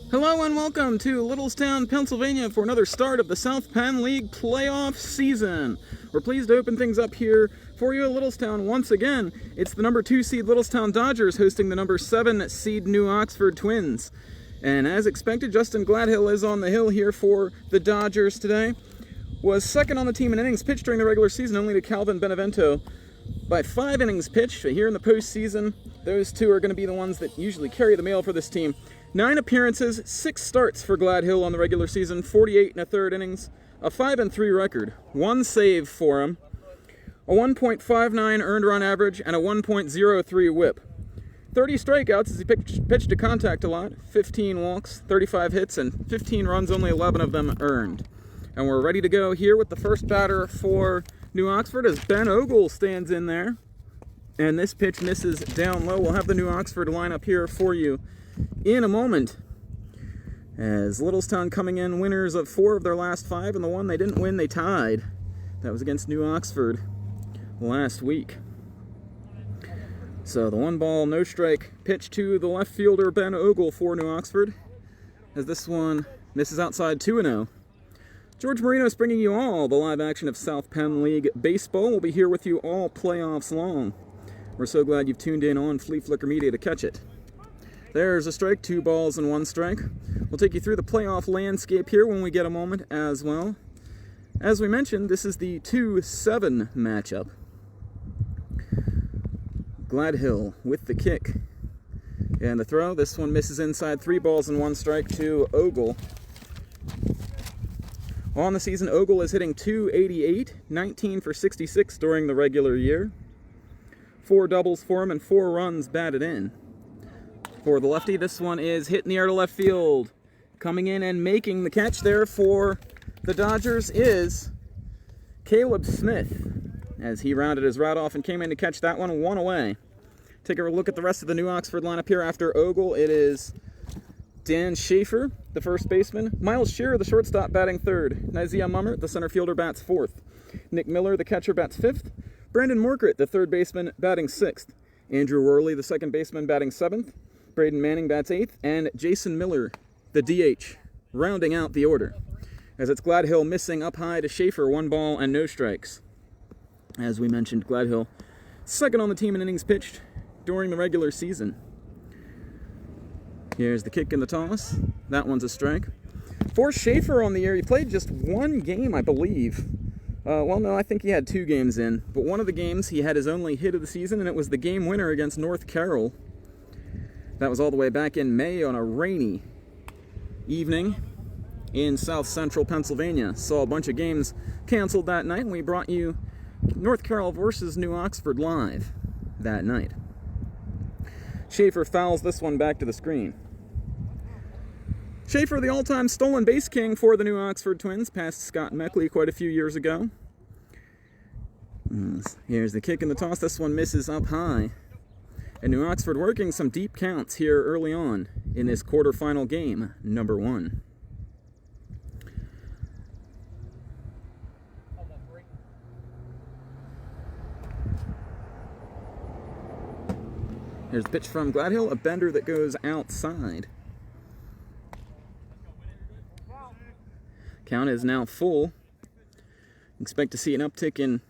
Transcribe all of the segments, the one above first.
Hello and welcome to Littlestown, Pennsylvania for another start of the South Penn League playoff season. We're pleased to open things up here for you at Littlestown once again. It's the number 2 seed Littlestown Dodgers hosting the number 7 seed New Oxford Twins. And as expected, Justin Gladhill is on the hill here for the Dodgers today. Was second on the team in innings pitched during the regular season, only to Calvin Benevento by 5 innings pitched. Here in the postseason, those two are going to be the ones that usually carry the mail for this team. 9 appearances, 6 starts for Gladhill on the regular season, 48 1/3 innings, a 5-3 record, 1 save for him, a 1.59 earned run average, and a 1.03 whip. 30 strikeouts as he pitched to contact a lot, 15 walks, 35 hits, and 15 runs, only 11 of them earned. And we're ready to go here with the first batter for New Oxford as Ben Ogle stands in there. And this pitch misses down low. We'll have the New Oxford lineup here for you in a moment, as Littlestown coming in winners of 4 of their last 5, and the one they didn't win they tied. That was against New Oxford last week. So the 1-ball no strike pitch to the left fielder Ben Ogle for New Oxford, as this one misses outside 2-0. George Marinos bringing you all the live action of South Penn League baseball. We'll be here with you all playoffs long. We're so glad you've tuned in on Fleaflicker Media to catch it. There's a strike, 2 balls and 1 strike. We'll take you through the playoff landscape here when we get a moment as well. As we mentioned, this is the 2-7 matchup. Gladhill with the kick and the throw. This one misses inside, 3 balls and 1 strike to Ogle. On the season, Ogle is hitting .288, 19 for 66 during the regular year. 4 doubles for him and 4 runs batted in. For the lefty, this one is hit in the air to left field. Coming in and making the catch there for the Dodgers is Caleb Smith, as he rounded his route off and came in to catch that one away. Take a look at the rest of the New Oxford lineup here. After Ogle, it is Dan Schaefer, the first baseman. Miles Shearer, the shortstop, batting 3rd. Nizia Mummert, the center fielder, bats 4th. Nick Miller, the catcher, bats 5th. Brandon Morkert, the 3rd baseman, batting 6th. Andrew Worley, the 2nd baseman, batting 7th. Braden Manning bats 8th, and Jason Miller, the DH, rounding out the order. As it's Gladhill missing up high to Schaefer, 1 ball and no strikes. As we mentioned, Gladhill second on the team in innings pitched during the regular season. Here's the kick and the toss. That one's a strike. For Schaefer on the year, he played just 1 game, I believe. Well, no, I think he had 2 games in. But one of the games, he had his only hit of the season, and it was the game winner against North Carroll. That was all the way back in May on a rainy evening in South Central Pennsylvania. Saw a bunch of games canceled that night, and we brought you North Carroll versus New Oxford live that night. Schaefer fouls this one back to the screen. Schaefer, the all-time stolen base king for the New Oxford Twins, passed Scott Meckley quite a few years ago. Here's the kick and the toss. This one misses up high. And New Oxford working some deep counts here early on in this quarterfinal game, number 1. Here's the pitch from Gladhill, a bender that goes outside. Count is now full. Expect to see an uptick in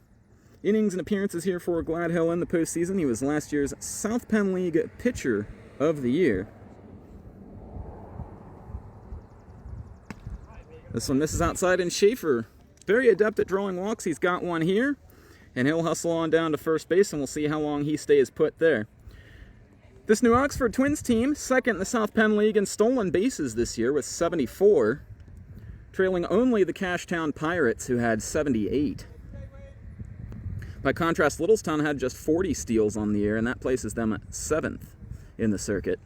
innings and appearances here for Gladhill in the postseason. He was last year's South Penn League Pitcher of the Year. This one misses outside, and Schaefer, very adept at drawing walks. He's got one here, and he'll hustle on down to first base, and we'll see how long he stays put there. This New Oxford Twins team, 2nd in the South Penn League in stolen bases this year with 74, trailing only the Cashtown Pirates, who had 78. By contrast, Littlestown had just 40 steals on the year, and that places them at 7th in the circuit.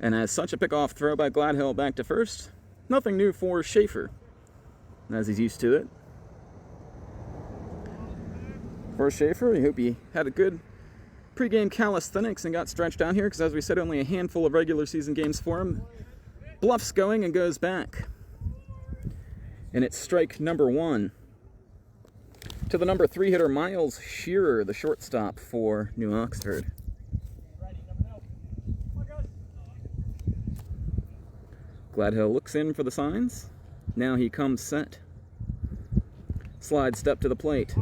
And as such, a pickoff throw by Gladhill back to first. Nothing new for Schaefer, as he's used to it. For Schaefer, we hope he had a good pregame calisthenics and got stretched out here, because as we said, only a handful of regular season games for him. Bluffs going and goes back. And it's strike number 1. To the number 3 hitter, Miles Shearer, the shortstop for New Oxford. Gladhill looks in for the signs. Now he comes set. Slide step to the plate.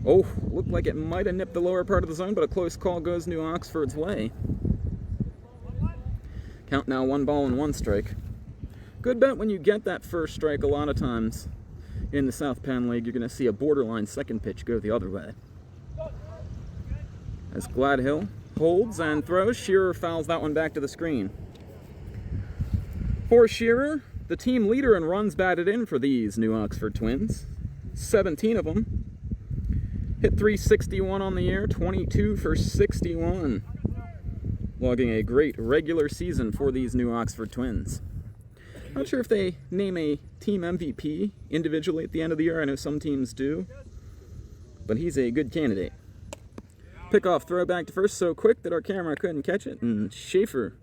Oh, looked like it might have nipped the lower part of the zone, but a close call goes New Oxford's way. Count now 1 ball and 1 strike. Good bet when you get that first strike. A lot of times in the South Penn League, you're going to see a borderline second pitch go the other way. As Gladhill holds and throws, Shearer fouls that one back to the screen. For Shearer, the team leader in runs batted in for these New Oxford Twins. 17 of them. Hit .361 on the year, 22 for 61. Logging a great regular season for these New Oxford Twins. Not sure if they name a team MVP individually at the end of the year. I know some teams do. But he's a good candidate. Pickoff throw back to first so quick that our camera couldn't catch it. And Schaefer,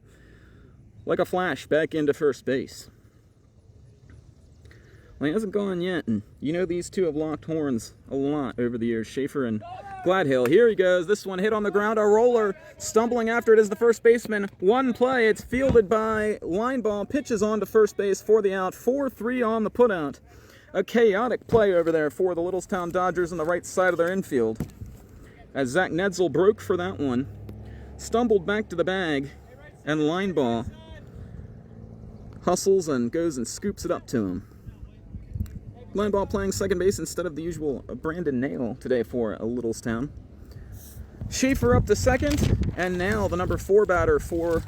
like a flash, back into first base. Well, he hasn't gone yet, and you know these two have locked horns a lot over the years, Schaefer and Gladhill. Here he goes. This one hit on the ground. A roller stumbling after it is the first baseman. One play. It's fielded by line ball. Pitches on to first base for the out. 4-3 on the putout. A chaotic play over there for the Littlestown Dodgers on the right side of their infield. As Zach Netzel broke for that one. Stumbled back to the bag, and line ball hustles and goes and scoops it up to him. Line ball playing second base instead of the usual Brandon Nail today for Littlestown. Schaefer up to second, and now the number 4 batter for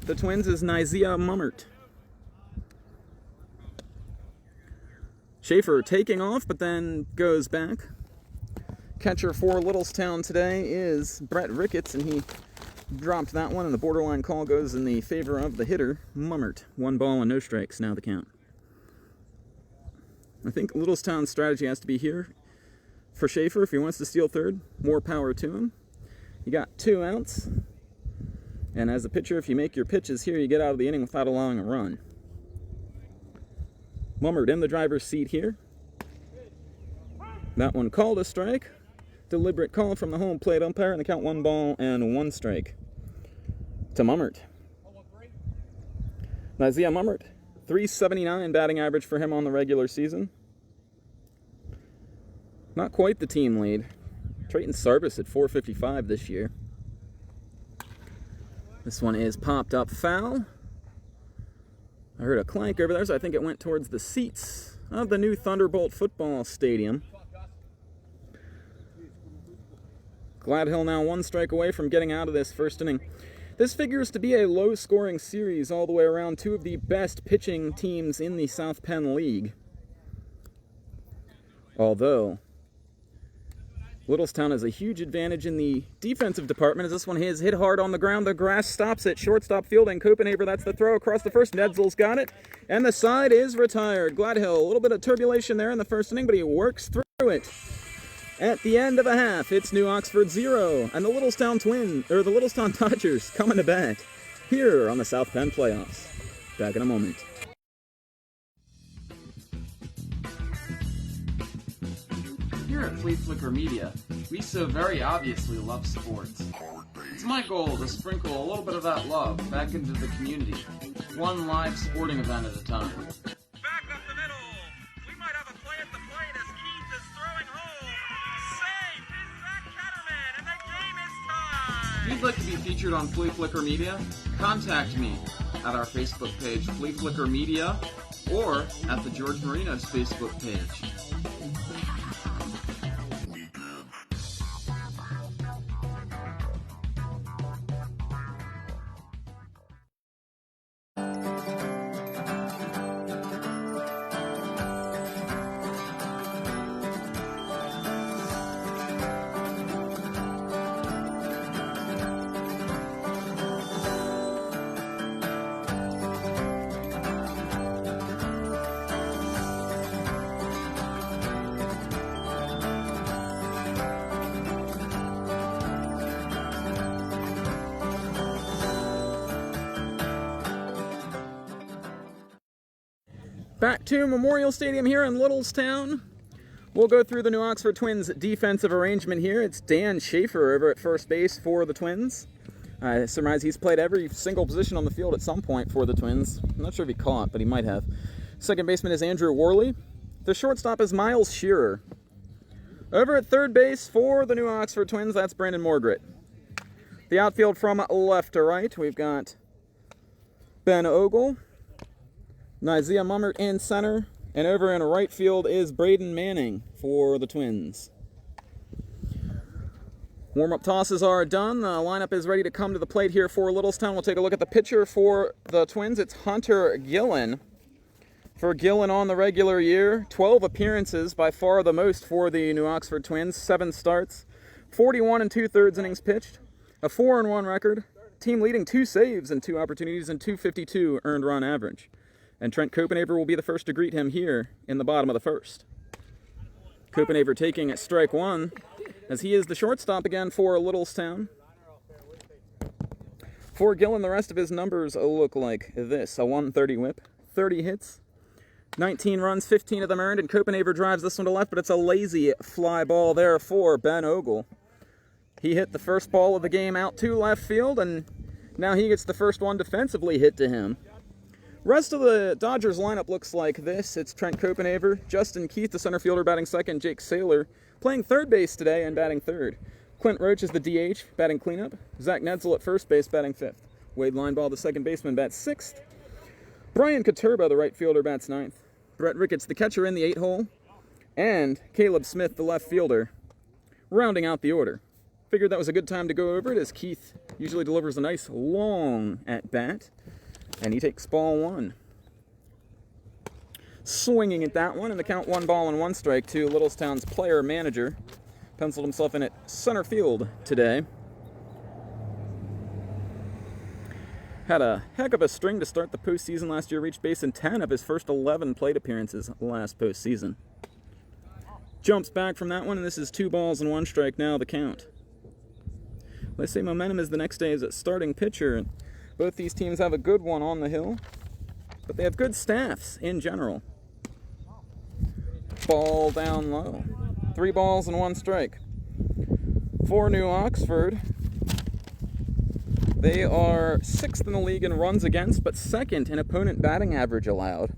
the Twins is Isaiah Mummert. Schaefer taking off, but then goes back. Catcher for Littlestown today is Brett Ricketts, and he dropped that one, and the borderline call goes in the favor of the hitter, Mummert. 1 ball and no strikes, now the count. I think Littlestown's strategy has to be here for Schaefer. If he wants to steal third, more power to him. You got 2 outs. And as a pitcher, if you make your pitches here, you get out of the inning without allowing a run. Mummert in the driver's seat here. That one called a strike. Deliberate call from the home plate umpire, and the count 1 ball and 1 strike to Mummert. Isaiah Mummert. .379 batting average for him on the regular season. Not quite the team lead. Trayton Sarbis at .455 this year. This one is popped up foul. I heard a clank over there, so I think it went towards the seats of the new Thunderbolt football stadium. Gladhill now 1 strike away from getting out of this first inning. This figures to be a low-scoring series all the way around. 2 of the best pitching teams in the South Penn League. Although Littlestown has a huge advantage in the defensive department, as this one is hit hard on the ground. The grass stops it. Shortstop fielding. Copenhaver, that's the throw across the first. Nedzel's got it, and the side is retired. Gladhill, a little bit of turbulation there in the first inning, but he works through it. At the end of a half, it's New Oxford 0, and the Littlestown the Littlestown Dodgers coming to bat here on the South Penn playoffs. Back in a moment. Here at Fleaflicker Media, we so very obviously love sports. It's my goal to sprinkle a little bit of that love back into the community, one live sporting event at a time. Back up the middle. We might have a play at the plate as Keith is throwing home. Safe is Zach Ketterman, and the game is tied. If you'd like to be featured on Fleaflicker Media, contact me at our Facebook page, Fleaflicker Media, or at the George Marinos Facebook page. Back to Memorial Stadium here in Littlestown. We'll go through the New Oxford Twins defensive arrangement here. It's Dan Schaefer over at first base for the Twins. I surmise he's played every single position on the field at some point for the Twins. I'm not sure if he caught, but he might have. Second baseman is Andrew Worley. The shortstop is Miles Shearer. Over at third base for the New Oxford Twins, that's Brandon Morgret. The outfield from left to right, we've got Ben Ogle, Nizia Mummert in center, and over in right field is Braden Manning for the Twins. Warm-up tosses are done. The lineup is ready to come to the plate here for Littlestown. We'll take a look at the pitcher for the Twins. It's Hunter Gillen. For Gillen on the regular year, 12 appearances, by far the most for the New Oxford Twins. 7 starts, 41 2/3 innings pitched, a 4-1 record, team leading 2 saves and 2 opportunities, and 252 earned run average. And Trent Copenhaver will be the first to greet him here in the bottom of the first. Copenhaver taking at strike 1, as he is the shortstop again for Littlestown. For Gillen, the rest of his numbers look like this. A 130 whip, 30 hits, 19 runs, 15 of them earned, and Copenhaver drives this one to left, but it's a lazy fly ball there for Ben Ogle. He hit the first ball of the game out to left field, and now he gets the first one defensively hit to him. Rest of the Dodgers lineup looks like this. It's Trent Copenhaver, Justin Keith, the center fielder, batting second, Jake Saylor playing third base today and batting third. Clint Roach is the DH, batting cleanup. Zach Netzel at first base, batting fifth. Wade Lineball, the second baseman, bats sixth. Brian Katurba, the right fielder, bats ninth. Brett Ricketts, the catcher, in the 8-hole. And Caleb Smith, the left fielder, rounding out the order. Figured that was a good time to go over it, as Keith usually delivers a nice long at-bat. And he takes ball 1. Swinging at that one, and the count 1 ball and 1 strike to Littlestown's player manager. Penciled himself in at center field today. Had a heck of a string to start the postseason last year. Reached base in 10 of his first 11 plate appearances last postseason. Jumps back from that one, and this is 2 balls and 1 strike now, the count. They say momentum is the next day's starting pitcher. Both these teams have a good one on the hill, but they have good staffs in general. Ball down low. 3 balls and 1 strike. For New Oxford, they are 6th in the league in runs against, but 2nd in opponent batting average allowed.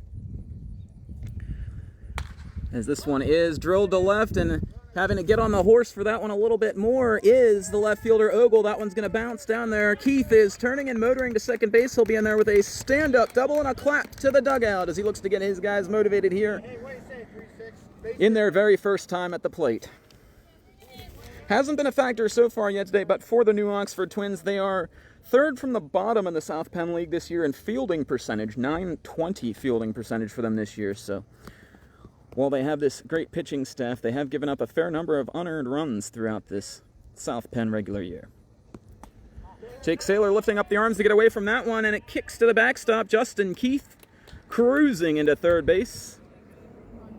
As this one is drilled to left, and having to get on the horse for that one a little bit more is the left fielder Ogle. That one's going to bounce down there. Keith is turning and motoring to second base. He'll be in there with a stand-up double and a clap to the dugout as he looks to get his guys motivated here in their very first time at the plate. Hasn't been a factor so far yet today, but for the New Oxford Twins, they are 3rd from the bottom in the South Penn League this year in fielding percentage. .920 fielding percentage for them this year, so while they have this great pitching staff, they have given up a fair number of unearned runs throughout this South Penn regular year. Jake Saylor lifting up the arms to get away from that one, and it kicks to the backstop. Justin Keith cruising into third base.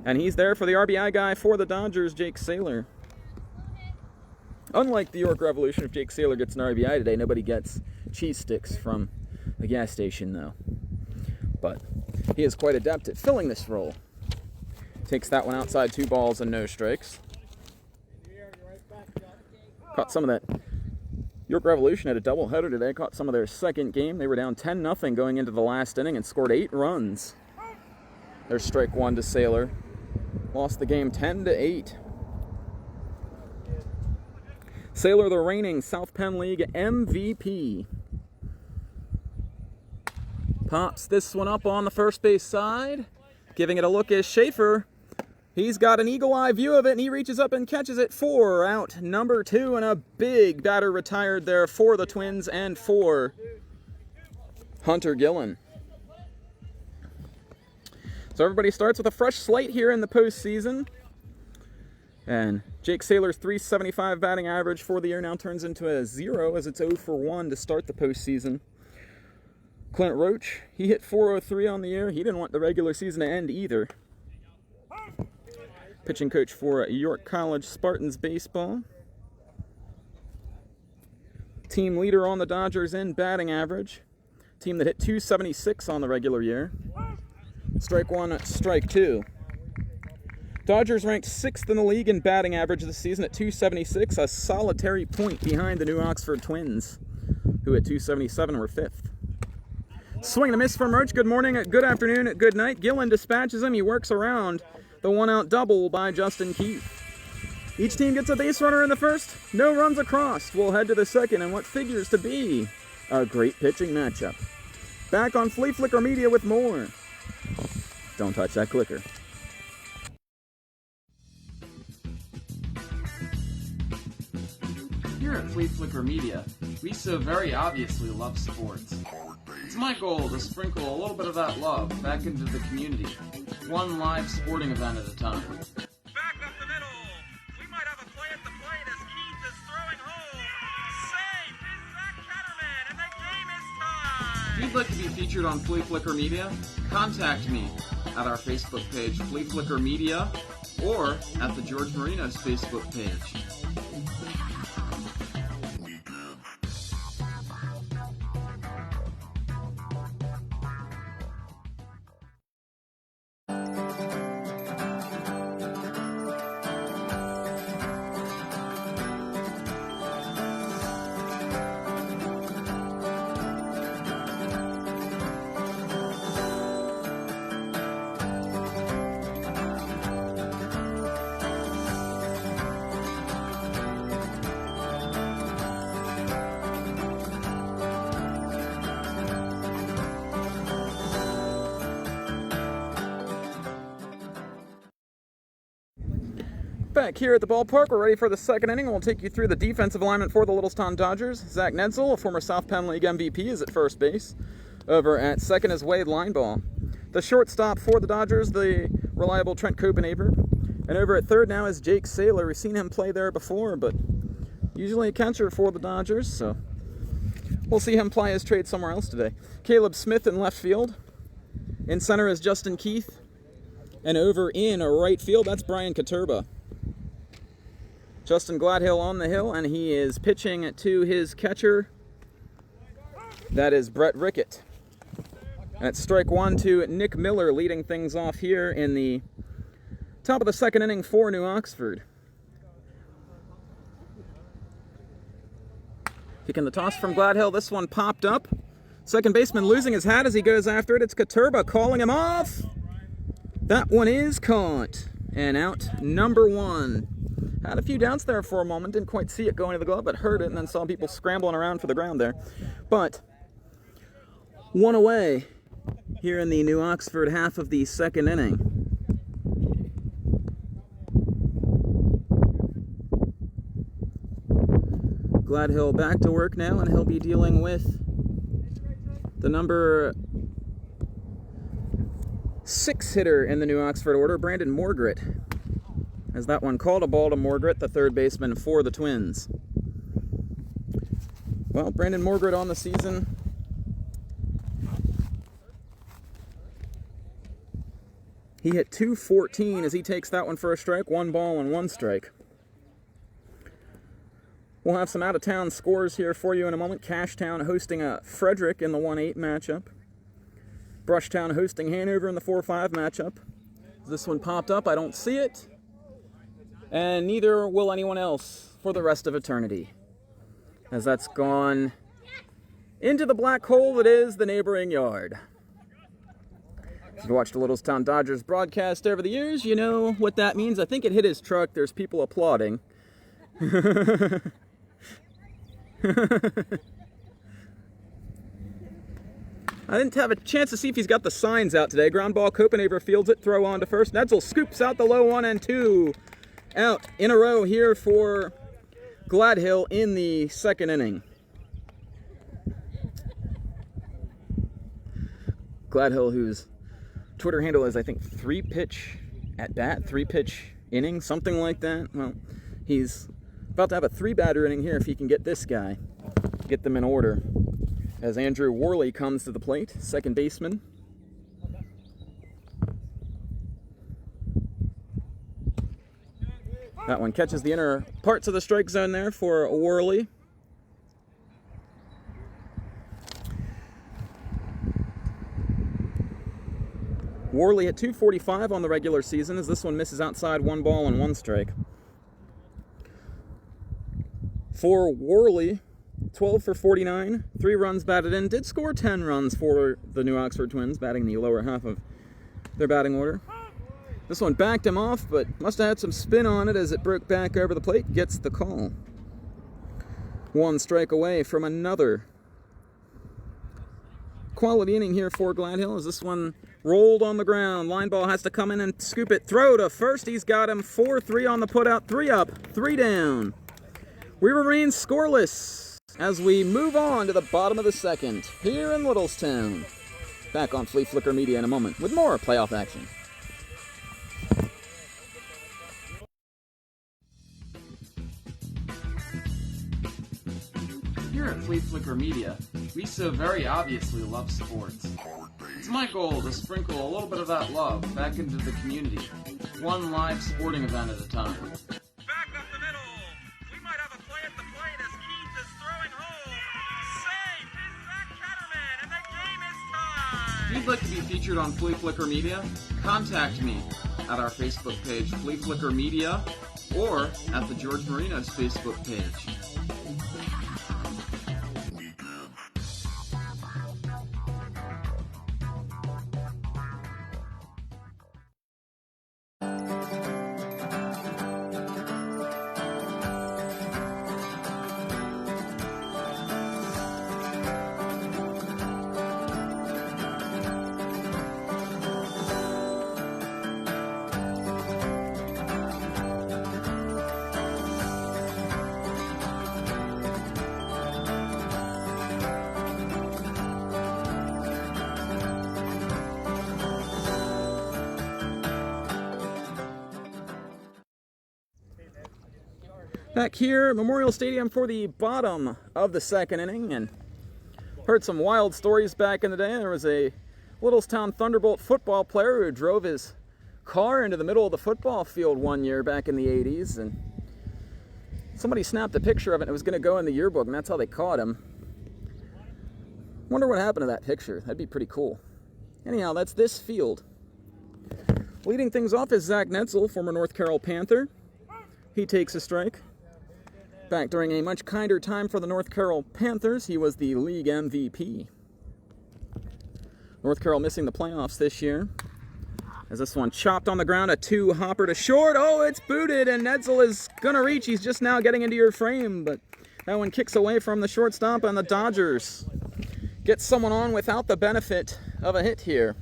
And he's there for the RBI guy for the Dodgers, Jake Saylor. Unlike the York Revolution, if Jake Saylor gets an RBI today, nobody gets cheese sticks from the gas station, though. But he is quite adept at filling this role. Takes that one outside, 2 balls and no strikes. Caught some of that. York Revolution had a doubleheader today. Caught some of their second game. They were down 10-0 going into the last inning and scored 8 runs. There's strike 1 to Saylor. Lost the game 10-8. Saylor, the reigning South Penn League MVP. Pops this one up on the first base side. Giving it a look is Schaefer. He's got an eagle-eye view of it, and he reaches up and catches it for out number 2, and a big batter retired there for the Twins and for Hunter Gillen. So everybody starts with a fresh slate here in the postseason. And Jake Saylor's .375 batting average for the year now turns into a 0 as it's 0 for 1 to start the postseason. Clint Roach, he hit .403 on the year. He didn't want the regular season to end either. Pitching coach for York College Spartans baseball. Team leader on the Dodgers in batting average. Team that hit .276 on the regular year. Strike 1, strike 2. Dodgers ranked 6th in the league in batting average this season at .276, a solitary point behind the New Oxford Twins. who at 277 were 5th. Swing and a miss from Roach. Good morning, good afternoon, good night. Gillen dispatches him. He works around the one-out double by Justin Keith. Each team gets a base runner in the first. No runs across. We'll head to the second in what figures to be a great pitching matchup. Back on Fleaflicker Media with more. Don't touch that clicker. Here at Fleaflicker Media, we so very obviously love sports. It's my goal to sprinkle a little bit of that love back into the community, one live sporting event at a time. Back up the middle. We might have a play at the plate as Keith is throwing home. Safe is that Catterman, and the game is tied. If you'd like to be featured on Fleaflicker Media, contact me at our Facebook page, Fleaflicker Media, or at the George Marinos Facebook page. Back here at the ballpark, we're ready for the second inning. We'll take you through the defensive alignment for the Littlestown Dodgers. Zach Netzel, a former South Penn League MVP, is at first base. Over at second is Wade Linebaugh. The shortstop for the Dodgers, the reliable Trent Copenhaver. And over at third now is Jake Saylor. We've seen him play there before, but usually a catcher for the Dodgers, so we'll see him play his trade somewhere else today. Caleb Smith in left field. In center is Justin Keith. And over in right field, that's Brian Katurba. Justin Gladhill on the hill, and he is pitching to his catcher. That is Brett Rickett. And it's strike one to Nick Miller, leading things off here in the top of the second inning for New Oxford. Kicking the toss from Gladhill. This one popped up. Second baseman losing his hat as he goes after it. It's Katurba calling him off. That one is caught. And out number one. Had a few doubts there for a moment. Didn't quite see it going to the glove, but heard it and then saw people scrambling around for the ground there. But one away here in the New Oxford half of the second inning. Gladhill back to work now, and he'll be dealing with the number 6 hitter in the New Oxford order, Brandon Morgret. As that one called a ball to Morgret, the third baseman for the Twins. Well, Brandon Morgret on the season. He hit .214 as he takes that one for a strike, 1 ball and 1 strike. We'll have some out-of-town scores here for you in a moment. Cashtown hosting Frederick in the 1-8 matchup. Brushtown hosting Hanover in the 4-5 matchup. This one popped up. I don't see it. And neither will anyone else for the rest of eternity, as that's gone into the black hole that is the neighboring yard. If you've watched the Littlestown Dodgers broadcast over the years, you know what that means. I think it hit his truck. There's people applauding. I didn't have a chance to see if he's got the signs out today. Ground ball, Copenhaver fields it, throw on to first. Netzel scoops out the low 1 and 2. Out in a row here for Gladhill in the second inning. Gladhill, whose Twitter handle is, I think, 3-pitch at bat, 3-pitch inning, something like that. Well, he's about to have a 3-batter inning here if he can get this guy, get them in order. As Andrew Worley comes to the plate, second baseman. That one catches the inner parts of the strike zone there for Worley. Worley at .245 on the regular season as this one misses outside, 1 ball and 1 strike. For Worley, 12 for 49, 3 runs batted in. Did score 10 runs for the New Oxford Twins, batting the lower half of their batting order. This one backed him off, but must have had some spin on it as it broke back over the plate. Gets the call. 1 strike away from another quality inning here for Gladhill as this one rolled on the ground. Line ball has to come in and scoop it. Throw to first. He's got him. 4-3 on the putout. 3 up, 3 down. We remain scoreless as we move on to the bottom of the second here in Littlestown. Back on Fleaflicker Media in a moment with more playoff action. Here at Fleaflicker Media, we so very obviously love sports. It's my goal to sprinkle a little bit of that love back into the community, one live sporting event at a time. Back up the middle. We might have a play at the plate as Keith is throwing home. Safe is that Catterman, and the game is tied. If you'd like to be featured on Fleaflicker Media, contact me at our Facebook page, Fleaflicker Media, or at the George Marinos Facebook page. Back here at Memorial Stadium for the bottom of the second inning, and heard some wild stories back in the day. There was a Littlestown Thunderbolt football player who drove his car into the middle of the football field one year back in the 80s, and somebody snapped a picture of it and it was going to go in the yearbook, and that's how they caught him. Wonder what happened to that picture. That'd be pretty cool. Anyhow, that's this field. Leading things off is Zach Netzel, former North Carroll Panther. He takes a strike. Back during a much kinder time for the North Carroll Panthers, he was the league MVP. North Carroll missing the playoffs this year. As this one chopped on the ground, a 2-hopper to short. Oh, it's booted, and Netzel is going to reach. He's just now getting into your frame, but that one kicks away from the shortstop, and the Dodgers get someone on without the benefit of a hit here.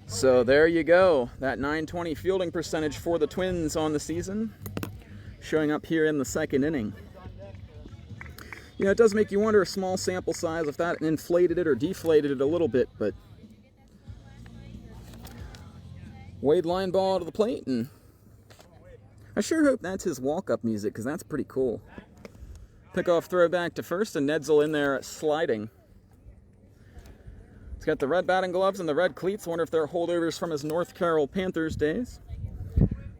So there you go, that .920 fielding percentage for the Twins on the season, showing up here in the second inning. You know, it does make you wonder, a small sample size, if that inflated it or deflated it a little bit, but Wade line ball to the plate, and I sure hope that's his walk-up music, because that's pretty cool. Pickoff throw back to first, and Netzel in there sliding. He's got the red batting gloves and the red cleats. I wonder if they're holdovers from his North Carroll Panthers days.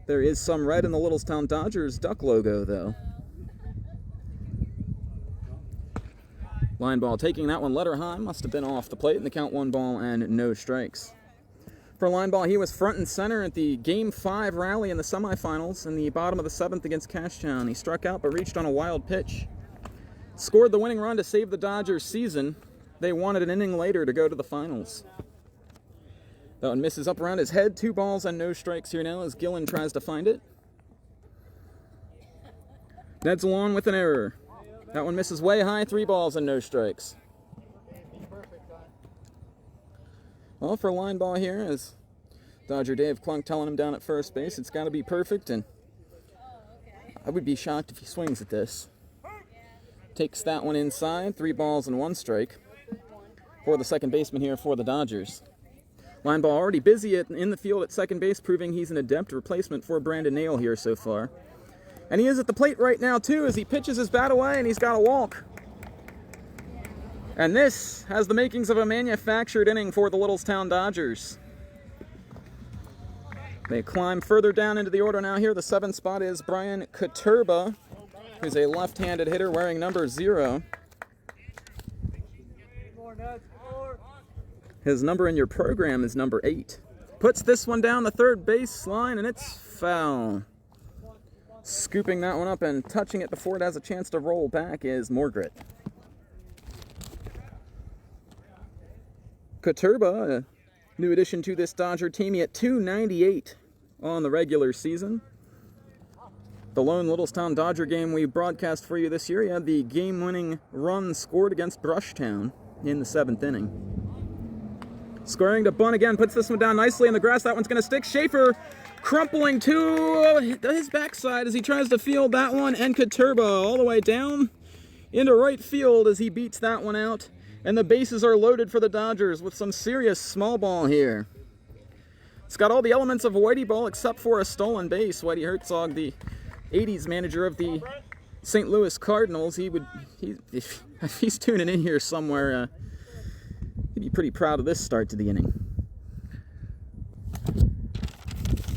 There is some red in the Littlestown Dodgers duck logo, though. Line ball taking that one letter high. Must have been off the plate, and the count 1 ball and no strikes. For line ball, he was front and center at the Game 5 rally in the semifinals in the bottom of the 7th against Cashtown. He struck out but reached on a wild pitch. Scored the winning run to save the Dodgers' season. They wanted an inning later to go to the finals. That one misses up around his head. 2 balls and no strikes here now as Gillen tries to find it. Netzel on with an error. That one misses way high. 3 balls and no strikes. Well, for line ball here, as Dodger Dave Klunk telling him down at first base, it's got to be perfect, and I would be shocked if he swings at this. Takes that one inside. 3 balls and 1 strike for the second baseman here for the Dodgers. Line ball already busy in the field at second base, proving he's an adept replacement for Brandon Nail here so far. And he is at the plate right now, too, as he pitches his bat away, and he's got a walk. And this has the makings of a manufactured inning for the Littlestown Dodgers. They climb further down into the order now here. The 7th spot is Brian Katurba, who's a left-handed hitter wearing number 0. His number in your program is number 8. Puts this one down the third base line, and it's foul. Scooping that one up and touching it before it has a chance to roll back is Morgret. Katurba, a new addition to this Dodger team, at 298 on the regular season. The lone Littlestown Dodger game we broadcast for you this year, he had the game-winning run scored against Brushtown in the 7th inning. Squaring to bunt again, puts this one down nicely in the grass. That one's going to stick. Schaefer crumpling to his backside as he tries to field that one, and Katurba all the way down into right field as he beats that one out. And the bases are loaded for the Dodgers with some serious small ball here. It's got all the elements of Whitey ball except for a stolen base. Whitey Herzog, the 80s manager of the St. Louis Cardinals, if he's tuning in here somewhere, he'd be pretty proud of this start to the inning.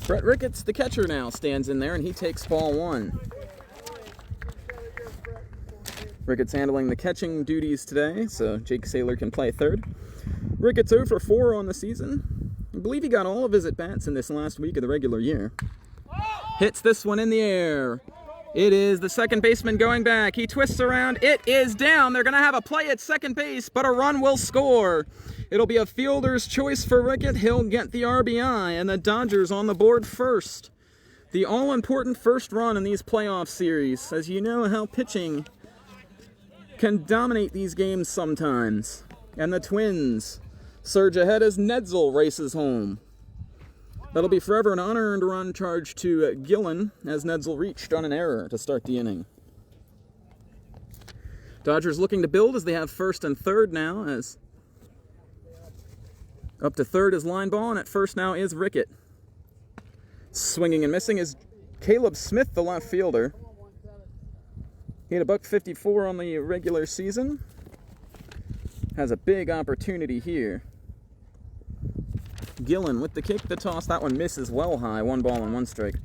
Brett Ricketts, the catcher, now stands in there, and he takes ball 1. Ricketts handling the catching duties today, so Jake Saylor can play third. Ricketts 0 for 4 on the season. I believe he got all of his at-bats in this last week of the regular year. Hits this one in the air. It is the second baseman going back. He twists around. It is down. They're going to have a play at second base, but a run will score. It'll be a fielder's choice for Rickett. He'll get the RBI, and the Dodgers on the board first. The all-important first run in these playoff series, as you know how pitching can dominate these games sometimes. And the Twins surge ahead as Netzel races home. That'll be forever an unearned run charge to Gillen as Netzel reached on an error to start the inning. Dodgers looking to build as they have first and third now, as up to third is line ball, and at first now is Rickett. Swinging and missing is Caleb Smith, the left fielder. He had a $154 on the regular season. Has a big opportunity here. Gillen with the kick, the toss. That one misses well high. 1 ball and 1 strike.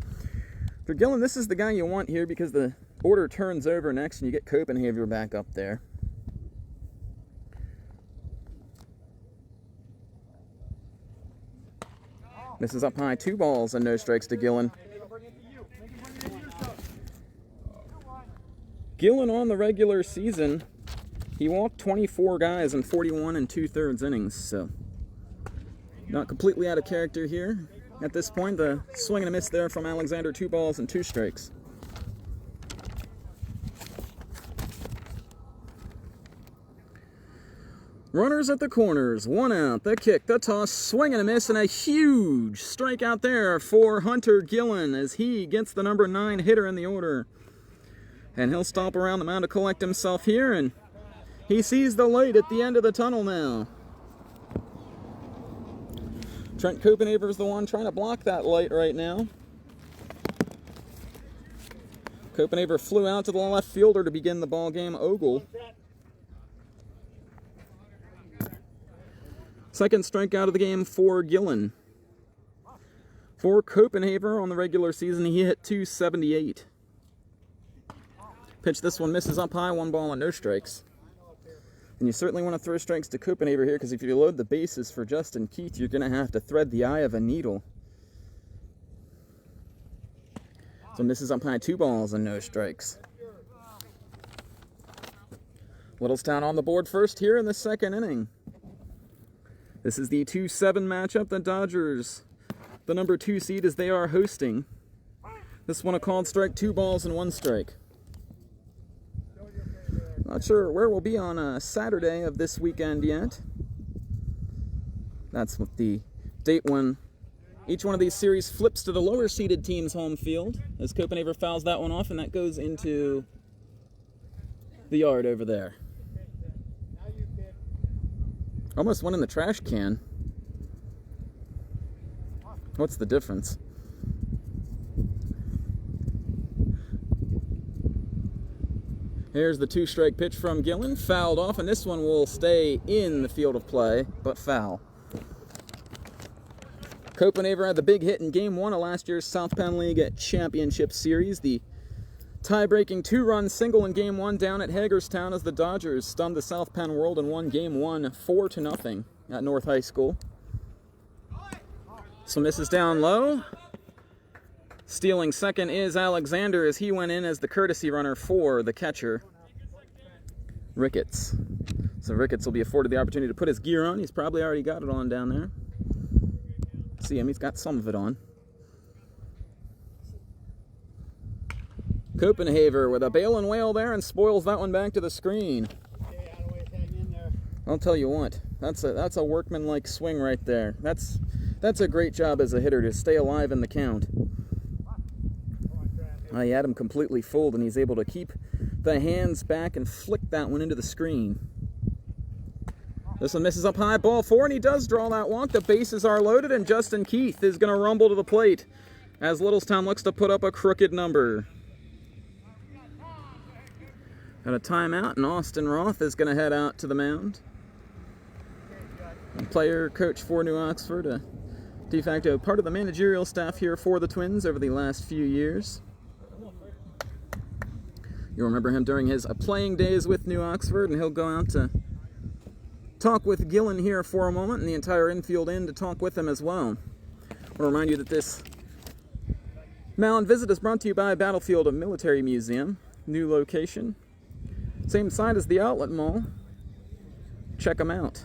For Gillen, this is the guy you want here because the order turns over next and you get Copenhaver back up there. Misses up high. 2 balls and no strikes to Gillen. Gillen on the regular season, he walked 24 guys in 41 2/3 innings, so not completely out of character here. At this point, the swing and a miss there from Alexander, 2 balls and 2 strikes. Runners at the corners, 1 out, the kick, the toss, swing and a miss, and a huge strikeout there for Hunter Gillen as he gets the number 9 hitter in the order. And he'll stop around the mound to collect himself here, and he sees the light at the end of the tunnel now. Trent Copenhaver's the one trying to block that light right now. Copenhaver flew out to the left fielder to begin the ball game, Ogle. Second strikeout of the game for Gillen. For Copenhaver on the regular season, he hit .278. Pitch this one misses up high, 1 ball and no strikes. And you certainly want to throw strikes to Copenhaver here because if you load the bases for Justin Keith, you're going to have to thread the eye of a needle. So misses up high, 2 balls and no strikes. Littlestown on the board first here in the second inning. This is the 2-7 matchup. The Dodgers, the number 2 seed, as they are hosting. This one a called strike, 2 balls and 1 strike. Not sure where we'll be on Saturday of this weekend yet. That's with the date when each one of these series flips to the lower seeded team's home field, as Copenhaver fouls that one off, and that goes into the yard over there. Almost went in the trash can. What's the difference? Here's the 2-strike pitch from Gillen, fouled off, and this one will stay in the field of play, but foul. Copenhaver had the big hit in Game 1 of last year's South Penn League Championship Series. The tie-breaking 2-run single in Game 1 down at Hagerstown as the Dodgers stunned the South Penn world and won Game 1 4-0 at North High School. So misses down low. Stealing second is Alexander, as he went in as the courtesy runner for the catcher, Ricketts. So Ricketts will be afforded the opportunity to put his gear on. He's probably already got it on down there. See him, he's got some of it on. Copenhaver with a bail and whale there and spoils that one back to the screen. I'll tell you what, that's a workmanlike swing right there. That's a great job as a hitter to stay alive in the count. He had him completely fooled, and he's able to keep the hands back and flick that one into the screen. This one misses up high, ball four, and he does draw that walk. The bases are loaded, and Justin Keith is going to rumble to the plate as Littlestown looks to put up a crooked number. Got a timeout, and Austin Roth is going to head out to the mound. Player, coach for New Oxford, a de facto part of the managerial staff here for the Twins over the last few years. You'll remember him during his playing days with New Oxford, and he'll go out to talk with Gillen here for a moment, and the entire infield in to talk with him as well. I want to remind you that this mound visit is brought to you by Battlefield Military Museum. New location. Same side as the Outlet Mall. Check them out.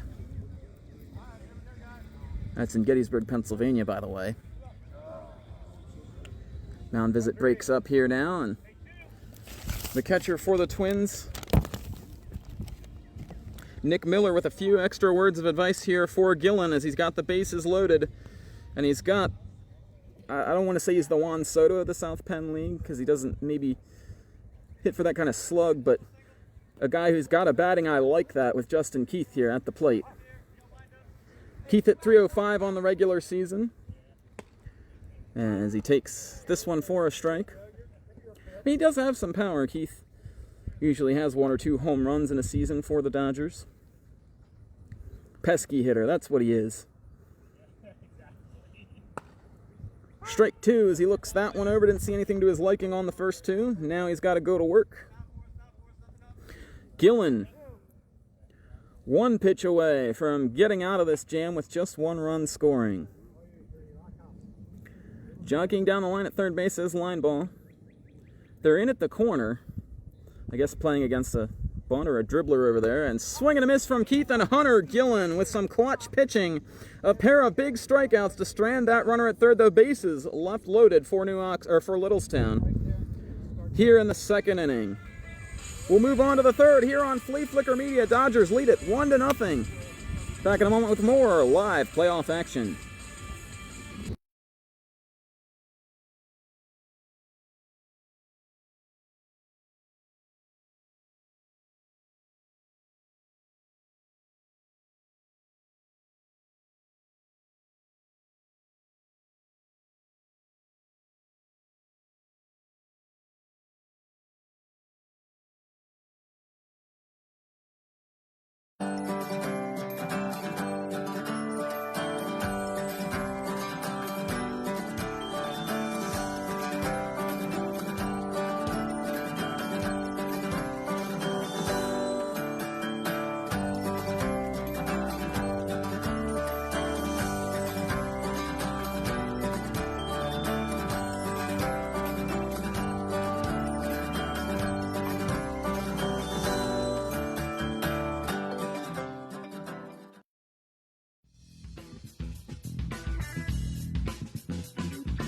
That's in Gettysburg, Pennsylvania, by the way. Mound visit breaks up here now, and the catcher for the Twins, Nick Miller, with a few extra words of advice here for Gillen as he's got the bases loaded. And he's got, I don't want to say he's the Juan Soto of the South Penn League, because he doesn't maybe hit for that kind of slug, but a guy who's got a batting eye like that with Justin Keith here at the plate. Keith hit .305 on the regular season, as he takes this one for a strike. He does have some power. Keith usually has 1 or 2 home runs in a season for the Dodgers. Pesky hitter, that's what he is. Strike 2 as he looks that one over. Didn't see anything to his liking on the first 2. Now he's got to go to work. Gillen, 1 pitch away from getting out of this jam with just 1 run scoring. Jogging down the line at third base is line ball. They're in at the corner. I guess playing against a bunt or a dribbler over there. And swing and a miss from Keith, and Hunter Gillen with some clutch pitching. A pair of big strikeouts to strand that runner at third. The bases left loaded for for Littlestown here in the second inning. We'll move on to the third here on Fleaflicker Media. Dodgers lead it 1-0. Back in a moment with more live playoff action.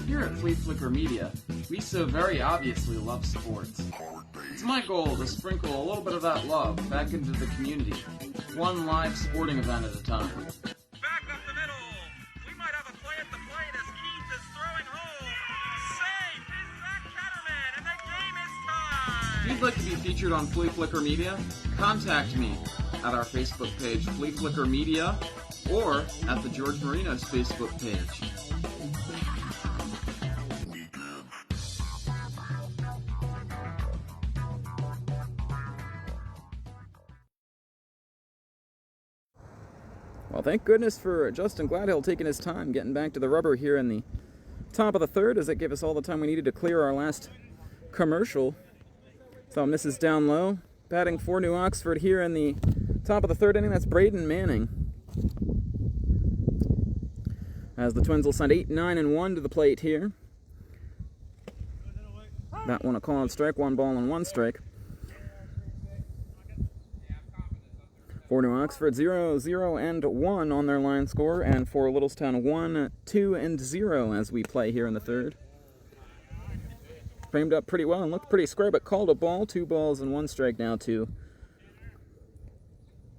Here at Fleaflicker Media, we so very obviously love sports. It's my goal to sprinkle a little bit of that love back into the community, one live sporting event at a time. Back up the middle. We might have a play at the plate as Keith is throwing home. Safe is that Catterman, and the game is tied. If you'd like to be featured on Fleaflicker Media, contact me at our Facebook page, Fleaflicker Media, or at the George Marinos Facebook page. Well, thank goodness for Justin Gladhill taking his time getting back to the rubber here in the top of the third, as it gave us all the time we needed to clear our last commercial. So misses down low. Batting for New Oxford here in the top of the third inning, that's Braden Manning. As the Twins will send 8, 9, and 1 to the plate here. That one a called strike, 1 ball and 1 strike. For New Oxford, 0, 0, and 1 on their line score, and for Littlestown, 1, 2, and 0 as we play here in the third. Framed up pretty well and looked pretty square, but called a ball. 2 balls and 1 strike now to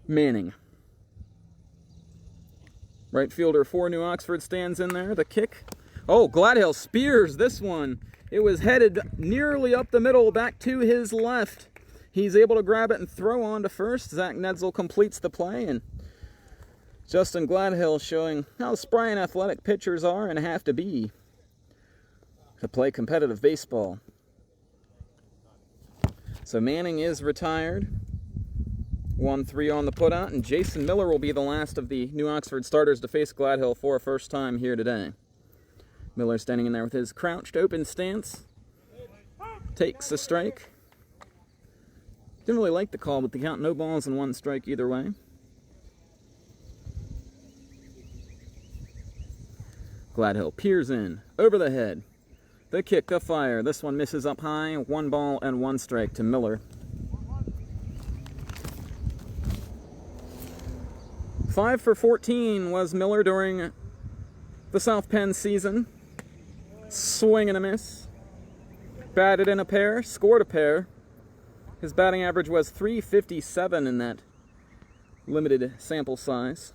Manning. Right fielder for New Oxford stands in there. The kick. Oh, Gladhill spears this one. It was headed nearly up the middle, back to his left. He's able to grab it and throw on to first. Zach Netzel completes the play, and Justin Gladhill showing how spry and athletic pitchers are and have to be to play competitive baseball. So Manning is retired. 1-3 on the putout, and Jason Miller will be the last of the New Oxford starters to face Gladhill for a first time here today. Miller standing in there with his crouched open stance. Takes a strike. Didn't really like the call, but the count, no balls and 1 strike either way. Gladhill peers in, over the head. The kick, the fire. This one misses up high. 1 ball and 1 strike to Miller. 5 for 14 was Miller during the South Penn season. Swing and a miss. Batted in a pair, scored a pair. His batting average was .357 in that limited sample size.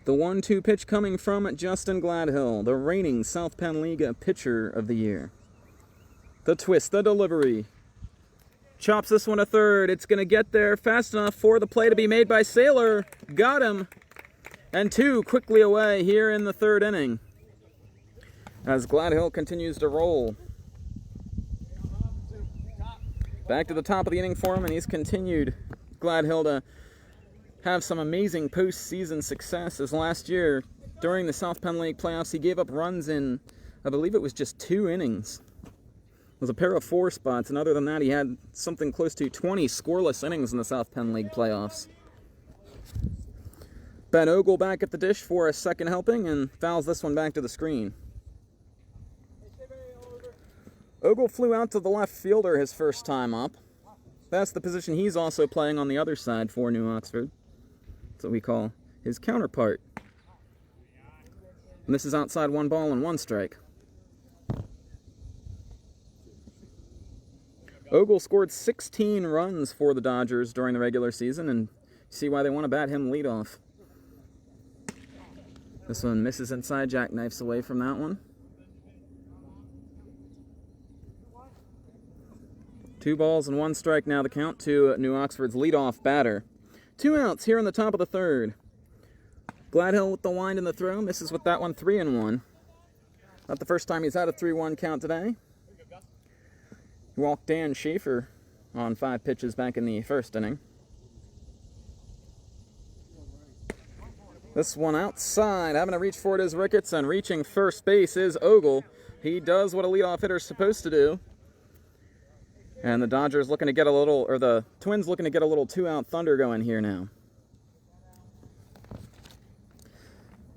The 1-2 pitch coming from Justin Gladhill, the reigning South Penn League Pitcher of the Year. The twist, the delivery. Chops this one to third. It's going to get there fast enough for the play to be made by Saylor. Got him. And 2 quickly away here in the third inning, as Gladhill continues to roll. Back to the top of the inning for him, and he's continued, Gladhill, to have some amazing postseason success, as last year during the South Penn League playoffs he gave up runs in, I believe it was just 2 innings. It was a pair of 4 spots, and other than that he had something close to 20 scoreless innings in the South Penn League playoffs. Ben Ogle back at the dish for a second helping and fouls this one back to the screen. Ogle flew out to the left fielder his first time up. That's the position he's also playing on the other side for New Oxford. That's what we call his counterpart. And this is outside, 1 ball and 1 strike. Ogle scored 16 runs for the Dodgers during the regular season, and you see why they want to bat him leadoff. This one misses inside, jackknifes away from that one. 2 balls and 1 strike now the count to New Oxford's leadoff batter. 2 outs here in the top of the third. Gladhill with the wind and the throw, misses with that one, 3-1. Not the first time he's had a 3-1 count today. He walked Dan Schaefer on 5 pitches back in the first inning. This one outside, having to reach for it is Ricketts, and reaching first base is Ogle. He does what a leadoff hitter's supposed to do. And the Dodgers looking to get a little, or the Twins looking to get a little 2-out thunder going here now.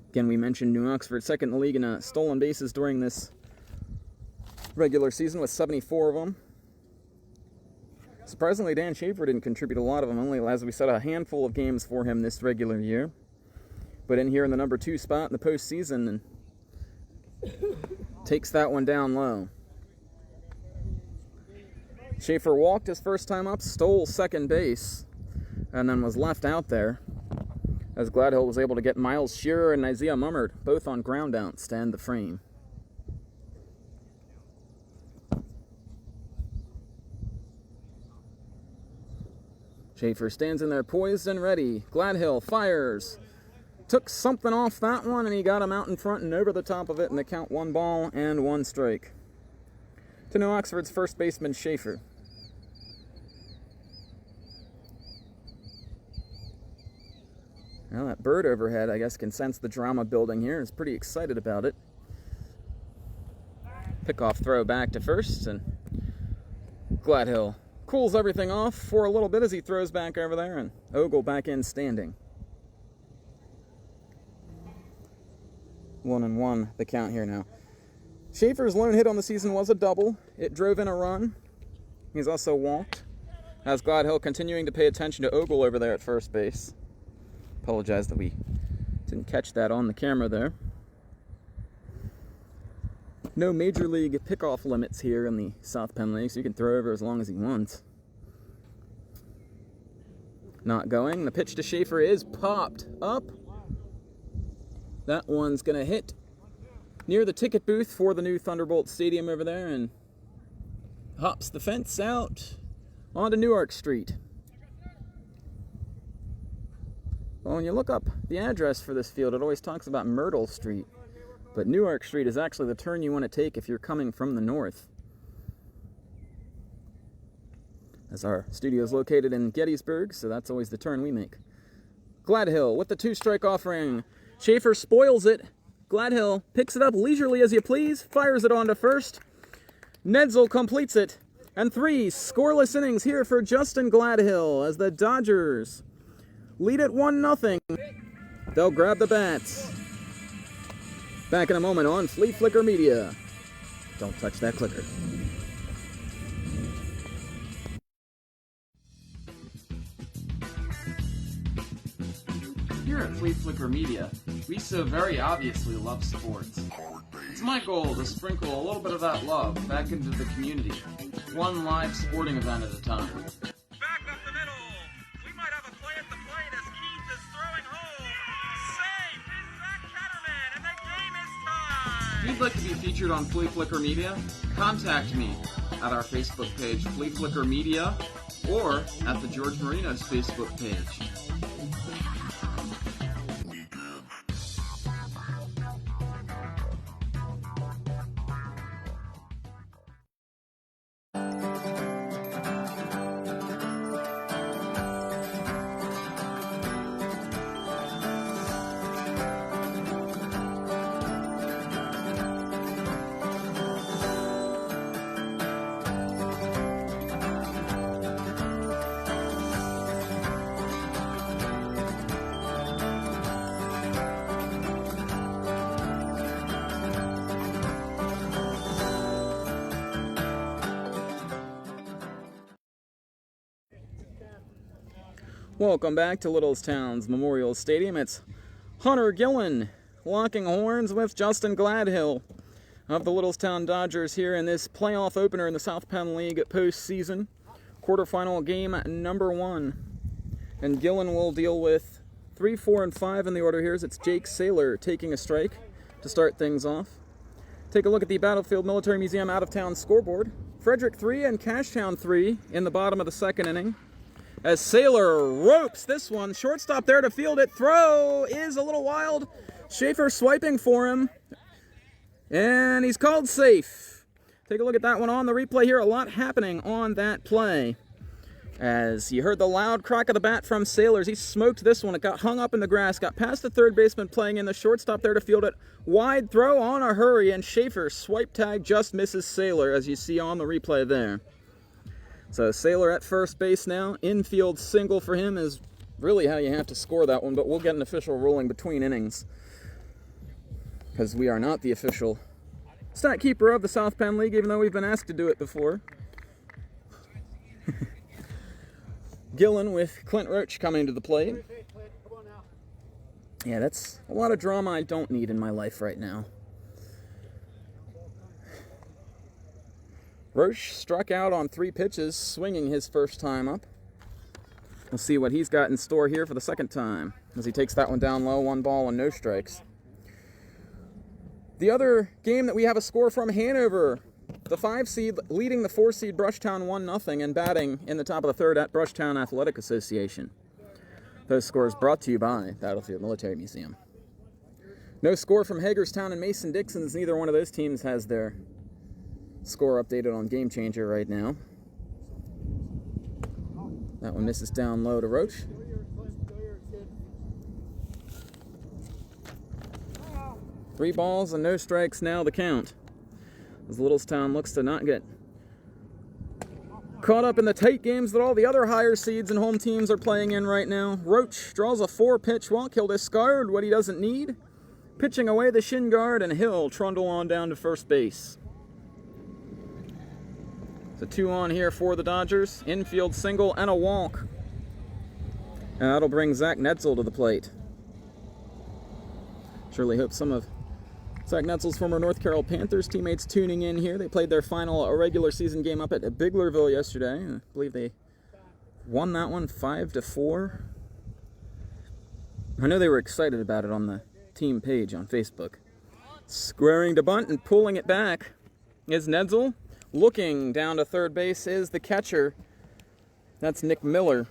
Again, we mentioned New Oxford second in the league in stolen bases during this regular season with 74 of them. Surprisingly, Dan Schaefer didn't contribute a lot of them, only, as we said, a handful of games for him this regular year. But in here in the number 2 spot in the postseason, and takes that one down low. Schaefer walked his first time up, stole second base, and then was left out there, as Gladhill was able to get Miles Shearer and Isaiah Mummert both on ground outs to end the frame. Schaefer stands in there poised and ready. Gladhill fires. Took something off that one, and he got him out in front and over the top of it, and the count 1 ball and 1 strike to New Oxford's first baseman Schaefer. Well, that bird overhead, I guess, can sense the drama building here. Is pretty excited about it. Pickoff throw back to first, and Gladhill cools everything off for a little bit as he throws back over there, and Ogle back in standing. 1-1 the count here now. Schaefer's lone hit on the season was a double. It drove in a run. He's also walked. As Gladhill continuing to pay attention to Ogle over there at first base. Apologize that we didn't catch that on the camera there. No major league pickoff limits here in the South Penn League, so you can throw over as long as he wants. Not going. The pitch to Schaefer is popped up. That one's going to hit near the ticket booth for the new Thunderbolt Stadium over there and hops the fence out onto Newark Street. Well, when you look up the address for this field, it always talks about Myrtle Street. But Newark Street is actually the turn you want to take if you're coming from the north. As our studio is located in Gettysburg, so that's always the turn we make. Gladhill with the two-strike offering. Schaefer spoils it. Gladhill picks it up leisurely as you please, fires it on to first. Nedsel completes it. And 3 scoreless innings here for Justin Gladhill as the Dodgers lead it 1-0. They'll grab the bats. Back in a moment on Fleaflicker Media. Don't touch that clicker. Here at Fleaflicker Media, we so very obviously love sports. It's my goal to sprinkle a little bit of that love back into the community, one live sporting event at a time. Back up the middle. We might have a play at the plate as Keith is throwing home. Safe is that Catterman, and the game is tied. If you'd like to be featured on Fleaflicker Media, contact me at our Facebook page, Fleaflicker Media, or at the George Marinos Facebook page. Welcome back to Littlestown's Memorial Stadium. It's Hunter Gillen locking horns with Justin Gladhill of the Littlestown Dodgers here in this playoff opener in the South Penn League postseason. Quarterfinal game number 1. And Gillen will deal with 3, 4, and 5 in the order here. It's Jake Saylor taking a strike to start things off. Take a look at the Battlefield Military Museum out-of-town scoreboard. Frederick 3 and Cashtown 3 in the bottom of the second inning. As Saylor ropes this one, shortstop there to field it. Throw is a little wild. Schaefer swiping for him. And he's called safe. Take a look at that one on the replay here. A lot happening on that play. As you heard the loud crack of the bat from Saylor, he smoked this one. It got hung up in the grass, got past the third baseman playing in, the shortstop there to field it. Wide throw on a hurry, and Schaefer swipe tag just misses Saylor, as you see on the replay there. So Saylor at first base now. Infield single for him is really how you have to score that one, but we'll get an official ruling between innings because we are not the official stat keeper of the South Penn League, even though we've been asked to do it before. Gillen with Clint Roach coming to the plate. Yeah, that's a lot of drama I don't need in my life right now. Roche struck out on 3 pitches, swinging his first time up. We'll see what he's got in store here for the second time, as he takes that one down low, 1 ball and no strikes. The other game that we have a score from, Hanover, the 5 seed leading the 4 seed Brushtown 1-0 and batting in the top of the 3rd at Brushtown Athletic Association. Those scores brought to you by Battlefield Military Museum. No score from Hagerstown and Mason-Dixon's. Neither one of those teams has their score updated on Game Changer right now. That one misses down low to Roach. Three balls and no strikes now the count, as Littlestown looks to not get caught up in the tight games that all the other higher seeds and home teams are playing in right now. Roach draws a 4-pitch walk. He'll discard what he doesn't need. Pitching away the shin guard, and Hill trundle on down to first base. So 2 on here for the Dodgers. Infield single and a walk. And that'll bring Zach Netzel to the plate. Surely hope some of Zach Netzel's former North Carroll Panthers teammates tuning in here. They played their final regular season game up at Biglerville yesterday. I believe they won that one 5-4. I know they were excited about it on the team page on Facebook. Squaring to bunt and pulling it back is Netzel. Looking down to third base is the catcher. That's Nick Miller.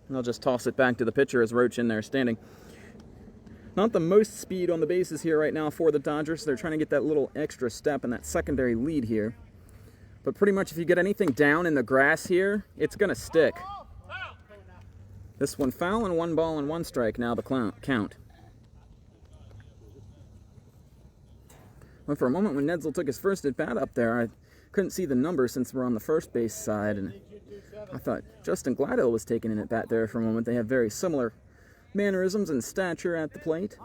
And I'll just toss it back to the pitcher as Roach in there standing. Not the most speed on the bases here right now for the Dodgers. They're trying to get that little extra step and that secondary lead here. But pretty much if you get anything down in the grass here, it's going to stick. This one foul and 1 ball and 1 strike now the count. Well, for a moment when Netzel took his first at bat up there, I couldn't see the number since we're on the first base side, and I thought Justin Gladhill was taking an at bat there for a moment. They have very similar mannerisms and stature at the plate.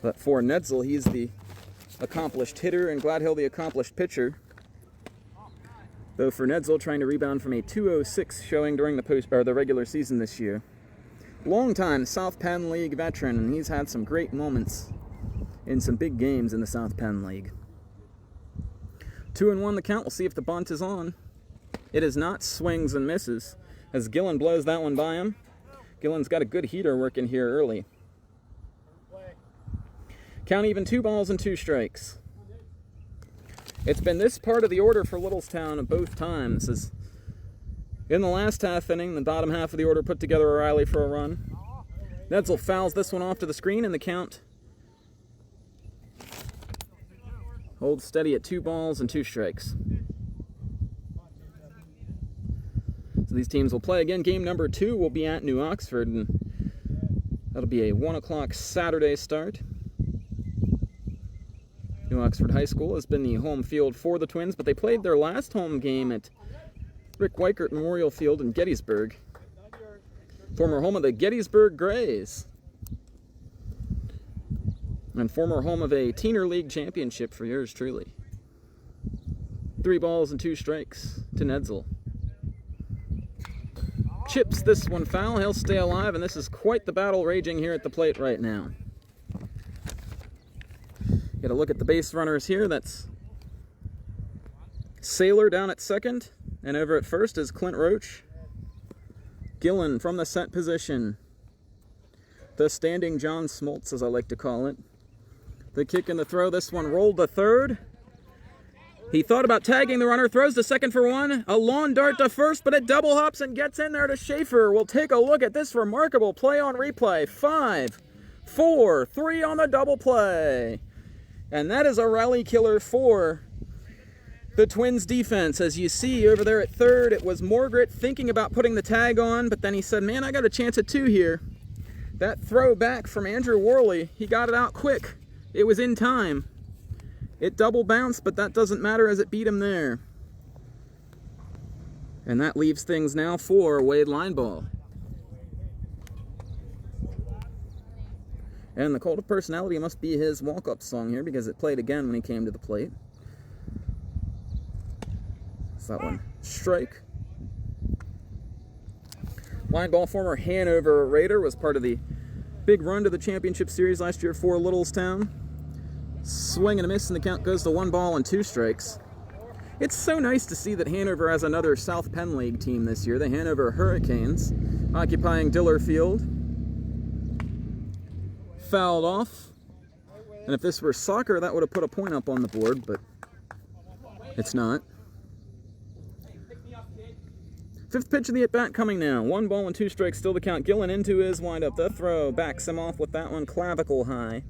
But for Netzel, he's the accomplished hitter and Gladhill the accomplished pitcher. Though for Netzel, trying to rebound from a 2.06 showing during the regular season this year. Longtime South Penn League veteran, and he's had some great moments in some big games in the South Penn League. 2-1 the count. We'll see if the bunt is on. It is not. Swings and misses as Gillen blows that one by him. Gillen's got a good heater working here early. Count even, 2 balls and 2 strikes. It's been this part of the order for Littlestown both times. As in the last half inning, the bottom half of the order put together a rally for a run. Netzel fouls this one off to the screen, and the count holds steady at 2 balls and 2 strikes. So these teams will play again. Game number 2 will be at New Oxford, and that'll be a 1 o'clock Saturday start. New Oxford High School has been the home field for the Twins, but they played their last home game at Rick Weichert Memorial Field in Gettysburg, former home of the Gettysburg Grays, and former home of a Teener League championship for yours truly. 3 balls and 2 strikes to Netzel. Chips this one foul. He'll stay alive, and this is quite the battle raging here at the plate right now. Get a look at the base runners here. That's Saylor down at second, and over at first is Clint Roach. Gillen from the set position. The standing John Smoltz, as I like to call it. The kick and the throw. This one rolled to third. He thought about tagging the runner, throws to second for 1. A lawn dart to first, but it double hops and gets in there to Schaefer. We'll take a look at this remarkable play on replay. 5, 4, 3 on the double play. And that is a rally killer for the Twins defense. As you see over there at third, it was Morgret thinking about putting the tag on, but then he said, man, I got a chance at 2 here. That throw back from Andrew Worley, he got it out quick. It was in time. It double bounced, but that doesn't matter as it beat him there. And that leaves things now for Wade Lineball. And the cult of personality must be his walk-up song here, because it played again when he came to the plate. So that one, strike. Lineball, former Hanover Raider, was part of the big run to the championship series last year for Littlestown. Swing and a miss, and the count goes to 1 ball and 2 strikes. It's so nice to see that Hanover has another South Penn League team this year, the Hanover Hurricanes, occupying Diller Field. Fouled off. And if this were soccer, that would have put a point up on the board, but it's not. 5th pitch of the at-bat coming now. 1 ball and 2 strikes, still the count. Gillen into his windup. The throw backs him off with that one clavicle high.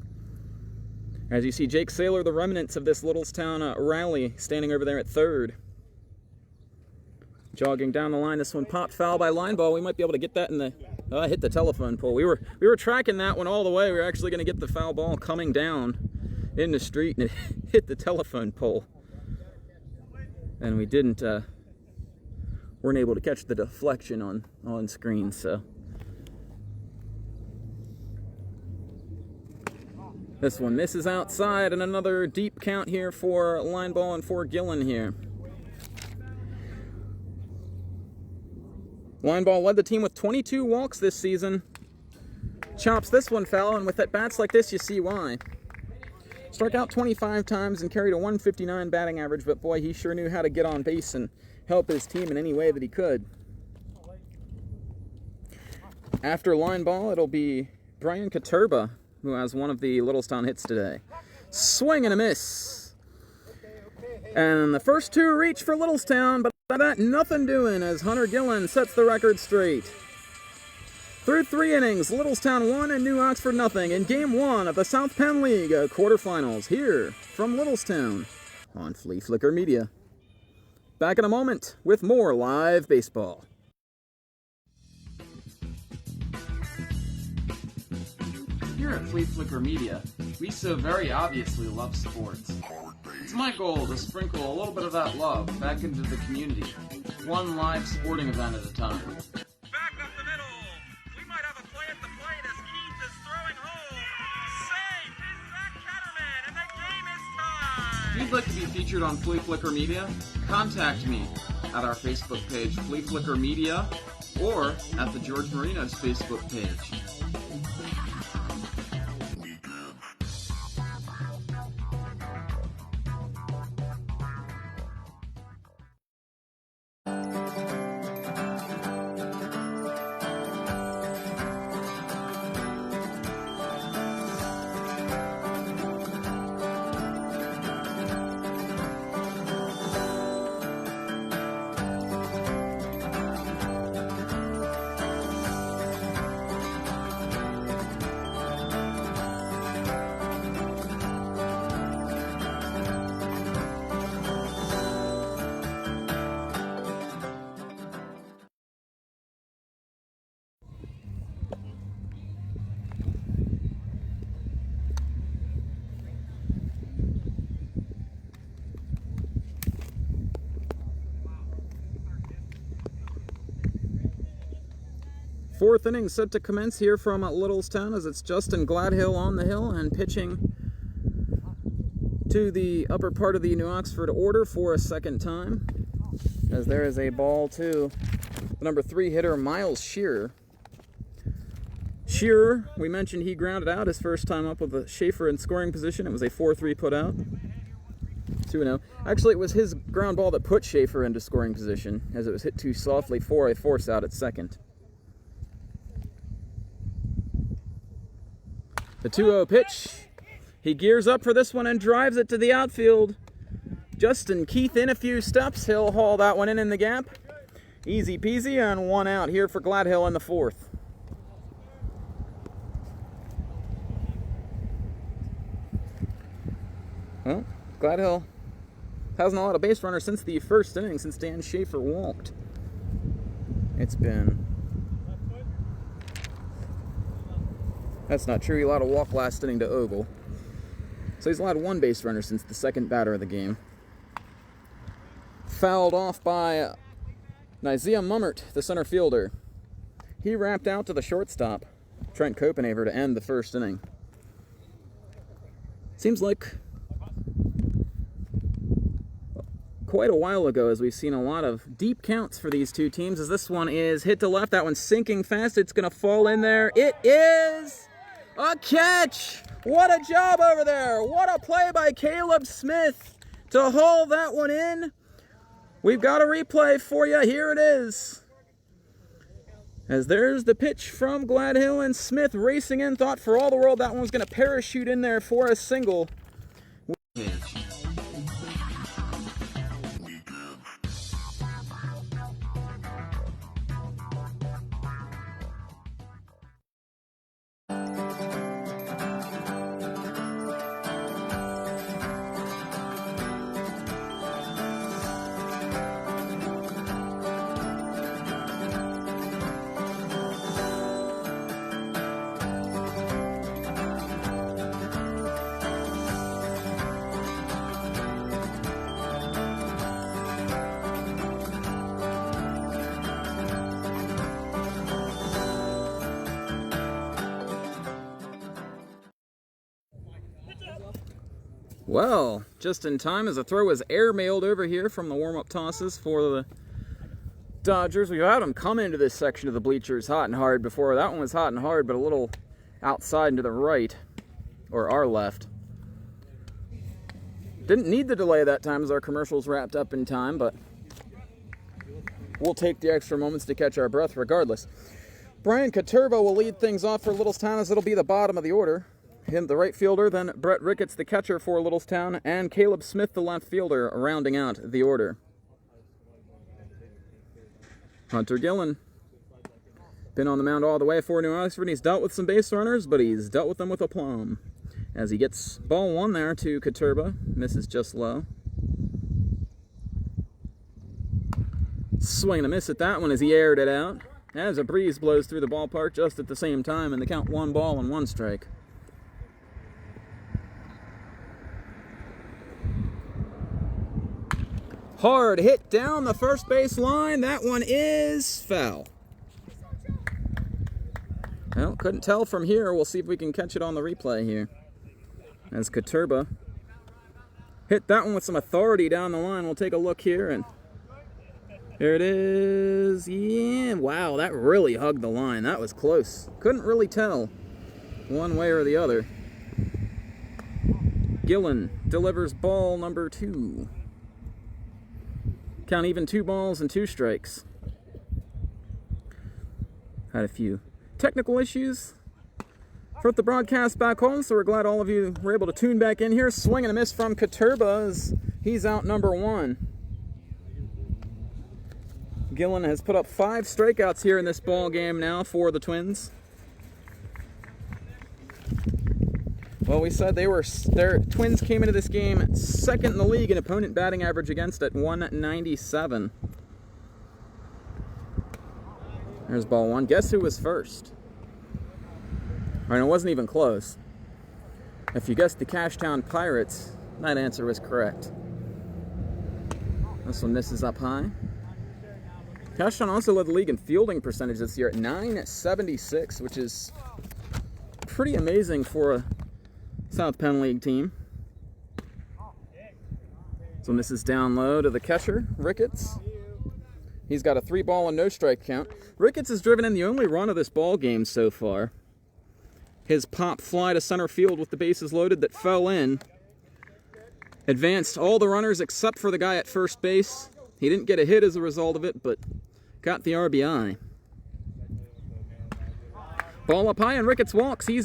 As you see, Jake Saylor, the remnants of this Littlestown rally, standing over there at third. Jogging down the line, this one popped foul by Lineball. We might be able to get that in the... hit the telephone pole. We were tracking that one all the way. We were actually going to get the foul ball coming down in the street, and it hit the telephone pole. And we didn't... weren't able to catch the deflection on screen, so... This one misses outside, and another deep count here for line ball and for Gillen here. Line ball led the team with 22 walks this season. Chops this one foul, and with at bats like this, you see why. Struck out 25 times and carried a 159 batting average, but boy, he sure knew how to get on base and help his team in any way that he could. After line ball, it'll be Brian Katurba, who has one of the Littlestown hits today. Swing and a miss. And the first two reach for Littlestown, but that nothing doing as Hunter Gillen sets the record straight. Through 3 innings, Littlestown 1 and New Oxford nothing in Game 1 of the South Penn League quarterfinals here from Littlestown on Fleaflicker Media. Back in a moment with more live baseball. Here at Fleaflicker Media, we so very obviously love sports. It's my goal to sprinkle a little bit of that love back into the community, one live sporting event at a time. Back up the middle. We might have a play at the plate as Keith is throwing home. Safe is that Catterman, and the game is tied. If you'd like to be featured on Fleaflicker Media, contact me at our Facebook page, Fleaflicker Media, or at the George Marinos Facebook page. Fourth inning set to commence here from Littlestown as it's Justin Gladhill on the hill and pitching to the upper part of the New Oxford order for a second time, as there is a ball to the number 3 hitter Miles Shearer. Shearer, we mentioned he grounded out his first time up with Schaefer in scoring position. It was a 4-3 put out. 2-0. Actually, it was his ground ball that put Schaefer into scoring position, as it was hit too softly for a force out at second. The 2-0 pitch. He gears up for this one and drives it to the outfield. Justin Keith in a few steps. He'll haul that one in the gap. Easy peasy, and 1 out here for Gladhill in the 4th. Well, Gladhill hasn't allowed a base runner since the first inning, since Dan Schaefer walked. It's been... That's not true. He allowed a walk last inning to Ogle. So he's allowed 1 base runner since the second batter of the game. Fouled off by Nizia Mummert, the center fielder. He wrapped out to the shortstop, Trent Copenhaver, to end the first inning. Seems like quite a while ago, as we've seen a lot of deep counts for these two teams, as this one is hit to left. That one's sinking fast. It's going to fall in there. It is a catch! What a job over there! What a play by Caleb Smith to haul that one in. We've got a replay for you. Here it is. As there's the pitch from Gladhill, and Smith racing in. Thought for all the world that one was going to parachute in there for a single. Well, just in time as a throw is airmailed over here from the warm-up tosses for the Dodgers. We've had them come into this section of the bleachers hot and hard before. That one was hot and hard, but a little outside and to the right, or our left. Didn't need the delay that time as our commercials wrapped up in time, but we'll take the extra moments to catch our breath regardless. Brian Katurba will lead things off for Littlestown as it'll be the bottom of the order. Him, the right fielder, then Brett Ricketts, the catcher for Littlestown, and Caleb Smith, the left fielder, rounding out the order. Hunter Gillen, been on the mound all the way for New Oxford. He's dealt with some base runners, but he's dealt with them with aplomb. As he gets ball one there to Katurba, misses just low. Swing and a miss at that one as he aired it out. As a breeze blows through the ballpark just at the same time, and the count 1 ball and 1 strike. Hard hit down the first base line. That one is foul. Well, couldn't tell from here. We'll see if we can catch it on the replay here. As Katurba hit that one with some authority down the line. We'll take a look here, and there it is. Yeah, wow, that really hugged the line. That was close. Couldn't really tell one way or the other. Gillen delivers ball number 2. Count even 2 balls and 2 strikes. Had a few technical issues for the broadcast back home, so we're glad all of you were able to tune back in here. Swing and a miss from Katurba as he's out number 1. Gillen has put up 5 strikeouts here in this ball game now for the Twins. Well, we said their Twins came into this game second in the league in opponent batting average against at 197. There's ball 1. Guess who was first? All right, it wasn't even close. If you guessed the Cashtown Pirates, that answer was correct. This one misses up high. Cashtown also led the league in fielding percentage this year at .976, which is pretty amazing for a South Penn League team. So this is down low to the catcher, Ricketts. He's got a 3 ball and no strike count. Ricketts has driven in the only run of this ball game so far. His pop fly to center field with the bases loaded that fell in advanced all the runners except for the guy at first base. He didn't get a hit as a result of it, but got the RBI. Ball up high and Ricketts walks. He's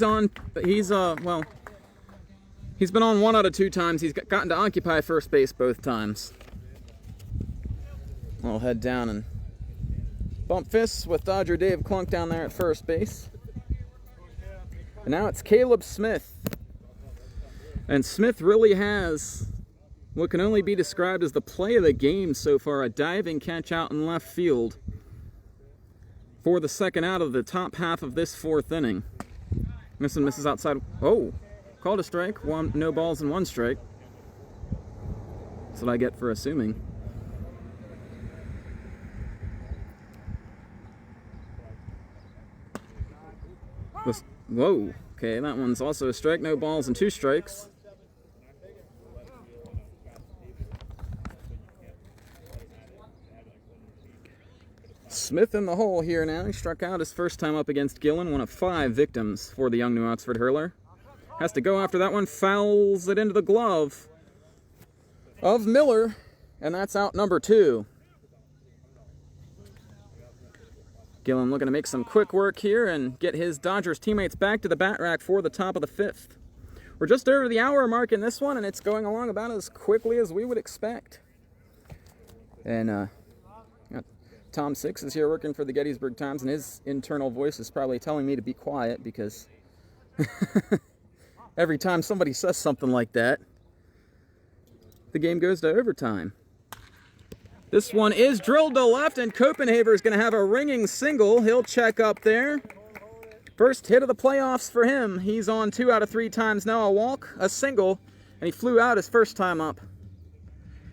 been on 1 out of 2 times. He's gotten to occupy first base both times. I'll head down and bump fists with Dodger Dave Clunk down there at first base. And now it's Caleb Smith. And Smith really has what can only be described as the play of the game so far, a diving catch out in left field for the second out of the top half of this 4th inning. Misses outside. Oh, called a strike. 1, no balls and 1 strike. That's what I get for assuming. Whoa, okay, that one's also a strike. No balls and 2 strikes. Smith in the hole here now. He struck out his first time up against Gillen, one of 5 victims for the young New Oxford hurler. Has to go after that one, fouls it into the glove of Miller, and that's out number 2. Gillen looking to make some quick work here and get his Dodgers teammates back to the bat rack for the top of the 5th. We're just over the hour mark in this one, and it's going along about as quickly as we would expect. And Tom Six is here working for the Gettysburg Times, and his internal voice is probably telling me to be quiet because every time somebody says something like that, the game goes to overtime. This one is drilled to left, and Copenhaver is going to have a ringing single. He'll check up there. First hit of the playoffs for him. He's on 2 out of 3 times now. A walk, a single, and he flew out his first time up.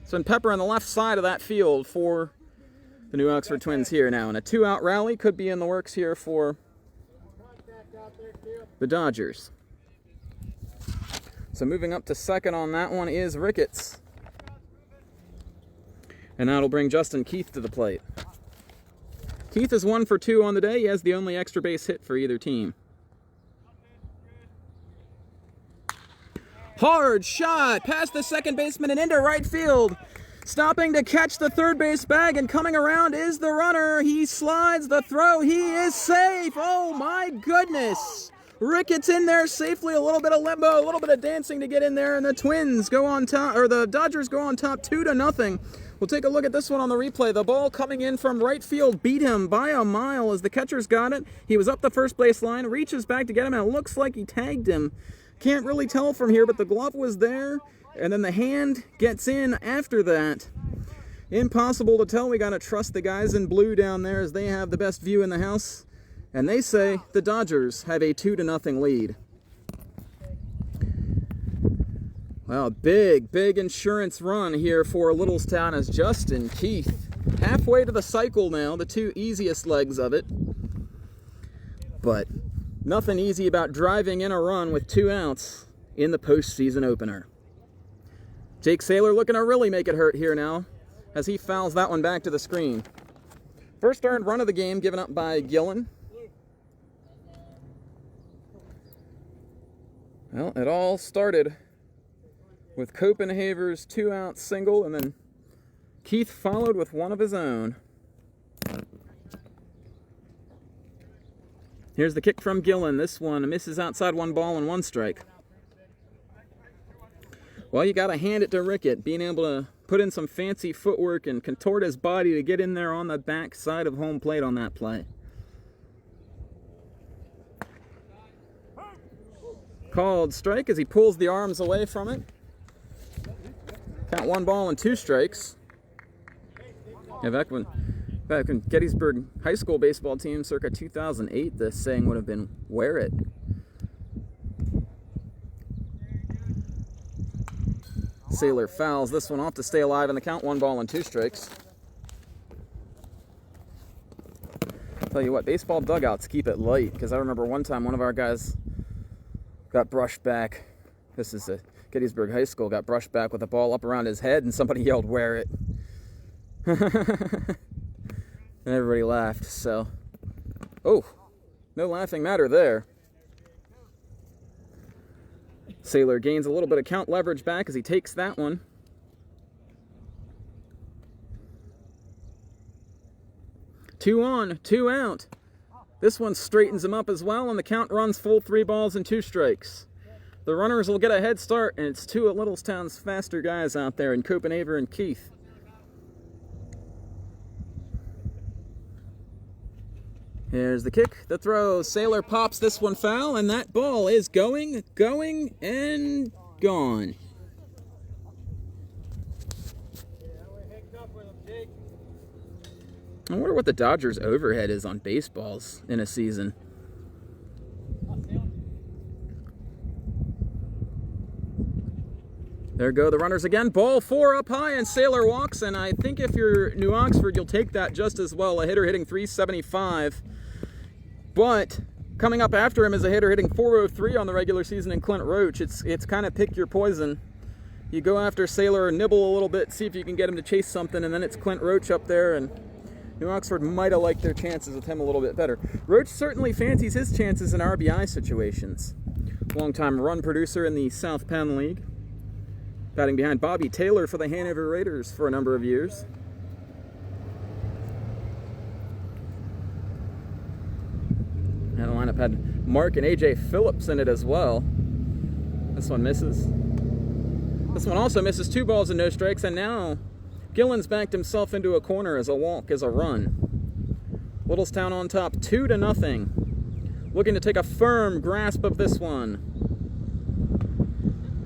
So Pepper on the left side of that field for the New Oxford Twins here now. And a 2-out rally could be in the works here for the Dodgers. So moving up to second on that one is Ricketts. And that'll bring Justin Keith to the plate. Keith is 1 for 2 on the day. He has the only extra base hit for either team. Hard shot past the second baseman and into right field. Stopping to catch the third base bag and coming around is the runner. He slides the throw. He is safe. Oh my goodness. Ricketts in there safely. A little bit of limbo, a little bit of dancing to get in there, and the Twins go on top, or the Dodgers go on top 2-0. We'll take a look at this one on the replay. The ball coming in from right field beat him by a mile as the catcher's got it. He was up the first base line, reaches back to get him, and it looks like he tagged him. Can't really tell from here, but the glove was there, and then the hand gets in after that. Impossible to tell. We got to trust the guys in blue down there as they have the best view in the house. And they say the Dodgers have a 2-0 lead. Well, big insurance run here for Littlestown as Justin Keith. Halfway to the cycle now, the 2 easiest legs of it. But nothing easy about driving in a run with 2 outs in the postseason opener. Jake Saylor looking to really make it hurt here now as he fouls that one back to the screen. First earned run of the game given up by Gillen. Well, it all started with Copenhaver's 2-out single, and then Keith followed with one of his own. Here's the kick from Gillen. This one misses outside, 1 ball and 1 strike. Well, you got to hand it to Rickett, being able to put in some fancy footwork and contort his body to get in there on the back side of home plate on that play. Called strike as he pulls the arms away from it. Count 1 ball and 2 strikes. Yeah, back when Gettysburg High School baseball team circa 2008, the saying would have been, wear it. Saylor fouls this one off to stay alive in the count, 1 ball and 2 strikes. Tell you what, baseball dugouts keep it light, because I remember one time one of our guys got brushed back. This is a Gettysburg High School, got brushed back with a ball up around his head, and somebody yelled, wear it. And everybody laughed, so. Oh, no laughing matter there. Saylor gains a little bit of count leverage back as he takes that one. Two on, 2 out. This one straightens him up as well, and the count runs full 3 balls and 2 strikes. The runners will get a head start, and it's 2 of Littlestown's faster guys out there in Copenhaver and Keith. Here's the kick, the throw. Saylor pops this one foul, and that ball is going, and gone. I wonder what the Dodgers' overhead is on baseballs in a season. There go the runners again. Ball 4 up high, and Saylor walks. And I think if you're New Oxford, you'll take that just as well. A hitter hitting .375. But coming up after him is a hitter hitting .403 on the regular season in Clint Roach. It's kind of pick your poison. You go after Saylor, nibble a little bit, see if you can get him to chase something, and then it's Clint Roach up there, and New Oxford might have liked their chances with him a little bit better. Roach certainly fancies his chances in RBI situations. Longtime run producer in the South Penn League. Batting behind Bobby Taylor for the Hanover Raiders for a number of years. And the lineup had Mark and A.J. Phillips in it as well. This one misses. This one also misses, 2 balls and no strikes, and now Gillen's backed himself into a corner as a walk, as a run. Littlestown on top, 2-0. Looking to take a firm grasp of this one.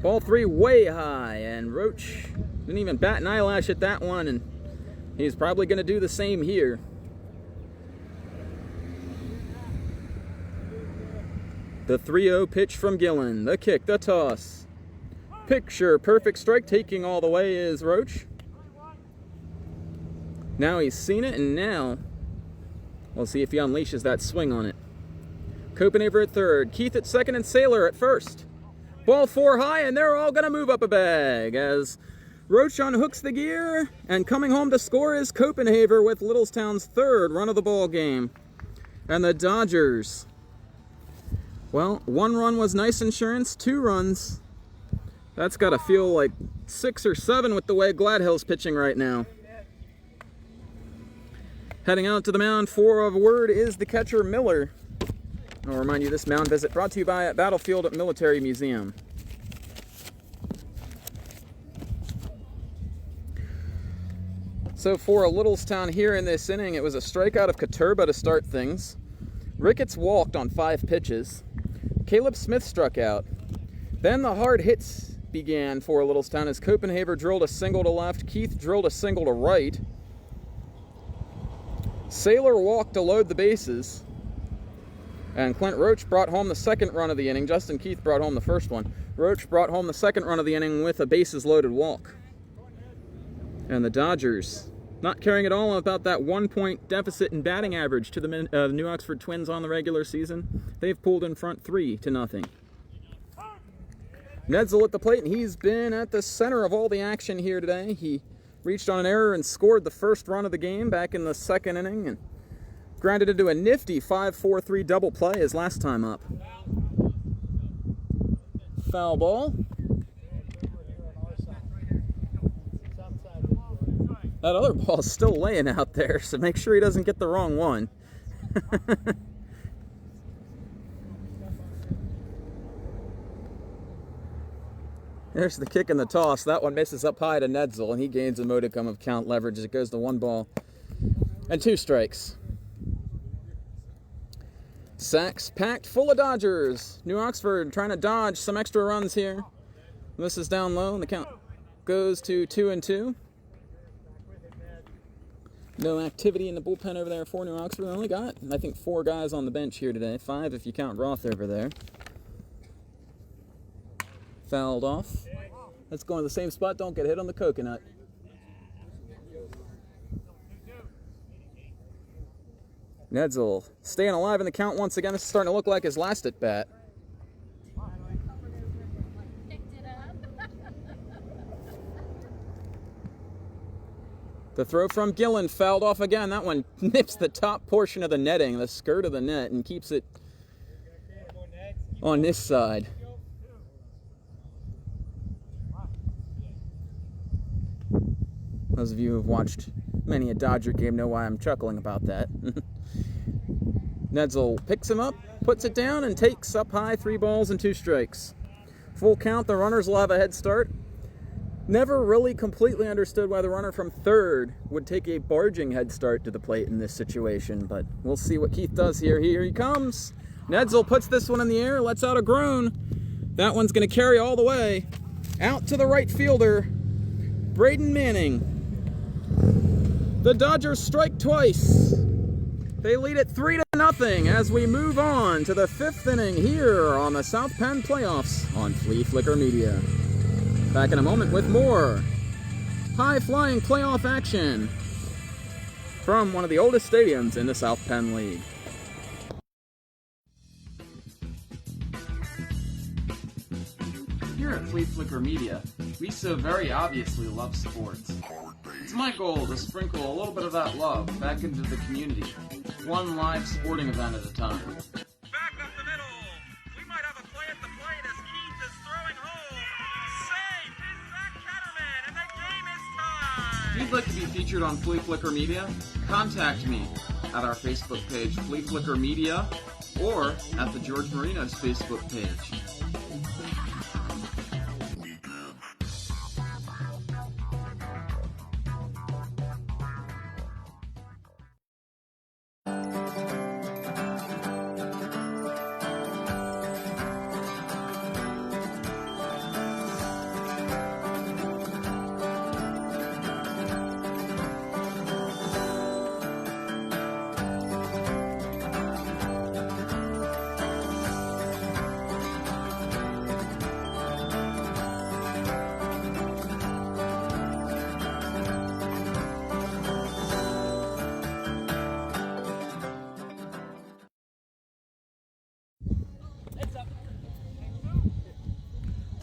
Ball 3 way high, and Roach didn't even bat an eyelash at that one, and he's probably going to do the same here. The 3-0 pitch from Gillen, the kick, the toss. Picture perfect strike, taking all the way is Roach. Now he's seen it, and now we'll see if he unleashes that swing on it. Copenhaver at third, Keith at second, and Saylor at first. Ball 4 high, and they're all going to move up a bag as Roach unhooks the gear, and coming home to score is Copenhagen with Littlestown's third run of the ball game. And the Dodgers, well, 1 run was nice insurance, 2 runs. That's got to feel like 6 or 7 with the way Gladhill's pitching right now. Heading out to the mound for a word is the catcher Miller. I'll remind you, this mound visit brought to you by Battlefield Military Museum. So for Littlestown here in this inning, it was a strikeout of Katurba to start things. Ricketts walked on 5 pitches. Caleb Smith struck out. Then the hard hits began for Littlestown as Copenhagen drilled a single to left, Keith drilled a single to right. Saylor walked to load the bases. And Clint Roach brought home the second run of the inning. Justin Keith brought home the first one. Roach brought home the second run of the inning with a bases-loaded walk. And the Dodgers, not caring at all about that 1-point deficit in batting average to the New Oxford Twins on the regular season, they've pulled in front 3-0. Nedsel at the plate, and he's been at the center of all the action here today. He reached on an error and scored the first run of the game back in the second inning, and grounded into a nifty 5-4-3 double play his last time up. Foul ball. That other ball's still laying out there, so make sure he doesn't get the wrong one. There's the kick and the toss. That one misses up high to Nedsel, and he gains a modicum of count leverage as it goes to 1 ball and 2 strikes. Sacks packed full of Dodgers. New Oxford trying to dodge some extra runs here. This is down low, and the count goes to 2-2. No activity in the bullpen over there for New Oxford. We only got, I think, 4 guys on the bench here today. 5 if you count Roth over there. Fouled off. Let's go in the same spot. Don't get hit on the coconut. Nedsel staying alive in the count once again. This is starting to look like his last at bat. The throw from Gillen fouled off again. That one nips the top portion of the netting, the skirt of the net, and keeps it on this side. Those of you who have watched many a Dodger game know why I'm chuckling about that. Nedsel picks him up, puts it down, and takes up high 3 balls and 2 strikes. Full count, the runners will have a head start. Never really completely understood why the runner from third would take a barging head start to the plate in this situation, but we'll see what Keith does here. Here he comes. Nedsel puts this one in the air, lets out a groan. That one's going to carry all the way. Out to the right fielder, Braden Manning. The Dodgers strike twice. They lead it 3-0 as we move on to the 5th inning here on the South Penn playoffs on Fleaflicker Media. Back in a moment with more high-flying playoff action from one of the oldest stadiums in the South Penn League. Here at Fleaflicker Media, we so very obviously love sports. It's my goal to sprinkle a little bit of that love back into the community, one live sporting event at a time. Back up the middle. We might have a play at the plate as Keith is throwing home. Safe is that Catterman, and the game is tied. If you'd like to be featured on Fleaflicker Media, contact me at our Facebook page, Fleaflicker Media, or at the George Marinos Facebook page.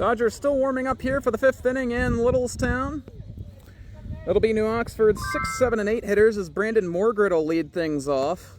Dodgers still warming up here for the 5th inning in Littlestown. It'll be New Oxford's 6, 7, and 8 hitters as Brandon Morgret will lead things off.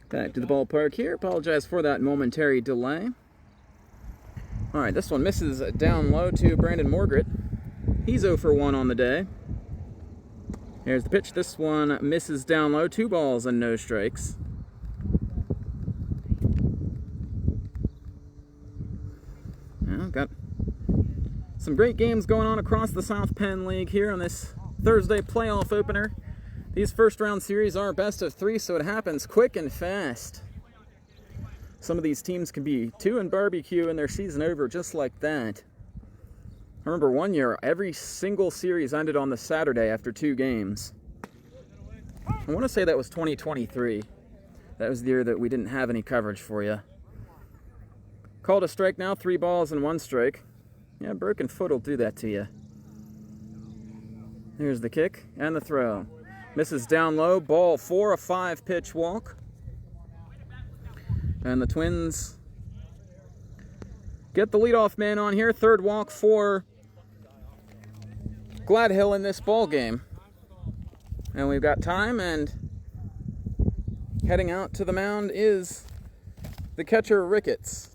Back to the ballpark here. Apologize for that momentary delay. All right, this one misses down low to Brandon Morgret. He's 0 for 1 on the day. Here's the pitch. This one misses down low. 2 balls and no strikes. Well, got some great games going on across the South Penn League here on this Thursday playoff opener. These first round series are best of 3, so it happens quick and fast. Some of these teams can be 2 and barbecue and their season over just like that. I remember one year, every single series ended on the Saturday after 2 games. I want to say that was 2023. That was the year that we didn't have any coverage for you. Called a strike now, 3 balls and 1 strike. Yeah, broken foot will do that to you. Here's the kick and the throw. Misses down low, ball 4, a 5-pitch walk. And the Twins get the leadoff man on here. 3rd walk for Gladhill in this ball game. And we've got time, and heading out to the mound is the catcher Ricketts.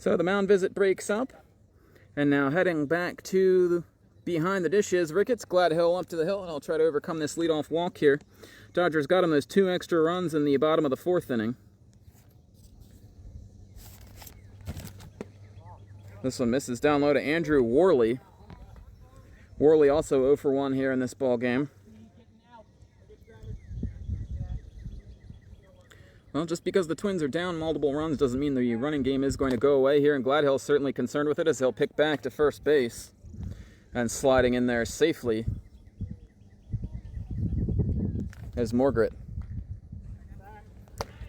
So the mound visit breaks up, and now heading back to behind the dish is Ricketts. Gladhill up to the hill, and I'll try to overcome this leadoff walk here. Dodgers got him those 2 extra runs in the bottom of the 4th inning. This one misses down low to Andrew Worley. Worley also 0 for 1 here in this ball game. Well, just because the Twins are down multiple runs doesn't mean the running game is going to go away here, and Gladhill's certainly concerned with it as he'll pick back to first base. And sliding in there safely is Morgret.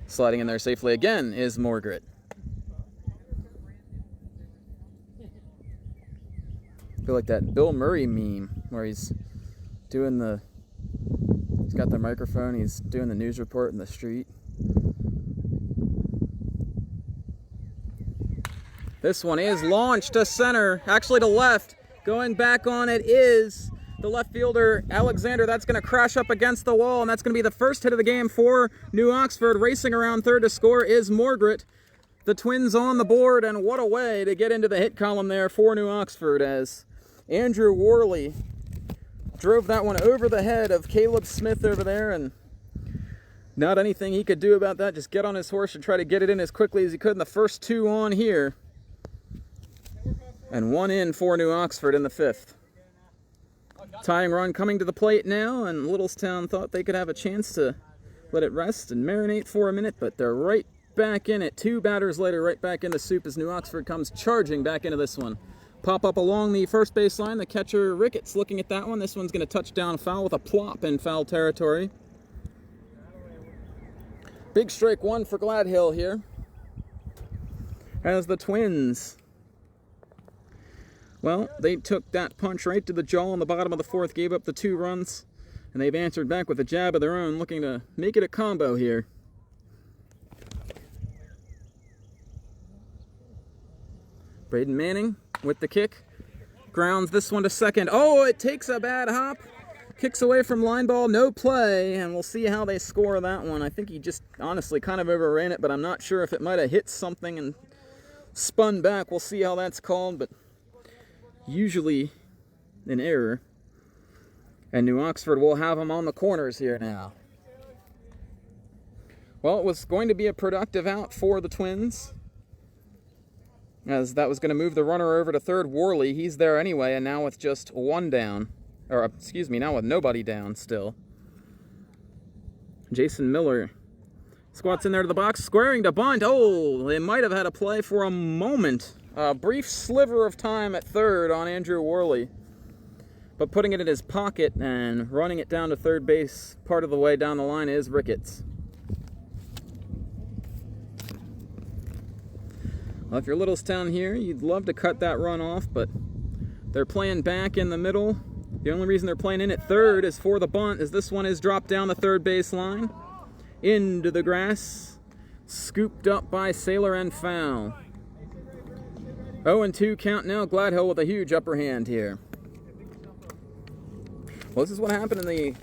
Sliding in there safely again is Morgret. I feel like that Bill Murray meme where he's got the microphone, he's doing the news report in the street. This one is launched to center, actually to left. Going back on it is the left fielder, Alexander. That's going to crash up against the wall, and that's going to be the first hit of the game for New Oxford. Racing around third to score is Morgret. The Twins on the board, and what a way to get into the hit column there for New Oxford as Andrew Worley drove that one over the head of Caleb Smith over there, and not anything he could do about that. Just get on his horse and try to get it in as quickly as he could in the first 2 on here. And 1 in for New Oxford in the 5th. Tying run coming to the plate now, and Littlestown thought they could have a chance to let it rest and marinate for a minute, but they're right back in it. 2 batters later, right back in the soup as New Oxford comes charging back into this one. Pop up along the first base line. The catcher Ricketts looking at that one. This one's going to touch down foul with a plop in foul territory. Big strike 1 for Gladhill here. As the Twins, well, they took that punch right to the jaw in the bottom of the 4th, gave up the 2 runs, and they've answered back with a jab of their own, looking to make it a combo here. Braden Manning with the kick. Grounds this one to second. Oh, it takes a bad hop. Kicks away from line ball, no play, and we'll see how they score that one. I think he just honestly kind of overran it, but I'm not sure if it might have hit something and spun back. We'll see how that's called, but usually an error. And New Oxford will have them on the corners here now. Well, it was going to be a productive out for the Twins, as that was going to move the runner over to third. Worley, he's there anyway, and now with just one down, or excuse me, now with nobody down still. Jason Miller squats in there to the box, squaring to bunt. Oh, they might have had a play for a moment. A brief sliver of time at third on Andrew Worley. But putting it in his pocket and running it down to third base part of the way down the line is Ricketts. Well, if you're Littlestown here, you'd love to cut that run off, but they're playing back in the middle. The only reason they're playing in at third is for the bunt, as this one is dropped down the third base line. Into the grass. Scooped up by Sailor and foul. 0-2 count now. Gladhill with a huge upper hand here. Well, this is what happened in the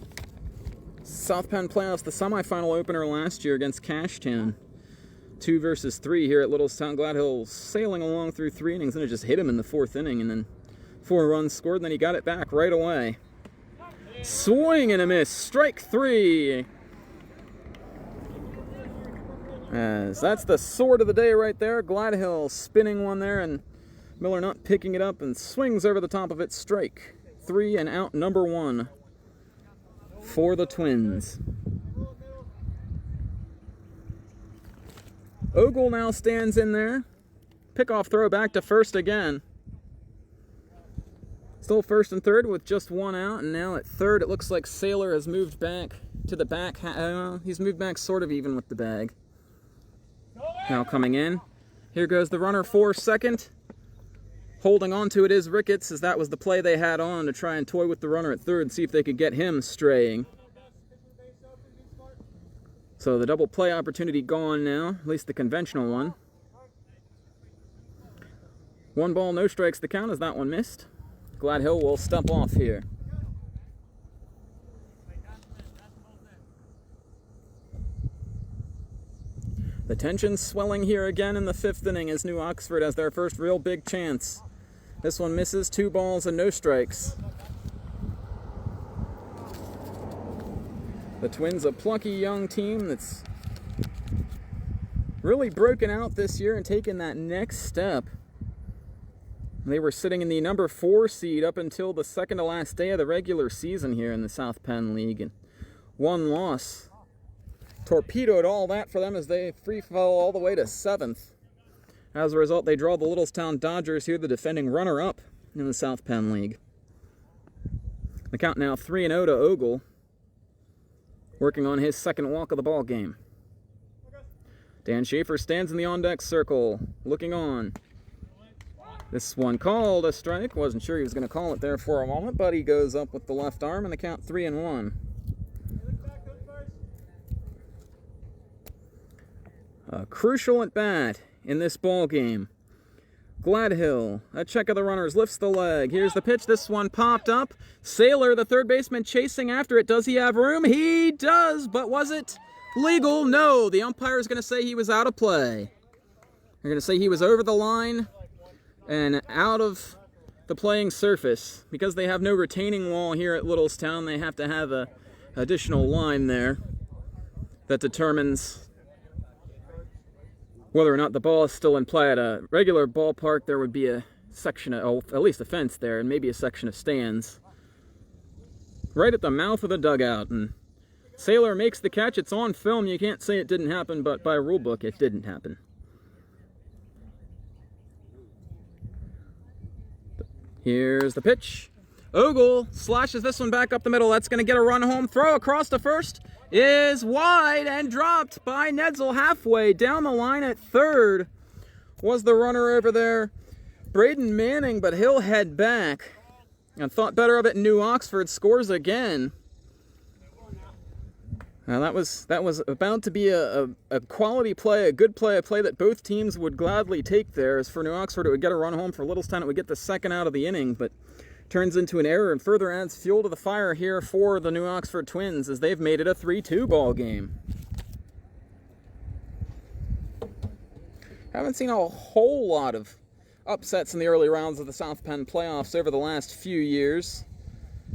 South Penn playoffs, the semifinal opener last year against Cashtown. 2 versus 3 here at Littlestown. Gladhill sailing along through 3 innings, and it just hit him in the 4th inning, and then 4 runs scored, and then he got it back right away. Swing and a miss. Strike 3. As that's the sword of the day right there. Gladhill spinning one there, and Miller not picking it up, and swings over the top of it. Strike 3 and out number 1 for the Twins. Ogle now stands in there. Pickoff throw back to first again. Still first and third with just 1 out, and now at third it looks like Sailor has moved back to the back. He's moved back sort of even with the bag. Now coming in. Here goes the runner for second. Holding on to it is Ricketts, as that was the play they had on to try and toy with the runner at third and see if they could get him straying. So the double play opportunity gone now, at least the conventional one. 1 ball, no strikes the count as that one missed. Gladhill will step off here. The tension swelling here again in the 5th inning as New Oxford has their first real big chance. This one misses. 2 balls and no strikes. The Twins, a plucky young team that's really broken out this year and taken that next step. They were sitting in the number 4 seed up until the second to last day of the regular season here in the South Penn League, and 1 loss torpedoed all that for them as they free fall all the way to 7th. As a result, they draw the Littlestown Dodgers here, the defending runner-up in the South Penn League. The count now 3-0 to Ogle, working on his second walk of the ball game. Dan Schaefer stands in the on-deck circle, looking on. This one called a strike. Wasn't sure he was going to call it there for a moment, but he goes up with the left arm, and the count 3-1. A crucial at bat in this ball game. Gladhill, a check of the runners, lifts the leg. Here's the pitch. This one popped up. Sailor, the third baseman, chasing after it. Does he have room? He does, but was it legal? No. The umpire is going to say he was out of play. They're going to say he was over the line and out of the playing surface. Because they have no retaining wall here at Littlestown, they have to have an additional line there that determines whether or not the ball is still in play. At a regular ballpark, there would be a section of, at least a fence there, and maybe a section of stands right at the mouth of the dugout. And Sailor makes the catch. It's on film. You can't say it didn't happen, but by rule book, it didn't happen. Here's the pitch. Ogle slashes this one back up the middle. That's going to get a run home. Throw across to first is wide and dropped by Netzel halfway down the line at third. Was the runner over there Braden Manning, but he'll head back. And thought better of it. New Oxford scores again. Now that was about to be a quality play, a good play, a play that both teams would gladly take there. As for New Oxford, it would get a run home. For Littlestown, it would get the second out of the inning, but turns into an error and further adds fuel to the fire here for the New Oxford Twins as they've made it a 3-2 ball game. Haven't seen a whole lot of upsets in the early rounds of the South Penn playoffs over the last few years.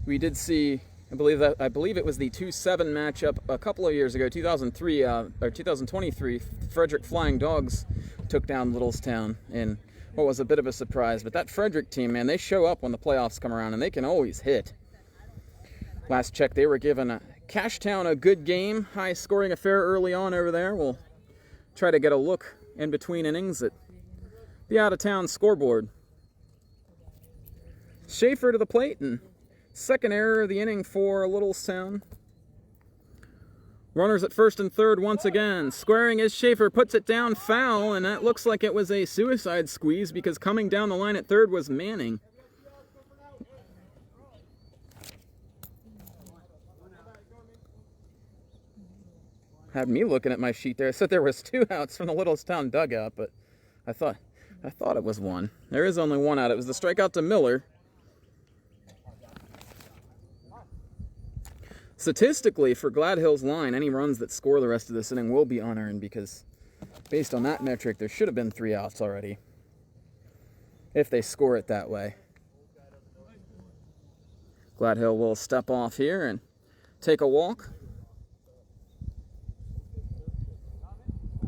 We did see I believe it was the 2-7 matchup a couple of years ago, 2003 or 2023. Frederick Flying Dogs took down Littlestown in what was a bit of a surprise. But that Frederick team, man, they show up when the playoffs come around, and they can always hit. Last check, they were giving Cashtown a good game, high-scoring affair early on over there. We'll try to get a look in between innings at the out-of-town scoreboard. Schaefer to the plate, and second error of the inning for Littlestown. Runners at first and third once again. Squaring is Schaefer, puts it down foul, and that looks like it was a suicide squeeze because coming down the line at third was Manning. Had me looking at my sheet there. I said there was 2 outs from the Littlestown dugout, but I thought it was 1. There is only 1 out. It was the strikeout to Miller. Statistically, for Glad Hill's line, any runs that score the rest of this inning will be unearned because based on that metric, there should have been 3 outs already if they score it that way. Glad Hill will step off here and take a walk.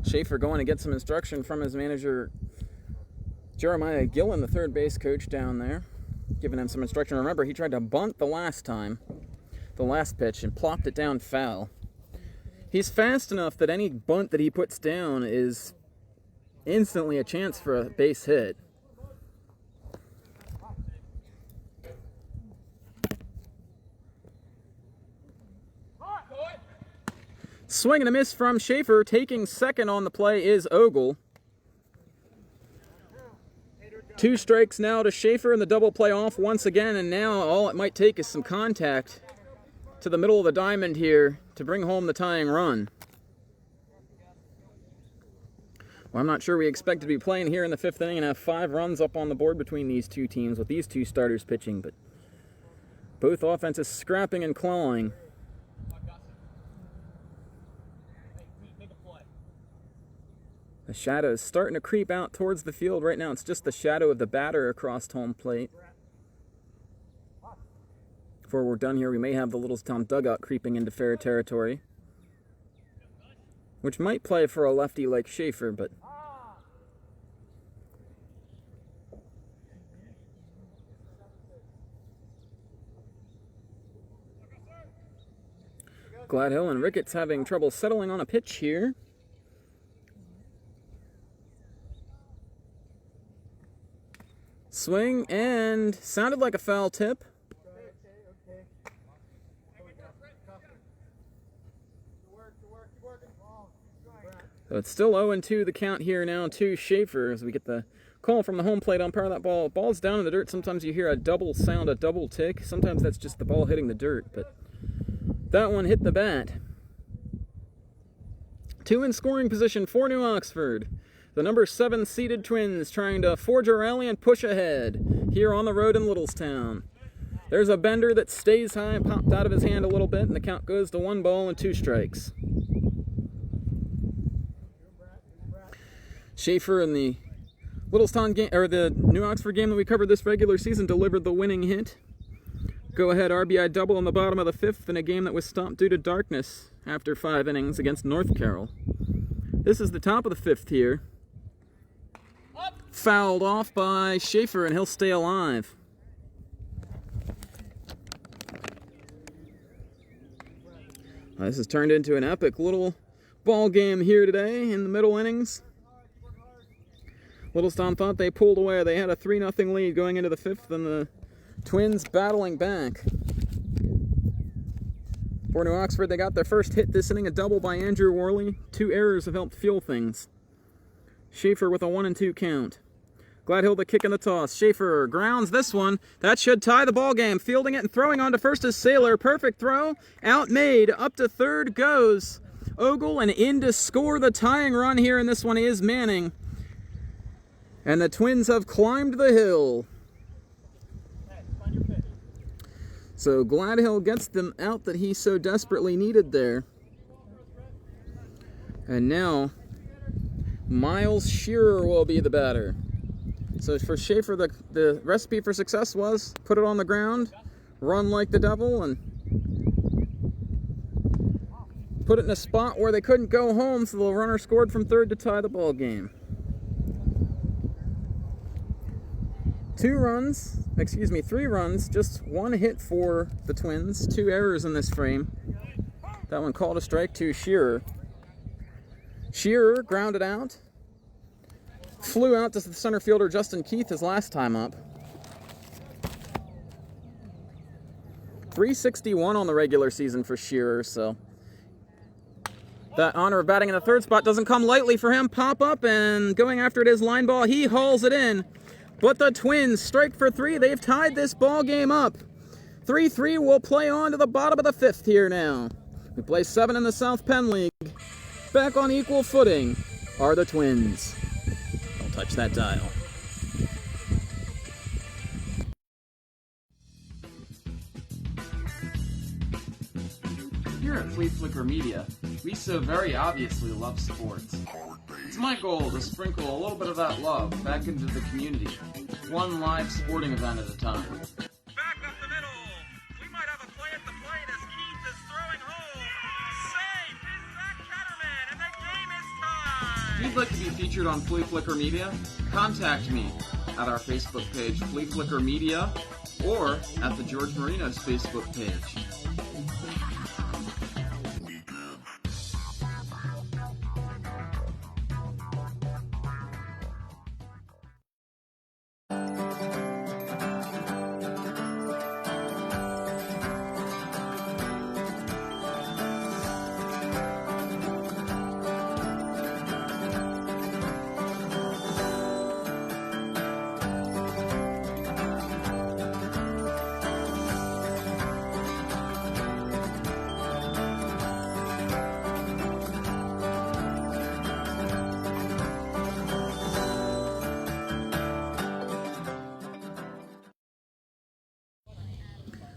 Schaefer going to get some instruction from his manager, Jeremiah Gillen, the third base coach down there, giving him some instruction. Remember, he tried to bunt the last pitch, and plopped it down foul. He's fast enough that any bunt that he puts down is instantly a chance for a base hit. Swing and a miss from Schaefer. Taking second on the play is Ogle. 2 strikes now to Schaefer, and the double play off once again, and now all it might take is some contact to the middle of the diamond here to bring home the tying run. Well, I'm not sure we expect to be playing here in the 5th inning and have 5 runs up on the board between these 2 teams with these 2 starters pitching, but both offenses scrapping and clawing. The shadow is starting to creep out towards the field. Right now it's just the shadow of the batter across home plate. Before we're done here, we may have the Littlestown dugout creeping into fair territory, which might play for a lefty like Schaefer, but Gladhill and Ricketts having trouble settling on a pitch here. Swing, and sounded like a foul tip. So it's still 0-2 the count here now to Schaefer as we get the call from the home plate umpire. That ball's down in the dirt. Sometimes you hear a double sound, a double tick. Sometimes that's just the ball hitting the dirt, but that one hit the bat. 2 in scoring position for New Oxford. The number 7 seeded Twins trying to forge a rally and push ahead here on the road in Littlestown. There's a bender that stays high, popped out of his hand a little bit, and the count goes to 1 ball and 2 strikes. Schaefer in the Littlestown game, or the New Oxford game that we covered this regular season, delivered the winning hit. Go-ahead RBI double in the bottom of the 5th in a game that was stopped due to darkness after 5 innings against North Carroll. This is the top of the 5th here. Fouled off by Schaefer, and he'll stay alive. This has turned into an epic little ball game here today in the middle innings. Littlestown thought they pulled away. They had a 3-0 lead going into the 5th, and the Twins battling back. For New Oxford, they got their first hit this inning, a double by Andrew Worley. 2 errors have helped fuel things. Schaefer with a 1-2 count. Gladhill the kick in the toss. Schaefer grounds this one. That should tie the ball game. Fielding it and throwing on to first is Saylor. Perfect throw. Outmade. Up to third goes Ogle, and in to score the tying run here in this one is Manning. And the Twins have climbed the hill. So Gladhill gets them out that he so desperately needed there. And now Miles Shearer will be the batter. So for Schaefer, the recipe for success was put it on the ground, run like the devil, and put it in a spot where they couldn't go home, so the runner scored from third to tie the ball game. 3 runs, just 1 hit for the Twins. 2 errors in this frame. That one called a strike to Shearer. Shearer grounded out. Flew out to the center fielder Justin Keith his last time up. 361 on the regular season for Shearer, so that honor of batting in the third spot doesn't come lightly for him. Pop up and going after it is line ball. He hauls it in, but the Twins strike for 3. They've tied this ball game up. 3-3 will play on to the bottom of the 5th here now. We play 7 in the South Penn League. Back on equal footing are the Twins. Don't touch that dial. Here at Fleaflicker Media, we so very obviously love sports. It's my goal to sprinkle a little bit of that love back into the community, one live sporting event at a time. Back up the middle. We might have a play at the plate as Keith is throwing home. Safe is that Catterman, and the game is tied. If you'd like to be featured on Fleaflicker Media, contact me at our Facebook page, Fleaflicker Media, or at the George Marinos Facebook page.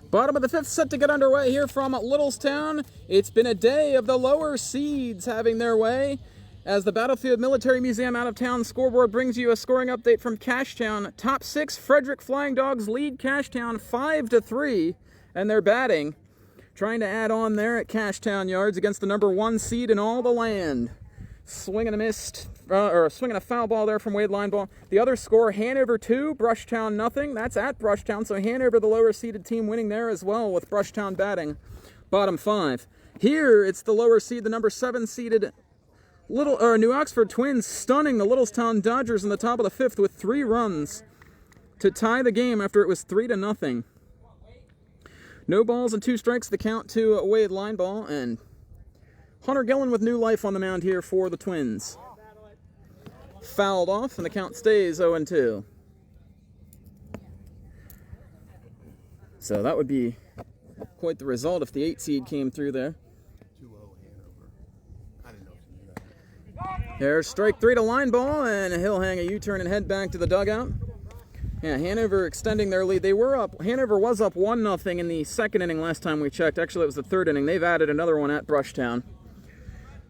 Bottom of the 5th set to get underway here from Littlestown. It's been a day of the lower seeds having their way as the Battlefield Military Museum out-of-town scoreboard brings you a scoring update from Cashtown. Top 6 Frederick Flying Dogs lead Cashtown 5-3, and they're batting, trying to add on there at Cashtown Yards against the number 1 seed in all the land. Swinging a swinging a foul ball there from Wade Lineball. The other score, Hanover 2, Brushtown nothing. That's at Brushtown, so Hanover, the lower seeded team, winning there as well with Brushtown batting. Bottom 5. Here, it's the lower seed, the number 7 seeded New Oxford Twins, stunning the Littlestown Dodgers in the top of the 5th with 3 runs to tie the game after it was 3-0. No balls and 2 strikes, the count to Wade Lineball, and Hunter Gillen with new life on the mound here for the Twins. Fouled off, and the count stays 0-2. So that would be quite the result if the 8 seed came through there. There's strike 3 to Lineball, and he'll hang a U-turn and head back to the dugout. Yeah, Hanover extending their lead. Hanover was up 1-0 in the 2nd inning last time we checked. Actually, it was the 3rd inning. They've added another one at Brushtown.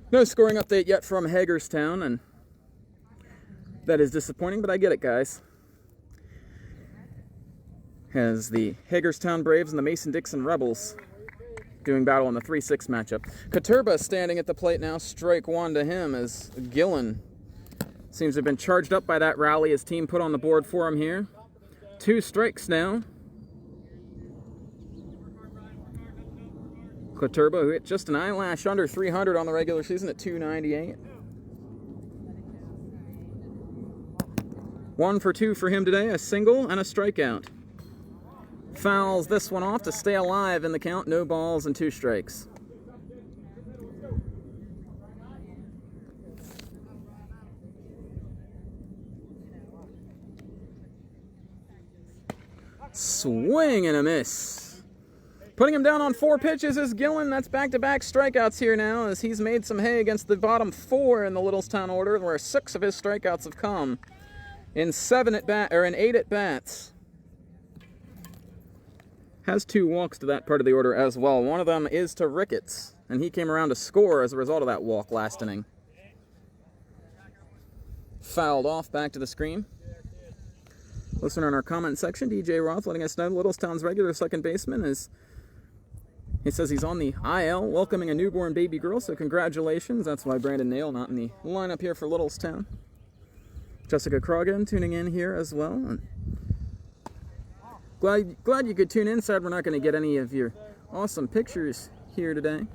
No scoring update yet from Hagerstown, and that is disappointing, but I get it, guys. As the Hagerstown Braves and the Mason-Dixon Rebels doing battle in the 3-6 matchup. Katurba standing at the plate now, strike 1 to him as Gillen seems to have been charged up by that rally his team put on the board for him here. 2 strikes now. Katurba, who hit just an eyelash under 300 on the regular season at 298. 1 for 2 for him today, a single and a strikeout. Fouls this one off to stay alive in the count, no balls and 2 strikes. Swing and a miss. Putting him down on 4 pitches is Gillen. That's back-to-back strikeouts here now as he's made some hay against the bottom 4 in the Littlestown order, where 6 of his strikeouts have come in 8 at-bats. Has 2 walks to that part of the order as well. One of them is to Ricketts, and he came around to score as a result of that walk last inning. Fouled off back to the screen. Listener in our comment section, DJ Roth, letting us know Littlestown's regular second baseman is He says he's on the IL welcoming a newborn baby girl, so congratulations. That's why Brandon Nail not in the lineup here for Littlestown. Jessica Croggan tuning in here as well. And glad you could tune in. Sad we're not going to get any of your awesome pictures here today.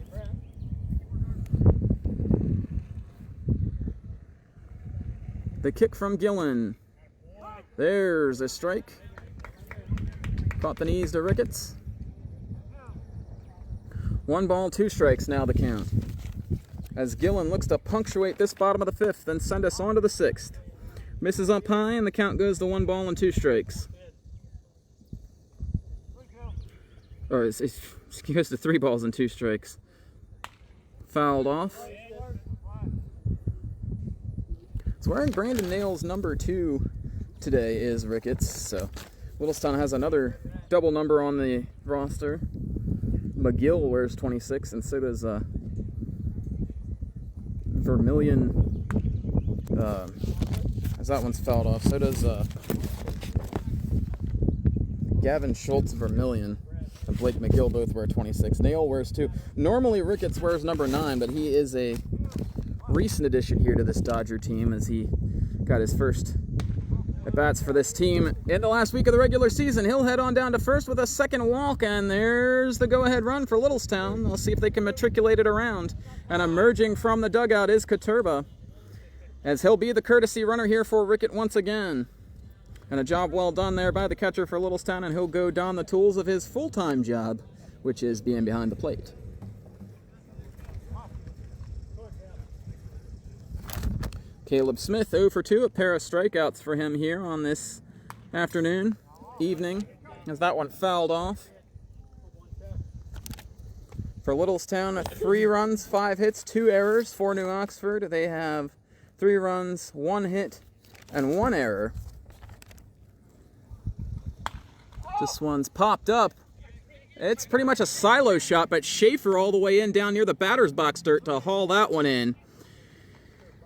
The kick from Gillen. There's a strike. Caught the knees to Ricketts. 1 ball, 2 strikes now the count. As Gillen looks to punctuate this bottom of the 5th and send us on to the 6th. Misses up high and the count goes to 1 ball and 2 strikes. Or it goes to 3 balls and 2 strikes. Fouled off. It's wearing Brandon Nail's number 2 today is Ricketts, so Littlestown has another double number on the roster. McGill wears 26, and so does Vermillion. As that one's fouled off, so does Gavin Schultz Vermillion and Blake McGill both wear 26. Nail wears 2. Normally Ricketts wears number 9, but he is a recent addition here to this Dodger team as he got his first at-bats for this team in the last week of the regular season. He'll head on down to first with a second walk, and there's the go-ahead run for Littlestown. We'll see if they can matriculate it around. And emerging from the dugout is Katurba, as he'll be the courtesy runner here for Rickett once again. And a job well done there by the catcher for Littlestown, and he'll go don the tools of his full-time job, which is being behind the plate. Caleb Smith 0 for 2, a pair of strikeouts for him here on this evening, as that one fouled off. For Littlestown, 3 runs, 5 hits, 2 errors. For New Oxford, they have 3 runs, 1 hit, and 1 error. This one's popped up. It's pretty much a silo shot, but Schaefer all the way in down near the batter's box dirt to haul that one in.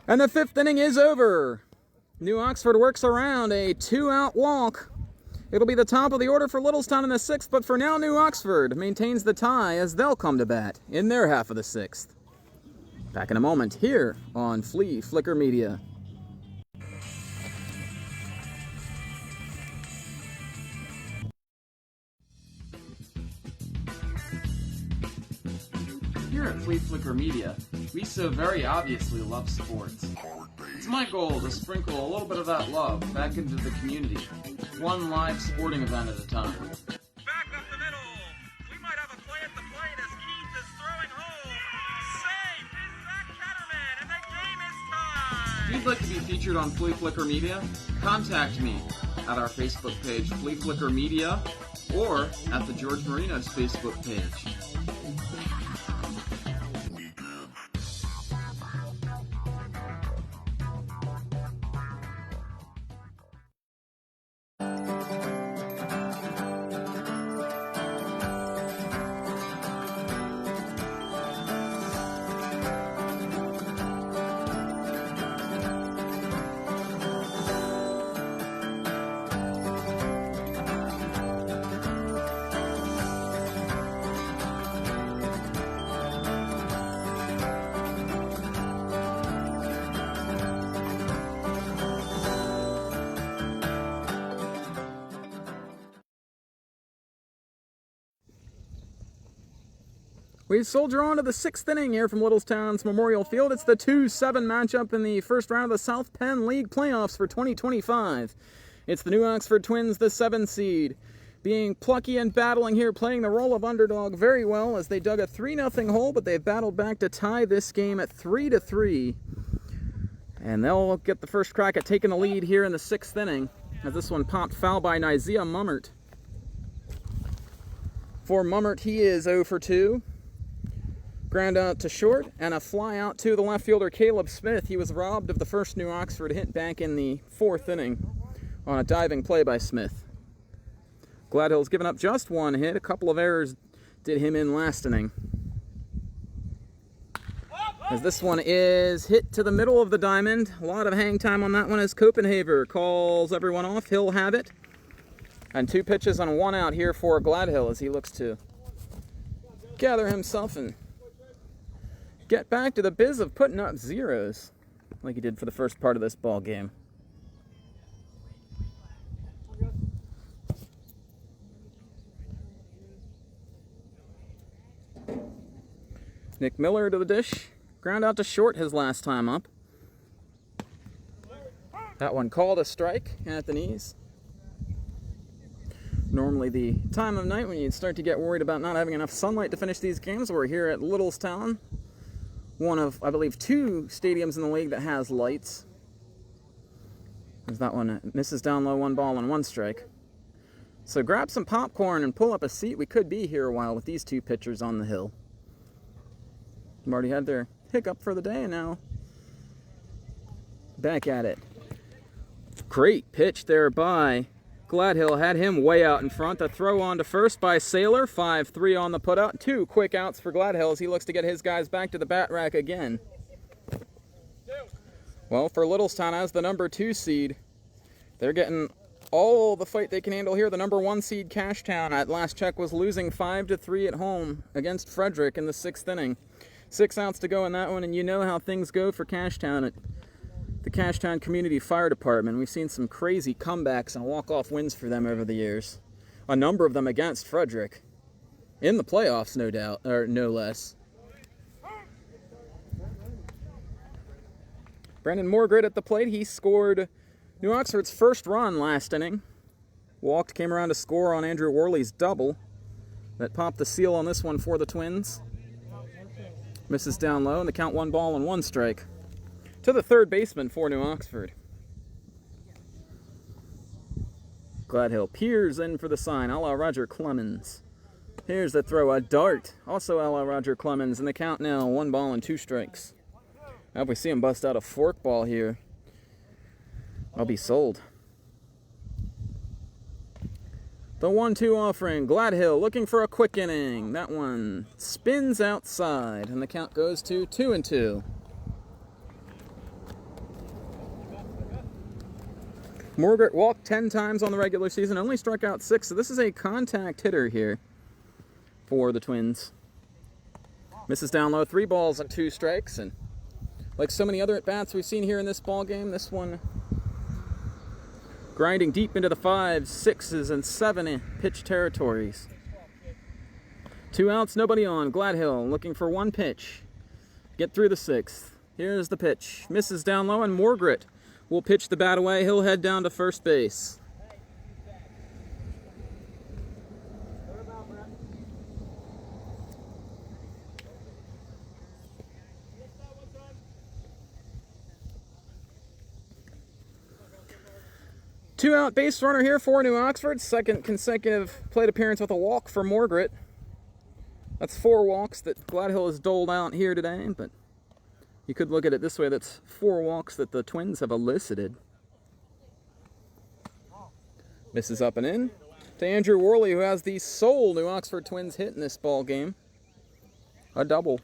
And the 5th inning is over. New Oxford works around a 2-out walk. It'll be the top of the order for Littlestown in the 6th, but for now New Oxford maintains the tie as they'll come to bat in their half of the 6th. Back in a moment here on Fleaflicker Media. Here at Fleaflicker Media, we so very obviously love sports. It's my goal to sprinkle a little bit of that love back into the community, one live sporting event at a time. Back up the middle. We might have a play at the plate as Keith is throwing home. Safe is that Catterman, and the game is tied. If you'd like to be featured on Fleaflicker Media, contact me at our Facebook page, Fleaflicker Media, or at the George Marinos Facebook page. We soldier on to the 6th inning here from Littlestown's Memorial Field. It's the 2-7 matchup in the first round of the South Penn League playoffs for 2025. It's the New Oxford Twins, the 7 seed, being plucky and battling here, playing the role of underdog very well as they dug a 3-0 hole, but they've battled back to tie this game at 3-3. And they'll get the first crack at taking the lead here in the 6th inning, as this one popped foul by Nizia Mummert. For Mummert, he is 0 for 2. Ground out to short, and a fly out to the left fielder Caleb Smith. He was robbed of the first New Oxford hit back in the 4th inning on a diving play by Smith. Gladhill's given up just 1 hit. A couple of errors did him in last inning. As this one is hit to the middle of the diamond. A lot of hang time on that one as Copenhaver calls everyone off. He'll have it. And 2 pitches on 1 out here for Gladhill as he looks to gather himself and get back to the biz of putting up zeros like he did for the first part of this ball game. Nick Miller to the dish. Ground out to short his last time up. That one called a strike at the knees. Normally the time of night when you'd start to get worried about not having enough sunlight to finish these games. We're here at Littlestown, one of, I believe, 2 stadiums in the league that has lights. As that one misses down low, 1 ball and 1 strike. So grab some popcorn and pull up a seat. We could be here a while with these 2 pitchers on the hill. They've already had their hiccup for the day and now back at it. Great pitch there by Gladhill. Had him way out in front. A throw on to first by Saylor. 5-3 on the putout. 2 quick outs for Gladhill as he looks to get his guys back to the bat rack again. Well, for Littlestown as the number 2 seed, they're getting all the fight they can handle here. The number 1 seed, Cashtown, at last check was losing 5-3 at home against Frederick in the 6th inning. 6 outs to go in that one, and you know how things go for Cashtown at the Cashtown Community Fire Department. We've seen some crazy comebacks and walk-off wins for them over the years. A number of them against Frederick. In the playoffs, no doubt, or no less. Brandon Morgret at the plate. He scored New Oxford's first run last inning. Walked, came around to score on Andrew Worley's double. That popped the seal on this one for the Twins. Misses down low, and the count 1 ball and 1 strike. To the third baseman for New Oxford. Gladhill peers in for the sign, a la Roger Clemens. Here's the throw, a dart, also a la Roger Clemens, and the count now 1 ball and 2 strikes. Now if we see him bust out a forkball here, I'll be sold. The 1-2 offering, Gladhill looking for a quick inning. That one spins outside, and the count goes to 2-2. Morgret walked 10 times on the regular season, only struck out 6, so this is a contact hitter here for the Twins. Misses down low, 3 balls and 2 strikes, and like so many other at-bats we've seen here in this ball game, this one grinding deep into the 5s, 6s, and 7 pitch territories. 2 outs, nobody on. Gladhill looking for 1 pitch. Get through the 6th. Here's the pitch. Misses down low, and Morgret will pitch the bat away. He'll head down to first base. Two-out base runner here for New Oxford. 2nd consecutive plate appearance with a walk for Morgret. That's 4 walks that Gladhill has doled out here today, but you could look at it this way. That's 4 walks that the Twins have elicited. Misses up and in to Andrew Worley, who has the sole New Oxford Twins hit in this ball game. A double.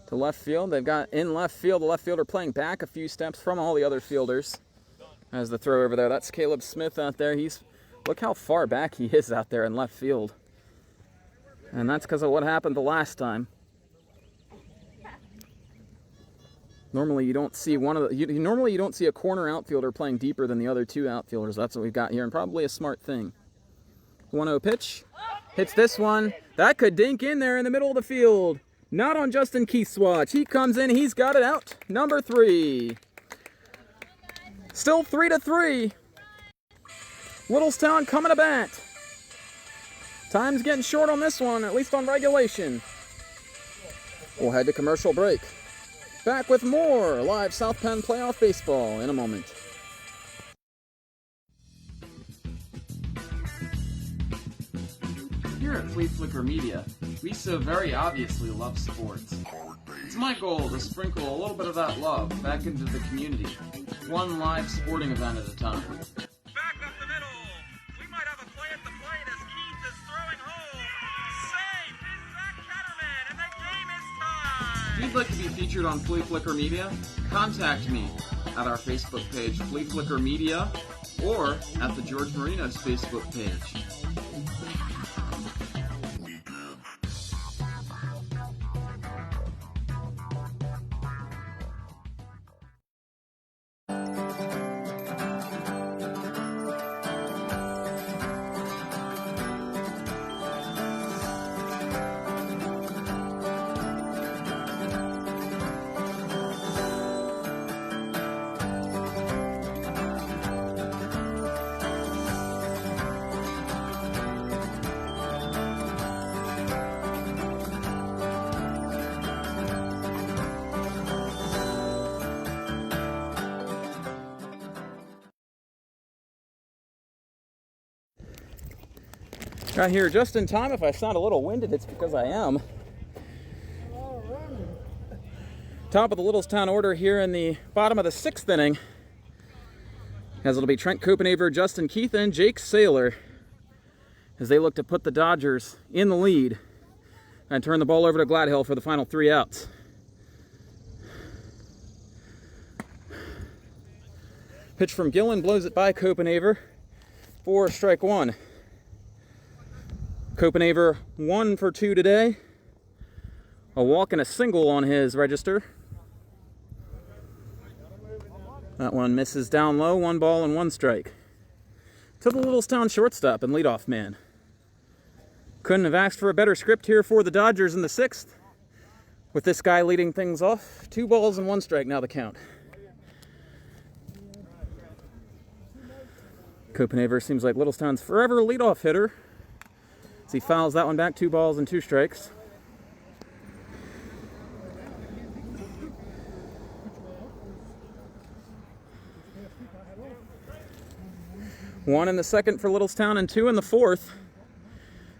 To left field. They've got in left field, the left fielder playing back a few steps from all the other fielders. As the throw over there, that's Caleb Smith out there. Look how far back he is out there in left field. And that's because of what happened the last time. Normally you don't see normally you don't see a corner outfielder playing deeper than the other 2 outfielders. That's what we've got here, and probably a smart thing. 1-0 pitch. Hits this one. That could dink in there in the middle of the field. Not on Justin Keith's watch. He comes in, he's got it out. Number 3. Still 3-3. Littlestown coming to bat. Time's getting short on this one, at least on regulation. We'll head to commercial break. Back with more live South Penn playoff baseball in a moment. Here at Fleaflicker Media, we so very obviously love sports. It's my goal to sprinkle a little bit of that love back into the community, one live sporting event at a time. Back up the middle. We might have a play at the plate as Keith is throwing home. Safe is Zach Ketterman, and the game is tied. If you'd like to be featured on Fleaflicker Media, contact me at our Facebook page, Fleaflicker Media, or at the George Marinos Facebook page. Got here just in time. If I sound a little winded, it's because I am. Top of the Littlestown order here in the bottom of the 6th inning. As it'll be Trent Copenhaver, Justin Keith, and Jake Saylor as they look to put the Dodgers in the lead and turn the ball over to Gladhill for the final 3 outs. Pitch from Gillen blows it by Copenhaver for strike 1. Copenhaver 1 for 2 today. A walk and a single on his register. That one misses down low, 1 ball and 1 strike. To the Littlestown shortstop and leadoff man. Couldn't have asked for a better script here for the Dodgers in the 6th. With this guy leading things off, 2 balls and 1 strike now the count. Copenhaver seems like Littlestown's forever leadoff hitter. As he fouls that one back, 2 balls and 2 strikes. One in the 2nd for Littlestown and 2 in the 4th.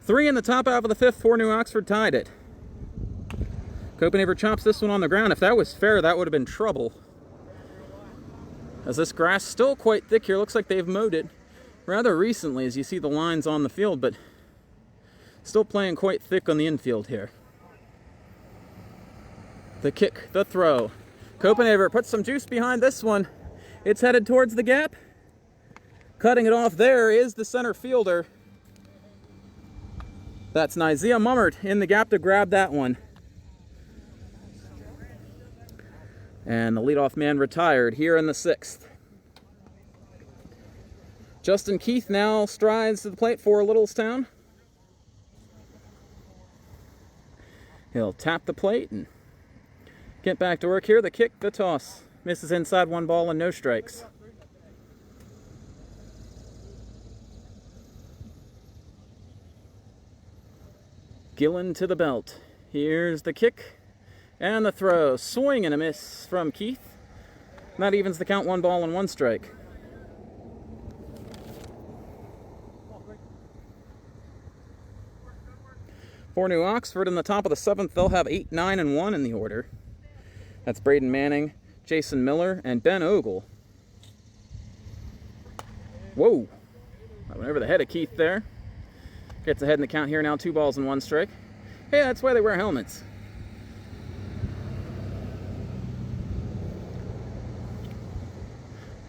3 in the top half of the 5th for New Oxford tied it. Copenhaver chops this one on the ground. If that was fair, that would have been trouble. As this grass still quite thick here, looks like they've mowed it rather recently as you see the lines on the field, but still playing quite thick on the infield here. The kick, the throw. Copenhaver puts some juice behind this one. It's headed towards the gap. Cutting it off there is the center fielder. That's Nizia Mummert in the gap to grab that one. And the leadoff man retired here in the 6th. Justin Keith now strides to the plate for Littlestown. He'll tap the plate and get back to work here. The kick, the toss. Misses inside, 1 ball and no strikes. Gillen to the belt. Here's the kick and the throw. Swing and a miss from Keith. That evens the count, 1 ball and 1 strike. For New Oxford in the top of the 7th, they'll have 8, 9, and 1 in the order. That's Braden Manning, Jason Miller, and Ben Ogle. Whoa! I went over the head of Keith there. Gets ahead in the count here now, 2 balls and 1 strike. Hey, that's why they wear helmets.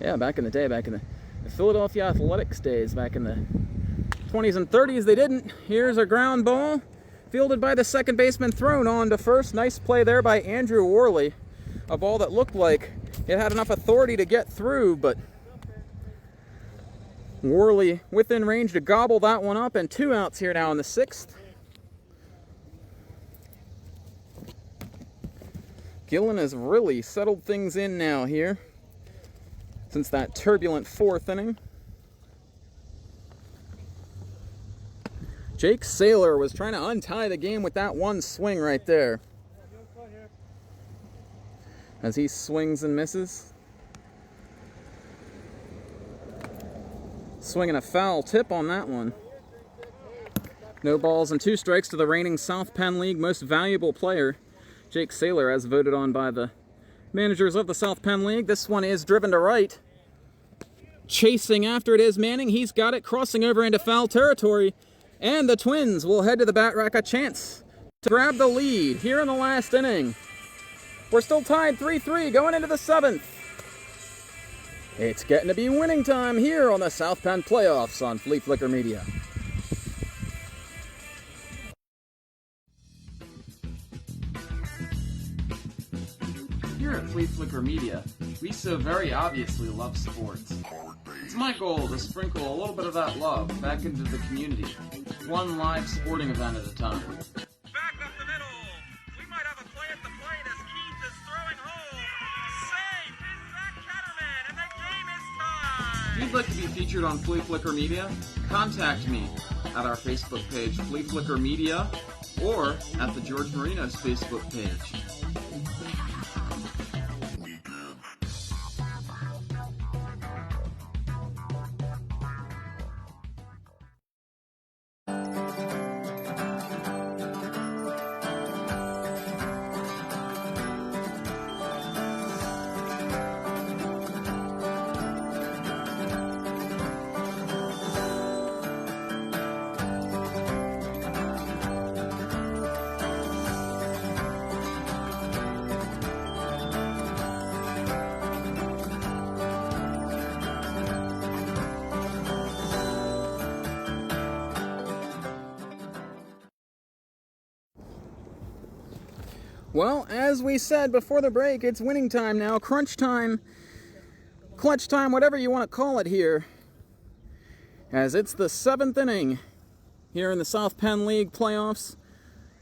Yeah, back in the day, back in the Philadelphia Athletics days, back in the 20s and 30s, they didn't. Here's a ground ball, fielded by the second baseman, thrown on to first. Nice play there by Andrew Worley. A ball that looked like it had enough authority to get through, but Worley within range to gobble that one up, and 2 outs here now in the 6th. Gillen has really settled things in now here since that turbulent 4th inning. Jake Saylor was trying to untie the game with that one swing right there. As he swings and misses. Swinging a foul tip on that one. No balls and 2 strikes to the reigning South Penn League most valuable player, Jake Saylor, as voted on by the managers of the South Penn League. This one is driven to right. Chasing after it is Manning. He's got it, crossing over into foul territory. And the Twins will head to the bat rack, a chance to grab the lead here in the last inning. We're still tied 3-3 going into the 7th. It's getting to be winning time here on the South Penn Playoffs on Fleaflicker Media. Here at Fleaflicker Media, we so very obviously love sports. It's my goal to sprinkle a little bit of that love back into the community, one live sporting event at a time. Back up the middle. We might have a play at the plate as Keith is throwing home. Safe is that Catterman, and the game is tied. If you'd like to be featured on Fleaflicker Media, contact me at our Facebook page, Fleaflicker Media, or at the George Marinos Facebook page. Well, as we said before the break, it's winning time now. Crunch time, clutch time, whatever you want to call it here. As it's the 7th inning here in the South Penn League playoffs.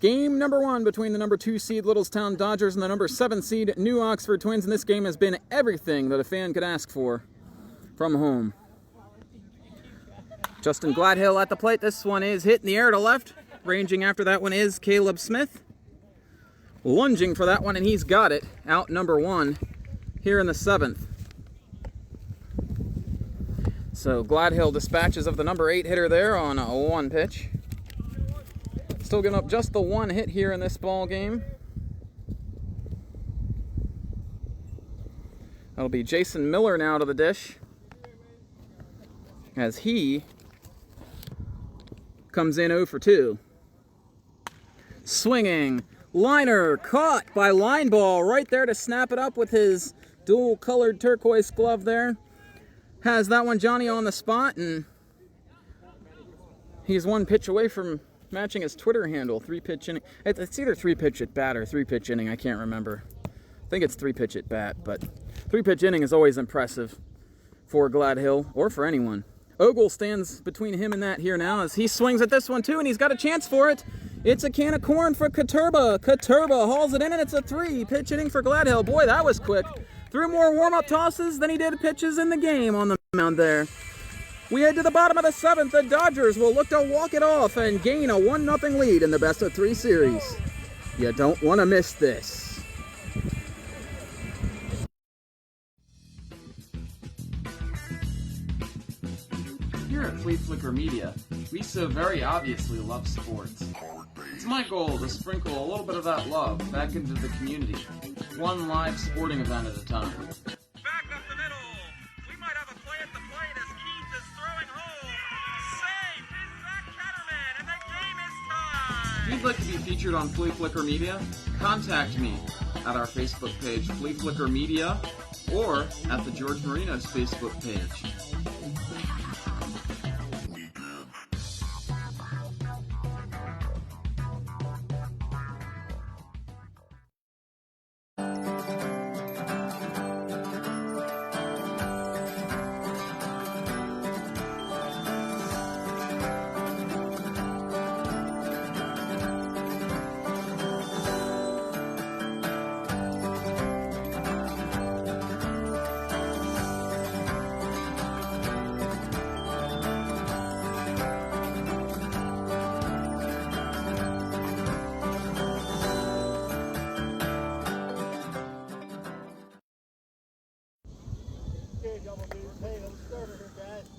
Game number 1 between the number 2 seed Littlestown Dodgers and the number 7 seed New Oxford Twins. And this game has been everything that a fan could ask for from home. Justin Gladhill at the plate. This one is hit in the air to left. Ranging after that one is Caleb Smith. Lunging for that one, and he's got it. Out number 1 here in the 7th. So Gladhill dispatches of the number 8 hitter there on a 1 pitch. Still giving up just the 1 hit here in this ball game. That'll be Jason Miller now to the dish, as he comes in 0 for 2. Swinging. Liner caught by line ball right there to snap it up with his dual colored turquoise glove there. Has that one Johnny on the spot, and he's 1 pitch away from matching his Twitter handle. 3-pitch inning. It's either 3-pitch at bat or 3-pitch inning. I can't remember. I think it's 3-pitch at bat, but 3-pitch inning is always impressive for Gladhill or for anyone. Ogle stands between him and that here now as he swings at this one too, and he's got a chance for it. It's a can of corn for Katurba. Katurba hauls it in, and it's a 3-pitch inning for Gladhill. Boy, that was quick. 3 more warm-up tosses than he did pitches in the game on the mound there. We head to the bottom of the 7th. The Dodgers will look to walk it off and gain a 1-0 lead in the best-of-3 series. You don't want to miss this. Here at Fleaflicker Media, we so very obviously love sports. It's my goal to sprinkle a little bit of that love back into the community, one live sporting event at a time. Back up the middle. We might have a play at the plate as Keith is throwing home. Safe is Zach Catterman, and the game is tied. If you'd like to be featured on Fleaflicker Media, contact me at our Facebook page, Fleaflicker Media, or at the George Marinos Facebook page.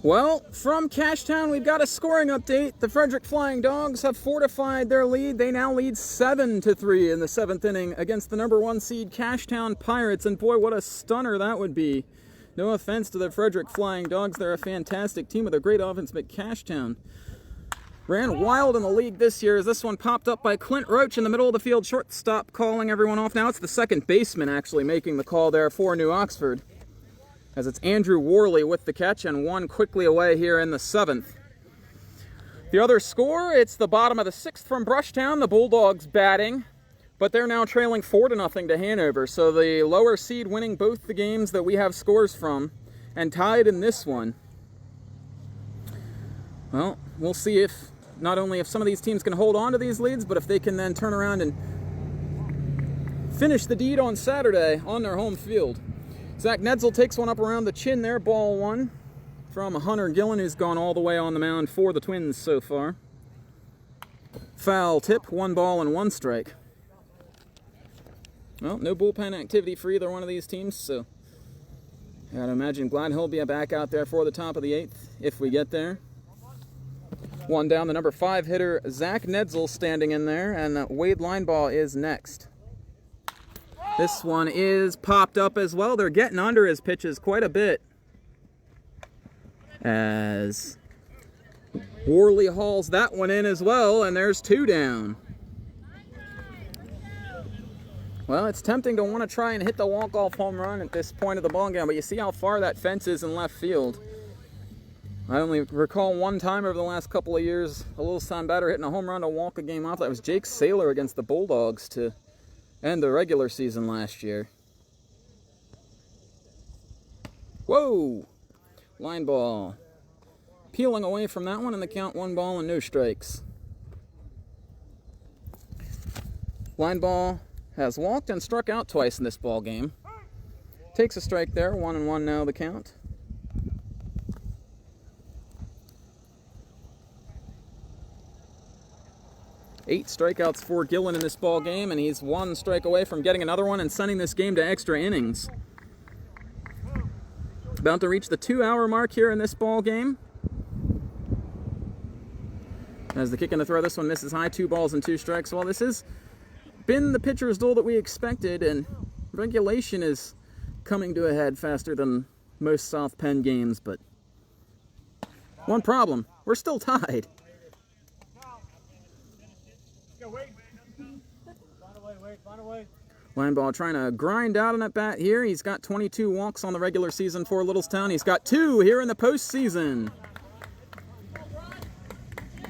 Well, from Cashtown, we've got a scoring update. The Frederick Flying Dogs have fortified their lead. They now lead 7-3 in the 7th inning against the number 1 seed Cashtown Pirates. And boy, what a stunner that would be. No offense to the Frederick Flying Dogs. They're a fantastic team with a great offense, but Cashtown ran wild in the league this year as this one popped up by Clint Roach in the middle of the field. Shortstop calling everyone off. Now it's the second baseman actually making the call there for New Oxford, as it's Andrew Worley with the catch and 1 quickly away here in the 7th. The other score, it's the bottom of the 6th from Brushtown. The Bulldogs batting, but they're now trailing 4-0 to Hanover. So the lower seed winning both the games that we have scores from and tied in this one. Well, we'll see if not only if some of these teams can hold on to these leads, but if they can then turn around and finish the deed on Saturday on their home field. Zach Netzel takes one up around the chin there, ball 1 from Hunter Gillen, who's gone all the way on the mound for the Twins so far. Foul tip, 1 ball and 1 strike. Well, no bullpen activity for either one of these teams, so I gotta imagine Gladhill will be back out there for the top of the 8th if we get there. 1 down, the number 5 hitter, Zach Netzel, standing in there, and Wade Linebaugh is next. This one is popped up as well. They're getting under his pitches quite a bit, as Worley hauls that one in as well, and there's 2 down. Well, it's tempting to want to try and hit the walk-off home run at this point of the ball game, but you see how far that fence is in left field. I only recall one time over the last couple of years a Littlestown batter hitting a home run to walk a game off. That was Jake Saylor against the Bulldogs to and the regular season last year. Whoa! Line ball. Peeling away from that one, and the count 1 ball and no strikes. Line ball has walked and struck out twice in this ball game. Takes a strike there, 1-1 now the count. Eight strikeouts for Gillen in this ball game, and he's 1 strike away from getting another one and sending this game to extra innings. About to reach the 2-hour mark here in this ball game. As the kick and the throw, this one misses high, 2 balls and 2 strikes. Well, this has been the pitcher's duel that we expected, and regulation is coming to a head faster than most South Penn games, but one problem, we're still tied. Line ball trying to grind out an at bat here. He's got 22 walks on the regular season for Littlestown. He's got 2 here in the postseason.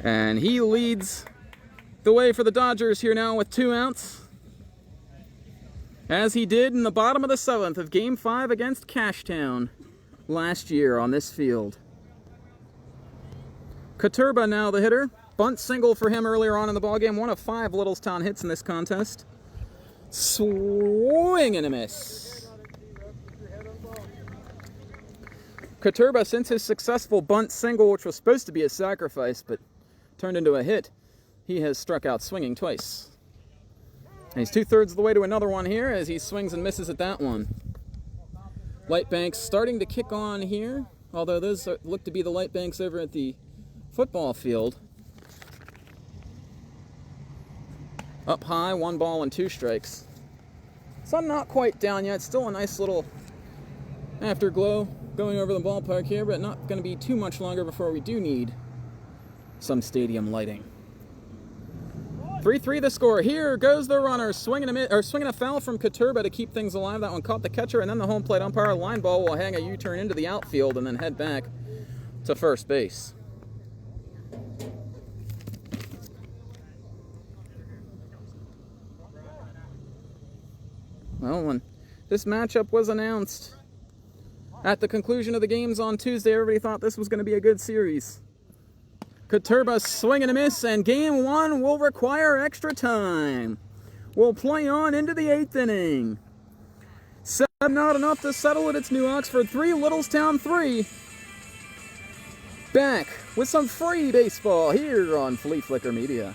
And he leads the way for the Dodgers here now with 2 outs. As he did in the bottom of the 7th of Game 5 against Cashtown last year on this field. Katurba now the hitter. Bunt single for him earlier on in the ballgame. 1 of 5 Littlestown hits in this contest. Swing and a miss. Katurba, since his successful bunt single, which was supposed to be a sacrifice but turned into a hit, he has struck out swinging twice. And he's 2/3 of the way to another one here as he swings and misses at that one. Light banks starting to kick on here, although those look to be the light banks over at the football field. Up high, 1 ball and 2 strikes. Sun not quite down yet. Still a nice little afterglow going over the ballpark here, but not going to be too much longer before we do need some stadium lighting. 3-3 the score. Here goes the runner, swinging a foul from Katurba to keep things alive. That one caught the catcher, and then the home plate umpire. Line ball will hang a U-turn into the outfield and then head back to first base. Well, when this matchup was announced at the conclusion of the games on Tuesday, everybody thought this was going to be a good series. Katurba swing and a miss, and Game 1 will require extra time. We'll play on into the 8th inning. 7 not enough to settle it. It's New Oxford 3, Littlestown 3. Back with some free baseball here on Fleaflicker Media.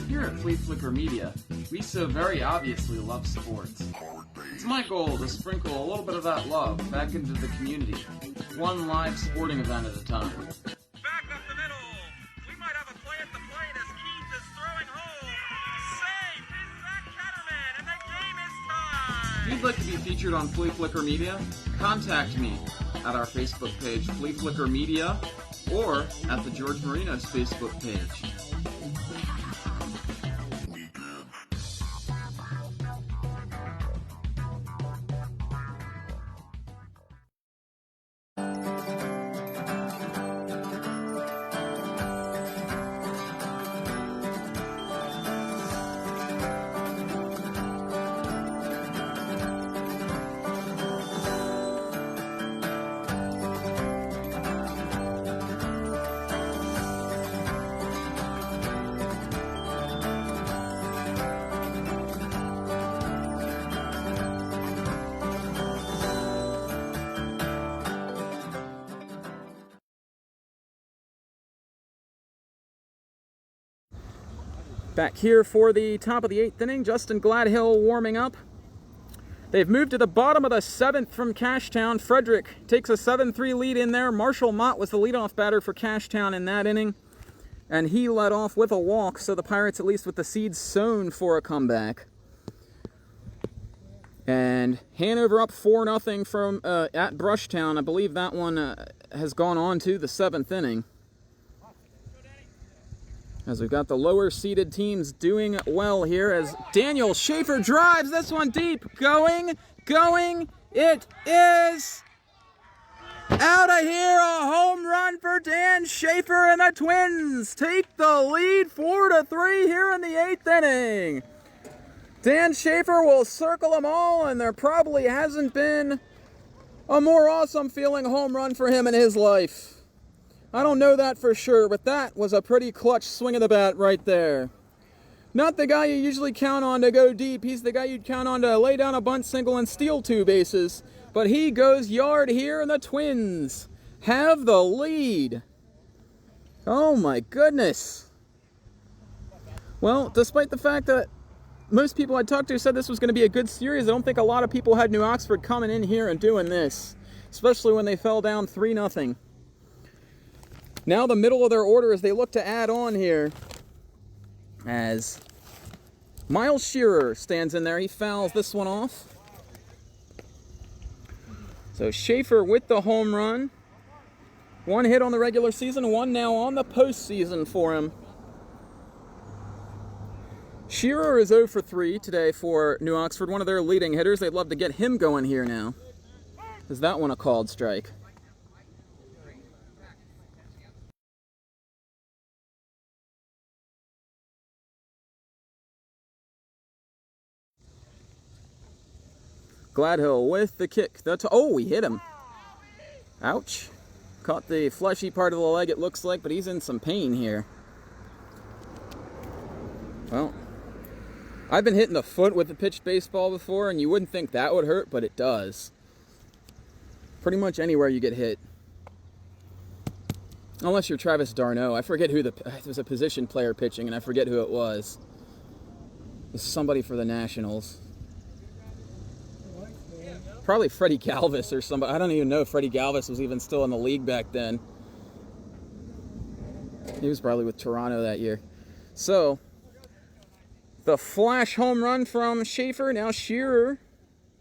Here at Fleaflicker Media, we so very obviously love sports. It's my goal to sprinkle a little bit of that love back into the community, one live sporting event at a time. Back up the middle. We might have a play at the plate as Keith is throwing home. Safe is that Catterman, and the game is tied. If you'd like to be featured on Fleaflicker Media, contact me at our Facebook page, Fleaflicker Media, or at the George Marinos Facebook page. Back here for the top of the 8th inning, Justin Gladhill warming up. They've moved to the bottom of the 7th from Cashtown. Frederick takes a 7-3 lead in there. Marshall Mott was the leadoff batter for Cashtown in that inning, and he led off with a walk, so the Pirates at least with the seeds sown for a comeback. And Hanover up 4-0 from at Brushtown. I believe that one has gone on to the 7th inning. As we've got the lower seeded teams doing well here as Daniel Schaefer drives this one deep. Going, it is Out of here, a home run for Dan Schaefer, and the Twins take the lead 4-3 here in the 8th inning. Dan Schaefer will circle them all, and there probably hasn't been a more awesome feeling home run for him in his life. I don't know that for sure, but that was a pretty clutch swing of the bat right there. Not the guy you usually count on to go deep. He's the guy you'd count on to lay down a bunt single and steal 2 bases. But he goes yard here, and the Twins have the lead. Oh my goodness. Well, despite the fact that most people I talked to said this was going to be a good series, I don't think a lot of people had New Oxford coming in here and doing this, especially when they fell down 3-0. Now the middle of their order as they look to add on here, as Miles Shearer stands in there. He fouls this one off. So Schaefer with the home run. 1 hit on the regular season, 1 now on the postseason for him. Shearer is 0 for 3 today for New Oxford, one of their leading hitters. They'd love to get him going here now. Is that one a called strike? Gladhill with the kick. Oh, he hit him. Ouch. Caught the fleshy part of the leg, it looks like, but he's in some pain here. Well, I've been hitting the foot with a pitched baseball before, and you wouldn't think that would hurt, but it does. Pretty much anywhere you get hit. Unless you're Travis d'Arnaud. I forget who there's a position player pitching, and I forget who it was. It was somebody for the Nationals. Probably Freddie Galvis or somebody. I don't even know if Freddie Galvis was even still in the league back then. He was probably with Toronto that year. So, the flash home run from Schaefer. Now Shearer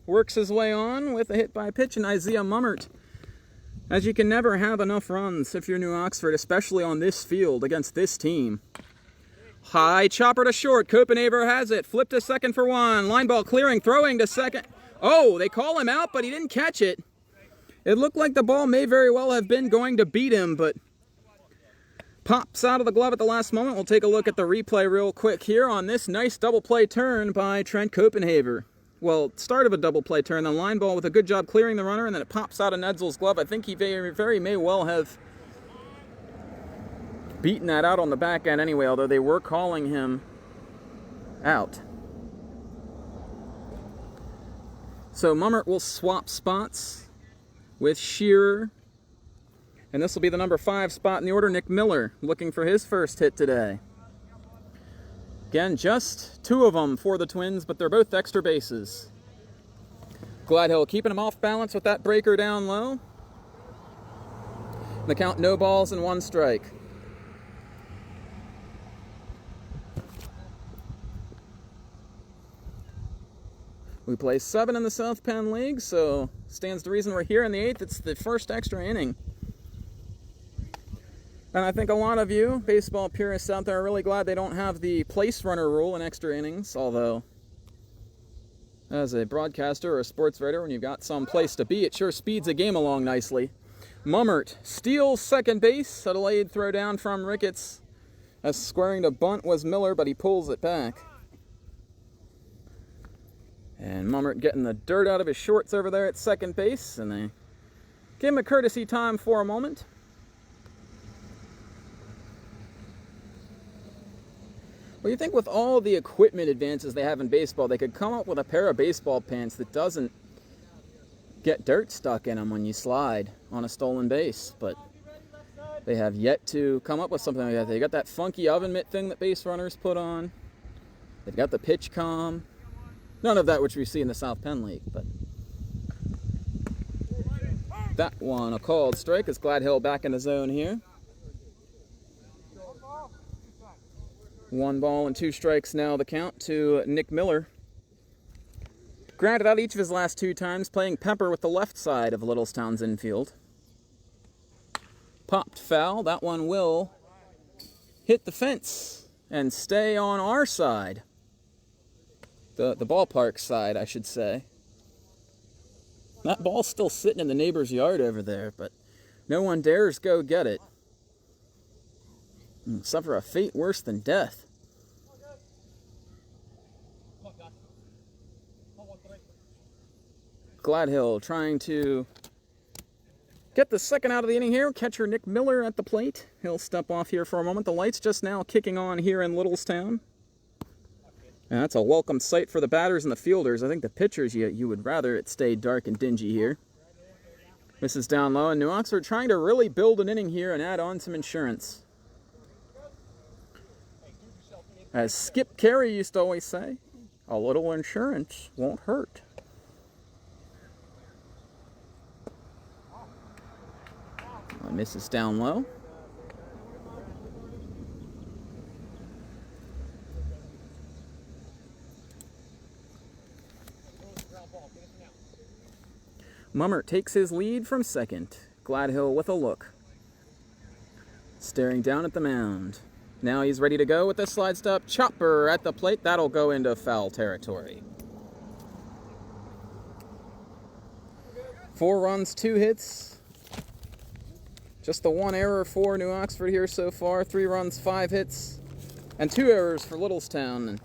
works his way on with a hit by pitch, and Isaiah Mummert. As you can never have enough runs if you're New Oxford, especially on this field against this team. High chopper to short. Copenhaver has it. Flip to second for 1. Line ball clearing, throwing to second. Oh, they call him out, but he didn't catch it. It looked like the ball may very well have been going to beat him, but pops out of the glove at the last moment. We'll take a look at the replay real quick here on this nice double play turn by Trent Copenhaver. Well, start of a double play turn, then line ball with a good job clearing the runner, and then it pops out of Nedzel's glove. I think he very may well have beaten that out on the back end anyway, although they were calling him out. So Mummert will swap spots with Shearer. And this will be the number 5 spot in the order. Nick Miller looking for his first hit today. Again, just 2 of them for the Twins, but they're both extra bases. Gladhill keeping him off balance with that breaker down low. The count, no balls and 1 strike. We play 7 in the South Penn League, so stands to reason we're here in the 8th. It's the first extra inning. And I think a lot of you baseball purists out there are really glad they don't have the place runner rule in extra innings, although as a broadcaster or a sports writer, when you've got some place to be, it sure speeds a game along nicely. Mummert steals second base. A delayed throw down from Ricketts. As squaring to bunt was Miller, but he pulls it back. And Mummert getting the dirt out of his shorts over there at second base, and they give him a courtesy time for a moment. Well, you think with all the equipment advances they have in baseball, they could come up with a pair of baseball pants that doesn't get dirt stuck in them when you slide on a stolen base, but they have yet to come up with something like that. They got that funky oven mitt thing that base runners put on. They've got the pitch comm. None of that which we see in the South Penn League, but that one a called strike as Gladhill back in the zone here. 1 ball and 2 strikes now the count to Nick Miller. Grounded out each of his last 2 times, playing Pepper with the left side of Littlestown's infield. Popped foul. That one will hit the fence and stay on our side. The ballpark side, I should say. That ball's still sitting in the neighbor's yard over there, but No one dares go get it. And suffer a fate worse than death. Gladhill trying to get the second out of the inning here. Catcher Nick Miller at the plate. He'll step off here for a moment. The lights just now kicking on here in Littlestown. And that's a welcome sight for the batters and the fielders. I think the pitchers, you would rather it stay dark and dingy here. This is down low, and New Oxford trying to really build an inning here and add on some insurance. As Skip Carey used to always say, a little insurance won't hurt. Misses down low. Mummert takes his lead from second. Gladhill with a look. Staring down at the mound. Now he's ready to go with the slide stop chopper at the plate. That'll go into foul territory. 4 runs, 2 hits. Just the 1 error for New Oxford here so far. 3 runs, 5 hits. And 2 errors for Littlestown. And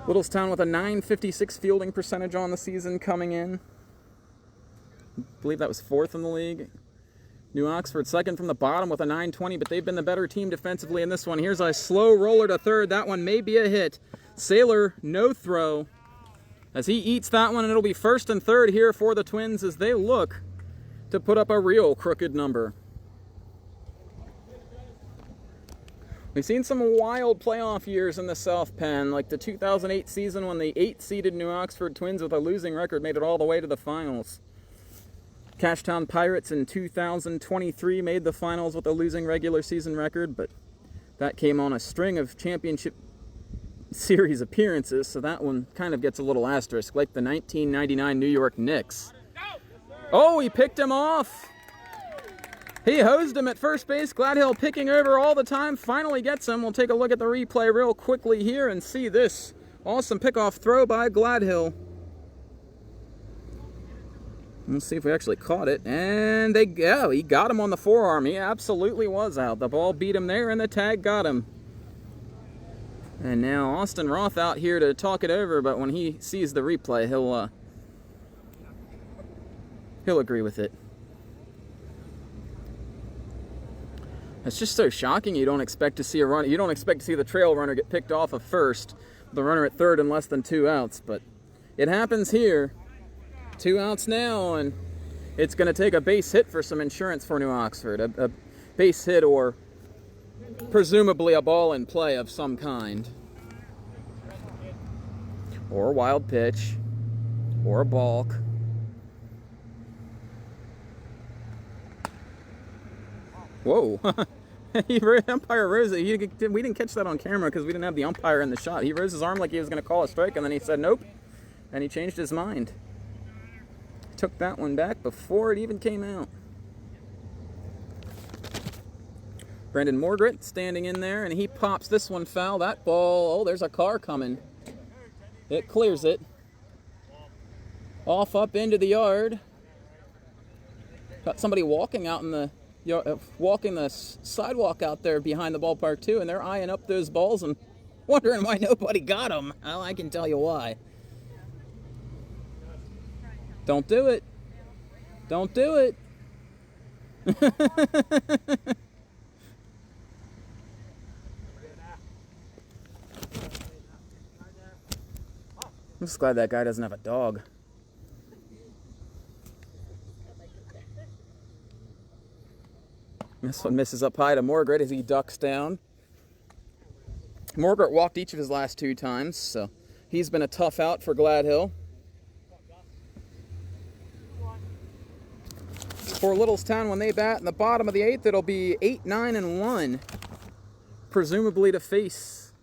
Littlestown with a .956 fielding percentage on the season coming in. I believe that was 4th in the league. New Oxford second from the bottom with a .920, but they've been the better team defensively in this one. Here's a slow roller to third. That one may be a hit. Saylor, no throw. As he eats that one, and it'll be 1st and 3rd here for the Twins as they look to put up a real crooked number. We've seen some wild playoff years in the South Penn, like the 2008 season when the 8-seeded New Oxford Twins with a losing record made it all the way to the finals. Cashtown Pirates in 2023 made the finals with a losing regular season record, but that came on a string of championship series appearances, so that one kind of gets a little asterisk, like the 1999 New York Knicks. Oh, he picked him off! He hosed him at first base. Gladhill picking over all the time. Finally gets him. We'll take a look at the replay real quickly here and see this awesome pickoff throw by Gladhill. Let's see if we actually caught it. And he got him on the forearm. He absolutely was out. The ball beat him there and the tag got him. And now Austin Roth out here to talk it over, but when he sees the replay, he'll agree with it. It's just so shocking. You don't expect to see a run. You don't expect to see the trail runner get picked off of first, the runner at third in less than 2 outs. But it happens here. 2 outs now, and it's going to take a base hit for some insurance for New Oxford. A base hit or presumably a ball in play of some kind. Or a wild pitch. Or a balk. Whoa. Umpire rose it. We didn't catch that on camera because we didn't have the umpire in the shot. He rose his arm like he was going to call a strike, and then he said nope, and he changed his mind. Took that one back before it even came out. Brendan Morgret standing in there, and he pops this one foul. That ball, oh, there's a car coming. It clears it. Off up into the yard. Got somebody walking out in the walking the sidewalk out there behind the ballpark too, and they're eyeing up those balls and wondering why nobody got them. Well, I can tell you why. Don't do it. Don't do it. I'm just glad that guy doesn't have a dog. This one misses up high to Morgret as he ducks down. Morgret walked each of his last 2 times, so he's been a tough out for Gladhill. For Littlestown, when they bat in the bottom of the 8th, it'll be 8, 9, and 1, presumably to face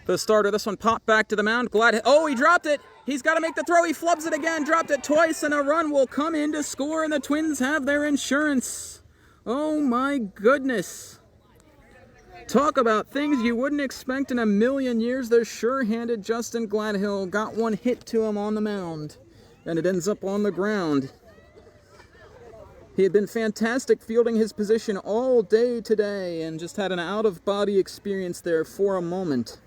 the starter. This one popped back to the mound. Gladhill. Oh, he dropped it. He's got to make the throw. He flubs it again. Dropped it twice, and a run will come in to score, and the Twins have their insurance. Oh my goodness. Talk about things you wouldn't expect in a million years. The sure-handed Justin Gladhill got one hit to him on the mound, and it ends up on the ground. He had been fantastic fielding his position all day today and just had an out-of-body experience there for a moment.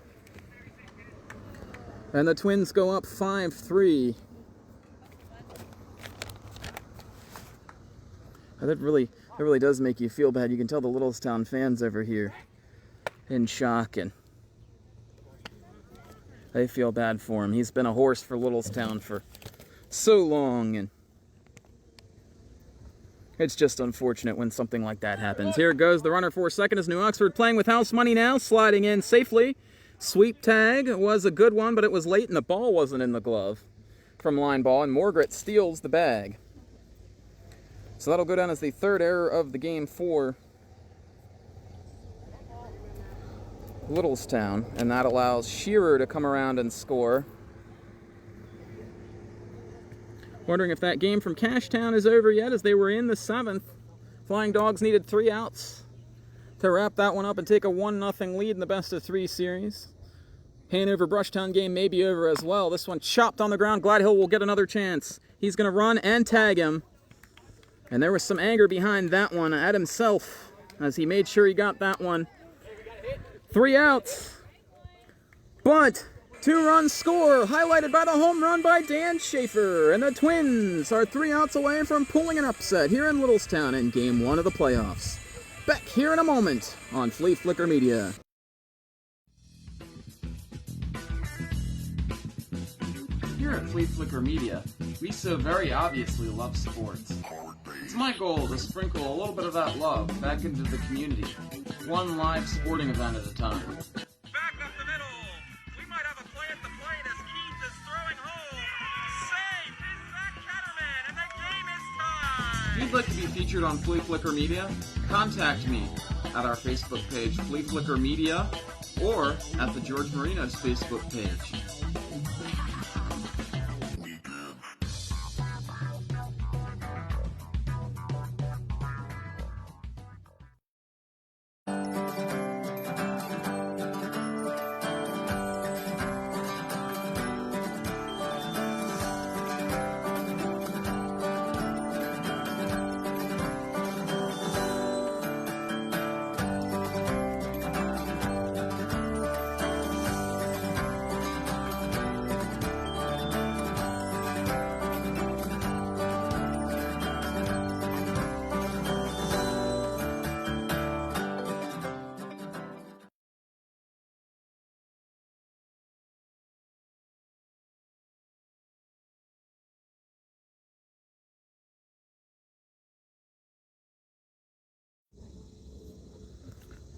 And the Twins go up 5-3. That really does make you feel bad. You can tell the Littlestown fans over here in shock, and they feel bad for him. He's been a horse for Littlestown for so long, and it's just unfortunate when something like that happens. Here goes the runner for second as New Oxford playing with house money now, sliding in safely. Sweep tag was a good one, but it was late and the ball wasn't in the glove from line ball, and Morgret steals the bag. So that'll go down as the third error of the game for Littlestown, and that allows Shearer to come around and score. Wondering if that game from Cashtown is over yet, as they were in the seventh. Flying Dogs needed 3 outs to wrap that one up and take a 1-0 lead in the best-of-3 series. Hanover-Brushtown game may be over as well. This one chopped on the ground. Gladhill will get another chance. He's going to run and tag him. And there was some anger behind that one at himself as he made sure he got that one. 3 outs. But 2-run score highlighted by the home run by Dan Schaefer. And the Twins are 3 outs away from pulling an upset here in Littlestown in Game 1 of the playoffs. Back here in a moment on Fleaflicker Media. Here at Fleaflicker Media, we so very obviously love sports. It's my goal to sprinkle a little bit of that love back into the community, one live sporting event at a time. Back up the middle. We might have a play at the plate as Keith is throwing home. Safe is that Catterman, and the game is tied. If you'd like to be featured on Fleaflicker Media, contact me at our Facebook page, Fleaflicker Media, or at the George Marinos Facebook page.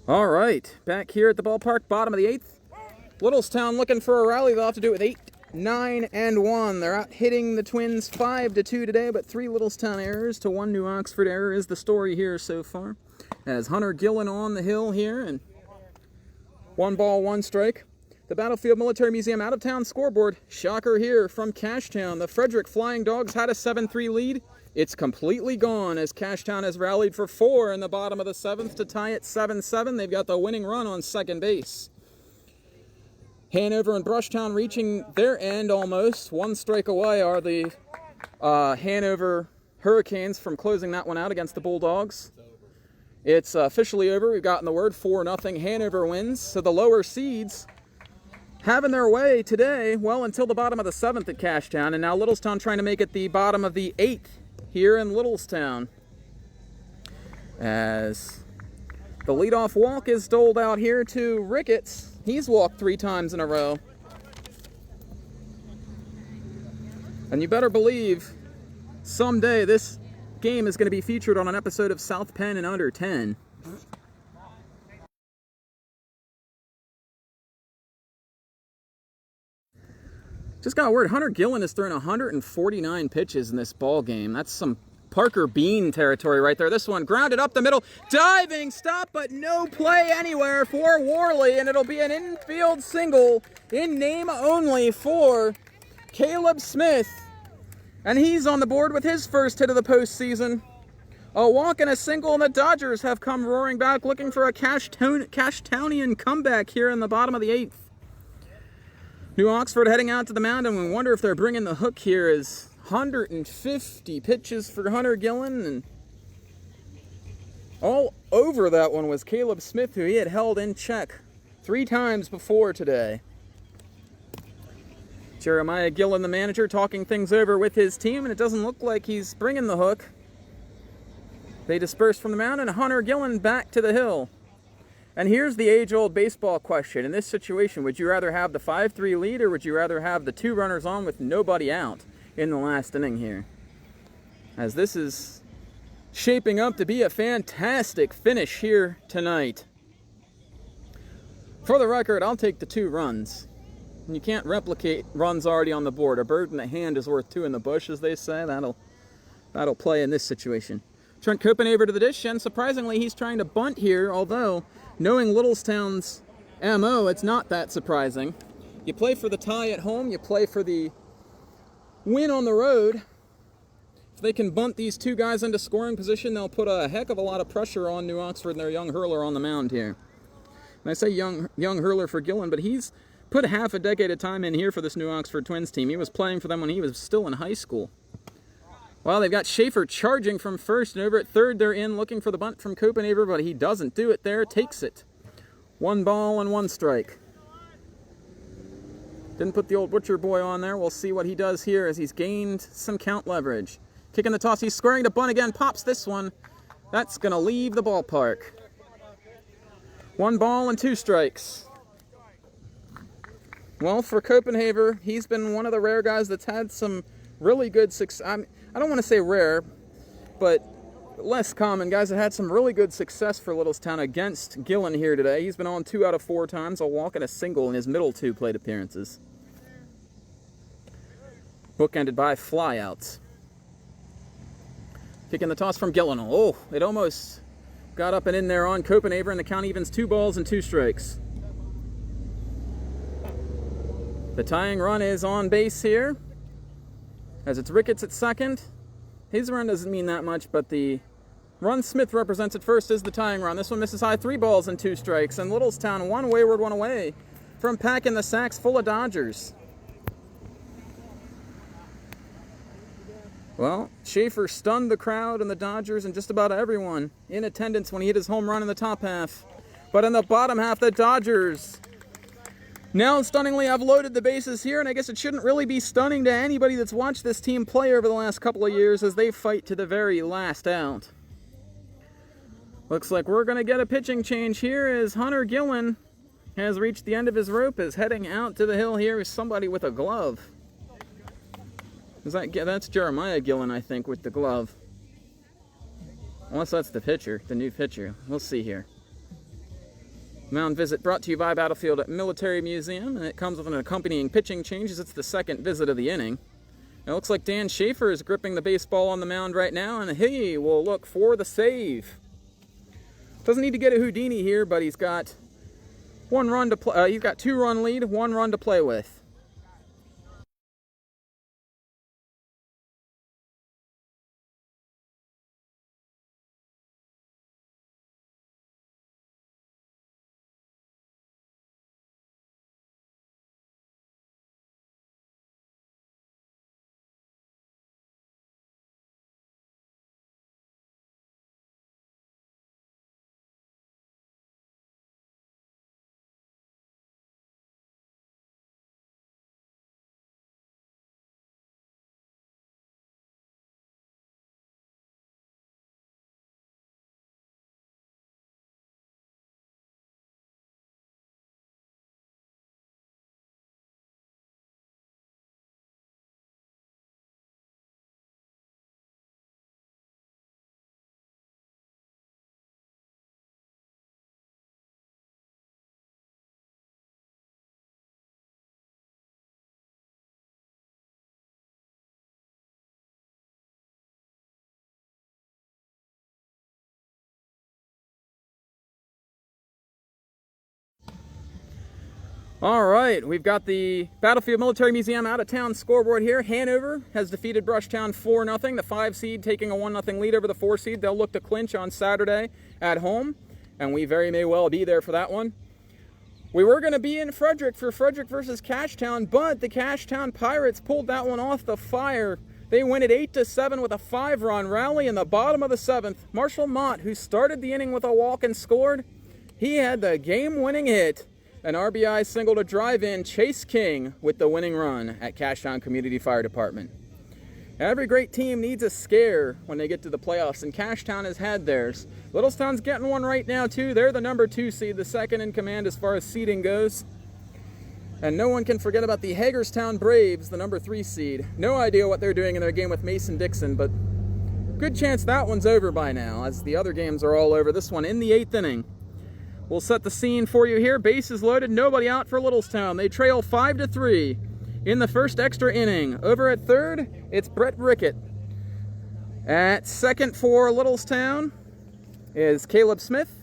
All right, back here at the ballpark, bottom of the 8th. Littlestown looking for a rally. They'll have to do it with 8, 9, and 1. They're out hitting the Twins 5-2 today, but 3 Littlestown errors to 1 New Oxford error is the story here so far. As Hunter Gillen on the hill here, and 1 ball, 1 strike. The Battlefield Military Museum out-of-town scoreboard. Shocker here from Cashtown. The Frederick Flying Dogs had a 7-3 lead. It's completely gone as Cashtown has rallied for 4 in the bottom of the 7th to tie it 7-7. They've got the winning run on second base. Hanover and Brushtown reaching their end almost. 1 strike away are the Hanover Hurricanes from closing that one out against the Bulldogs. It's officially over. We've gotten the word 4-0 Hanover wins. So the lower seeds having their way today, well, until the bottom of the 7th at Cashtown. And now Littlestown trying to make it the bottom of the 8th here in Littlestown. As the leadoff walk is doled out here to Ricketts. He's walked 3 times in a row. And you better believe someday this game is going to be featured on an episode of South Penn in Under 10. Just got word, Hunter Gillen has thrown 149 pitches in this ball game. That's some Parker Bean territory right there. This one grounded up the middle, diving stop, but no play anywhere for Worley, and it'll be an infield single in name only for Caleb Smith. And he's on the board with his first hit of the postseason. A walk and a single, and the Dodgers have come roaring back looking for a Cashtownian comeback here in the bottom of the 8th. New Oxford heading out to the mound, and we wonder if they're bringing the hook here as 150 pitches for Hunter Gillen, and All over that one was Caleb Smith, who he had held in check 3 times before today. Jeremiah Gillen, the manager, talking things over with his team, and it doesn't look like he's bringing the hook. They disperse from the mound, and Hunter Gillen back to the hill. And here's the age-old baseball question. In this situation, would you rather have the 5-3 lead, or would you rather have the 2 runners on with nobody out in the last inning here? As this is shaping up to be a fantastic finish here tonight. For the record, I'll take the 2 runs. You can't replicate runs already on the board. A bird in the hand is worth 2 in the bush, as they say. That'll play in this situation. Trent Copenhaver to the dish, and surprisingly, he's trying to bunt here, although, knowing Littlestown's MO, it's not that surprising. You play for the tie at home, you play for the win on the road. If they can bunt these 2 guys into scoring position, they'll put a heck of a lot of pressure on New Oxford and their young hurler on the mound here. And I say young hurler for Gillen, but he's put half a decade of time in here for this New Oxford Twins team. He was playing for them when he was still in high school. Well, they've got Schaefer charging from first, and over at third they're in looking for the bunt from Copenhaver, but he doesn't do it there, takes it. 1 ball and 1 strike. Didn't put the old butcher boy on there. We'll see what he does here as he's gained some count leverage. Kicking the toss, he's squaring to bunt again, pops this one. That's going to leave the ballpark. 1 ball and 2 strikes. Well, for Copenhaver, he's been one of the rare guys that's had some really good success. I don't want to say rare, but less common guys that had some really good success for Littlestown against Gillen here today. He's been on 2 out of 4 times, a walk and a single in his middle 2 plate appearances. Bookended by flyouts. Kicking the toss from Gillen. Oh, it almost got up and in there on Copenhaver, and the count evens 2 balls and 2 strikes. The tying run is on base here, as it's Ricketts at second. His run doesn't mean that much, but the run Smith represents at first is the tying run. This one misses high, 3 balls and 2 strikes, and Littlestown 1 wayward one away from packing the sacks full of Dodgers. Well, Schaefer stunned the crowd and the Dodgers and just about everyone in attendance when he hit his home run in the top half. But in the bottom half, the Dodgers now stunningly have loaded the bases here, and I guess it shouldn't really be stunning to anybody that's watched this team play over the last couple of years as they fight to the very last out. Looks like we're going to get a pitching change here as Hunter Gillen has reached the end of his rope, is heading out to the hill here with somebody with a glove. That's Jeremiah Gillen, I think, with the glove. Unless that's the pitcher, the new pitcher. We'll see here. Mound visit brought to you by Battlefield Military Museum, and it comes with an accompanying pitching change as it's the 2nd visit of the inning. It looks like Dan Schaefer is gripping the baseball on the mound right now, and he will look for the save. Doesn't need to get a Houdini here, but he's got 1 run to play. He's got 2-run lead, 1 run to play with. All right, we've got the Battlefield Military Museum out-of-town scoreboard here. Hanover has defeated Brushtown 4-0. The 5 seed taking a 1-0 lead over the 4 seed. They'll look to clinch on Saturday at home, and we very may well be there for that one. We were going to be in Frederick for Frederick versus Cashtown, but the Cashtown Pirates pulled that one off the fire. They win it 8-7 with a 5-run rally in the bottom of the 7th. Marshall Mott, who started the inning with a walk and scored, he had the game-winning hit. An RBI single to drive in Chase King with the winning run at Cashtown Community Fire Department. Every great team needs a scare when they get to the playoffs, and Cashtown has had theirs. Littlestown's getting one right now, too. They're the number 2 seed, the second in command as far as seeding goes. And no one can forget about the Hagerstown Braves, the number 3 seed. No idea what they're doing in their game with Mason-Dixon, but good chance that one's over by now, as the other games are all over. This one in the 8th inning. We'll set the scene for you here. Bases loaded, nobody out for Littlestown. They trail 5-3 in the first extra inning. Over at third, it's Brett Rickett. At second for Littlestown is Caleb Smith.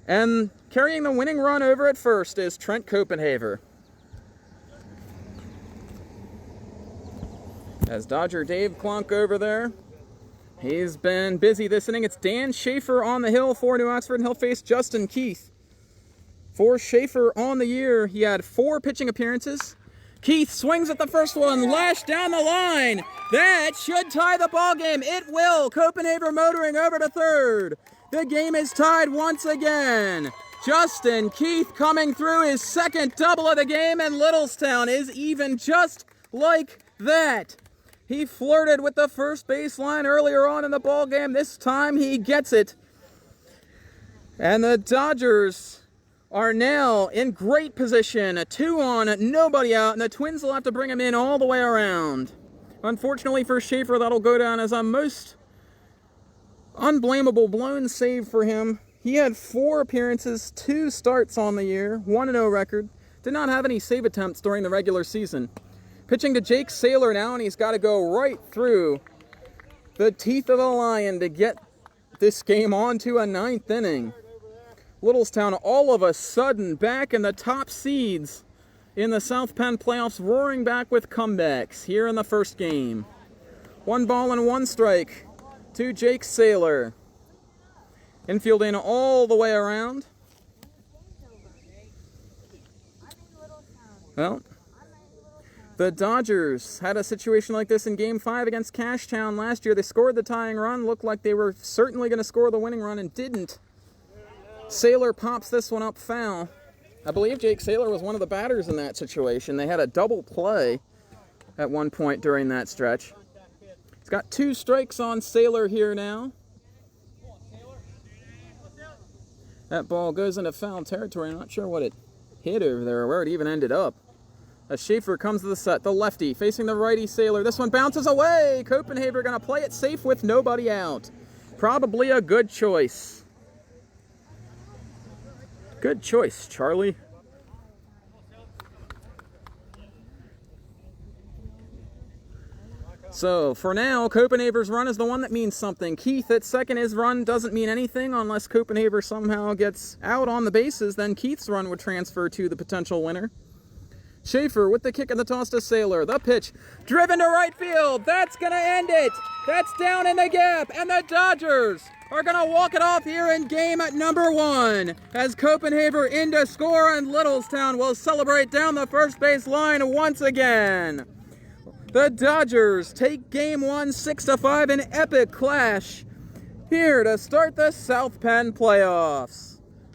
And carrying the winning run over at first is Trent Copenhaver. As Dodger Dave Klunk over there, he's been busy this inning. It's Dan Schaefer on the hill for New Oxford, and he'll face Justin Keith. For Schaefer on the year, he had 4 pitching appearances. Keith swings at the first one, lashed down the line. That should tie the ball game. It will. Copenhaver motoring over to third. The game is tied once again. Justin Keith coming through his second double of the game, and Littlestown is even just like that. He flirted with the first baseline earlier on in the ball game. This time he gets it. And the Dodgers are now in great position. A 2 on, nobody out, and the Twins will have to bring him in all the way around. Unfortunately for Schaefer, that'll go down as a most unblameable blown save for him. He had 4 appearances, 2 starts on the year, 1-0 record. Did not have any save attempts during the regular season. Pitching to Jake Saylor now, and he's got to go right through the teeth of the lion to get this game on to a 9th inning. Littlestown all of a sudden back in the top seeds in the South Penn playoffs, roaring back with comebacks here in the first game. 1 ball and 1 strike to Jake Saylor. Infield in all the way around. Well, the Dodgers had a situation like this in Game 5 against Cashtown last year. They scored the tying run, looked like they were certainly going to score the winning run, and didn't. Saylor pops this one up foul. I believe Jake Saylor was one of the batters in that situation. They had a double play at one point during that stretch. He's got 2 strikes on Saylor here now. That ball goes into foul territory. I'm not sure what it hit over there or where it even ended up. As Schaefer comes to the set, the lefty facing the righty Saylor. This one bounces away. Copenhaver going to play it safe with nobody out. Probably a good choice. Good choice, Charlie. So, for now, Copenhaver's run is the one that means something. Keith at second, his run doesn't mean anything unless Copenhaver somehow gets out on the bases. Then Keith's run would transfer to the potential winner. Schaefer with the kick and the toss to Saylor. The pitch driven to right field. That's going to end it. That's down in the gap. And the Dodgers are going to walk it off here in game at number 1. As Copenhaver in to score, and Littlestown will celebrate down the first base line once again. The Dodgers take game 1 6-5, an epic clash here to start the South Penn playoffs.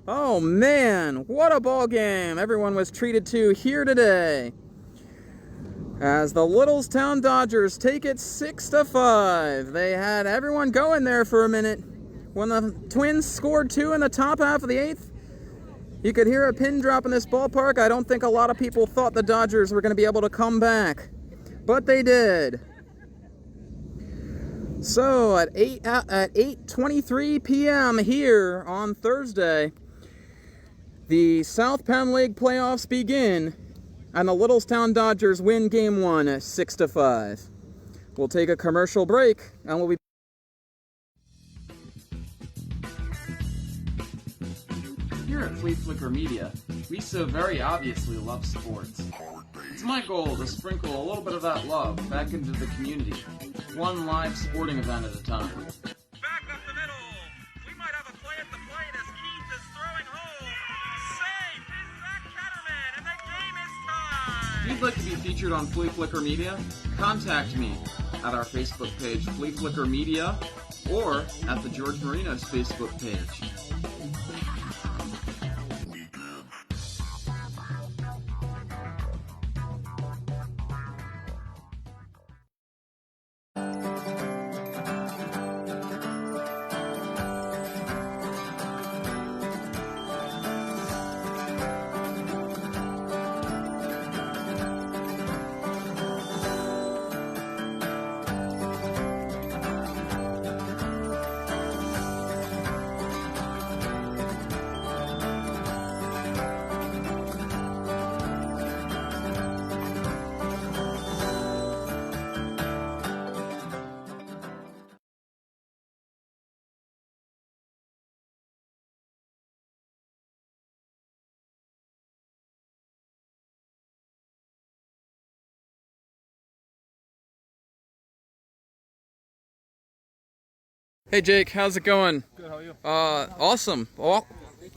Oh man, what a ball game everyone was treated to here today. As the Littlestown Dodgers take it 6-5. They had everyone going there for a minute. When the Twins scored 2 in the top half of the 8th, you could hear a pin drop in this ballpark. I don't think a lot of people thought the Dodgers were going to be able to come back, but they did. So at 8:23 p.m. here on Thursday, the South Penn League playoffs begin, and the Littlestown Dodgers win Game 1 6-5. We'll take a commercial break, and we'll be Here at Fleaflicker Media, we so very obviously love sports. It's my goal to sprinkle a little bit of that love back into the community, one live sporting event at a time. Back up the middle. We might have a play at the plate as Keith is throwing home. Safe is that Catterman, and the game is tied. If you'd like to be featured on Fleaflicker Media, contact me. at our Facebook page, Fleaflicker Media, or at the George Marinos Facebook page. Hey Jake, how's it going? Good, how are you? Awesome.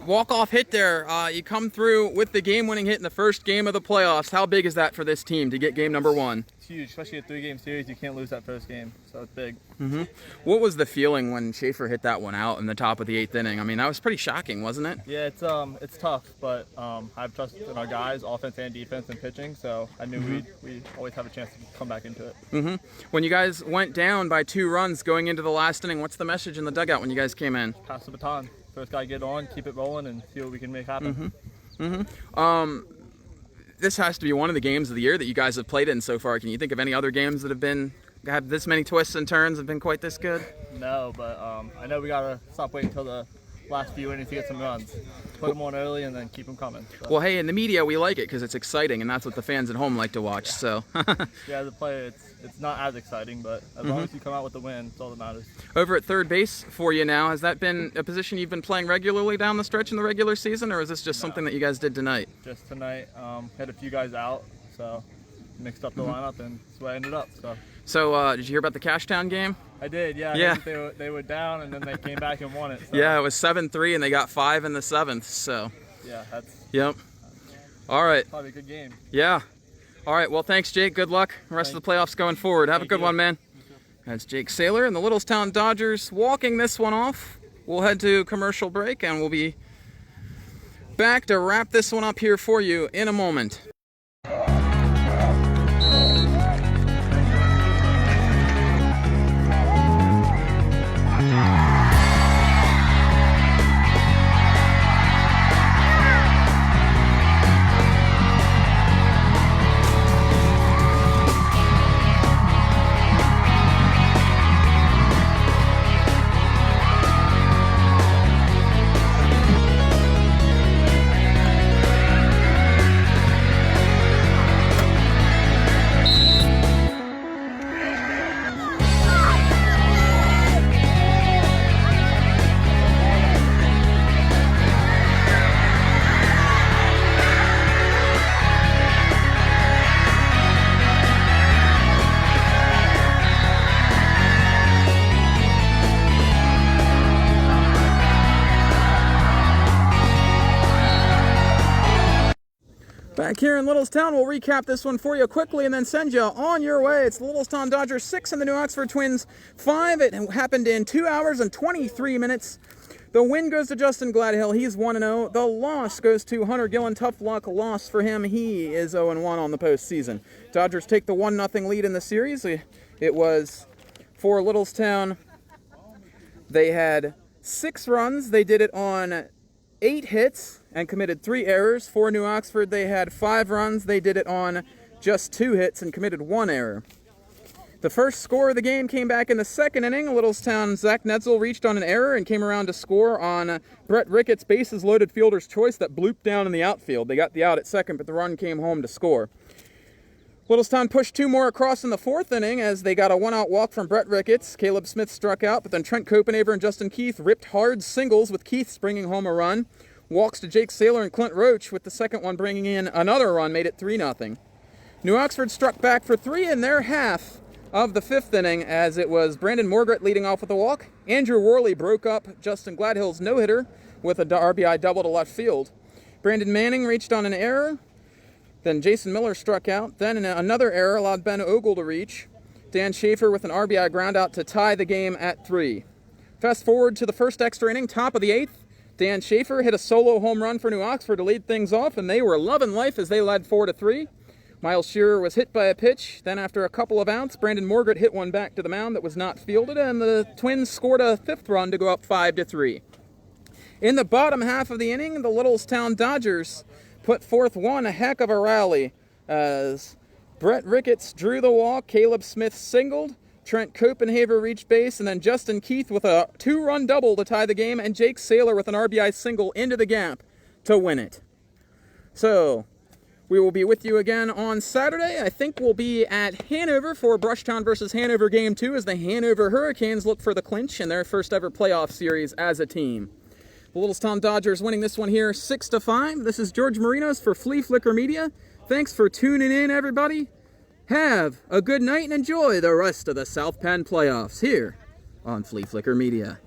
Walk-off hit there. You come through with the game-winning hit in the first game of the playoffs. How big is that for this team to get game number 1? It's huge, especially a 3-game series. You can't lose that first game, so it's big. Mm-hmm. What was the feeling when Schaefer hit that one out in the top of the 8th inning? I mean, that was pretty shocking, wasn't it? Yeah, it's tough, but I have trust in our guys, offense and defense and pitching, so I knew we'd always have a chance to come back into it. Mm-hmm. When you guys went down by 2 runs going into the last inning, what's the message in the dugout when you guys came in? Pass the baton. First guy get on, keep it rolling, and see what we can make happen. This has to be one of the games of the year that you guys have played in so far. Can you think of any other games that have this many twists and turns and been quite this good? No, but I know we gotta stop waiting until the last few innings to get some runs. Put them on early and then keep them coming. So. Well, hey, in the media we like it because it's exciting, and that's what the fans at home like to watch. So. Yeah, as a player, it's not as exciting, but as long as you come out with the win, it's all that matters. Over at third base for you now, has that been a position you've been playing regularly down the stretch in the regular season, or is this just something that you guys did tonight? Just tonight, had a few guys out, so mixed up the lineup, and that's where I ended up. So, did you hear about the Cashtown game? I did, yeah. I heard that they were down, and then they came back and won it. So. Yeah, it was 7-3, and they got 5 in the 7th. So. Yeah, that's. Yep. All right. Probably a good game. Yeah. All right. Well, thanks, Jake. Good luck. The rest of the playoffs going forward. Have a good one, man. That's Jake Saylor and the Littlestown Dodgers walking this one off. We'll head to commercial break, and we'll be back to wrap this one up here for you in a moment. Back here in Littlestown, we'll recap this one for you quickly and then send you on your way. It's the Littlestown Dodgers 6 and the New Oxford Twins 5. It happened in 2 hours and 23 minutes. The win goes to Justin Gladhill. He's 1-0. The loss goes to Hunter Gillen. Tough luck loss for him. He is 0-1 on the postseason. Dodgers take the 1-0 lead in the series. It was for Littlestown. They had 6 runs. They did it on 8 hits and committed 3 errors. For New Oxford, they had 5 runs. They did it on just 2 hits and committed 1 error. The first score of the game came back in the second inning. Littlestown's Zach Netzel reached on an error and came around to score on Brett Ricketts' bases-loaded fielder's choice that blooped down in the outfield. They got the out at second, but the run came home to score. Littlestown pushed 2 more across in the fourth inning as they got a 1-out walk from Brett Ricketts. Caleb Smith struck out, but then Trent Copenaver and Justin Keith ripped hard singles, with Keith bringing home a run. Walks to Jake Saylor and Clint Roach, with the second one bringing in another run, made it 3-0. New Oxford struck back for 3 in their half of the fifth inning, as it was Brandon Morgret leading off with a walk. Andrew Worley broke up Justin Gladhill's no-hitter with a RBI double to left field. Brandon Manning reached on an error. Then Jason Miller struck out. Then another error allowed Ben Ogle to reach. Dan Schaefer with an RBI groundout to tie the game at 3. Fast forward to the first extra inning, top of the 8th. Dan Schaefer hit a solo home run for New Oxford to lead things off, and they were loving life as they led 4-3. Miles Shearer was hit by a pitch. Then after a couple of outs, Brandon Morgret hit one back to the mound that was not fielded, and the Twins scored a 5th run to go up 5-3. In the bottom half of the inning, the Littlestown Dodgers put forth one heck of a rally as Brett Ricketts drew the walk, Caleb Smith singled, Trent Copenhaver reached base, and then Justin Keith with a 2-run double to tie the game, and Jake Saylor with an RBI single into the gap to win it. So, we will be with you again on Saturday. I think we'll be at Hanover for Brushtown versus Hanover Game 2 as the Hanover Hurricanes look for the clinch in their first ever playoff series as a team. The Littlestown Dodgers winning this one here 6-5. This is George Marinos for Fleaflicker Media. Thanks for tuning in, everybody. Have a good night and enjoy the rest of the South Penn playoffs here on Fleaflicker Media.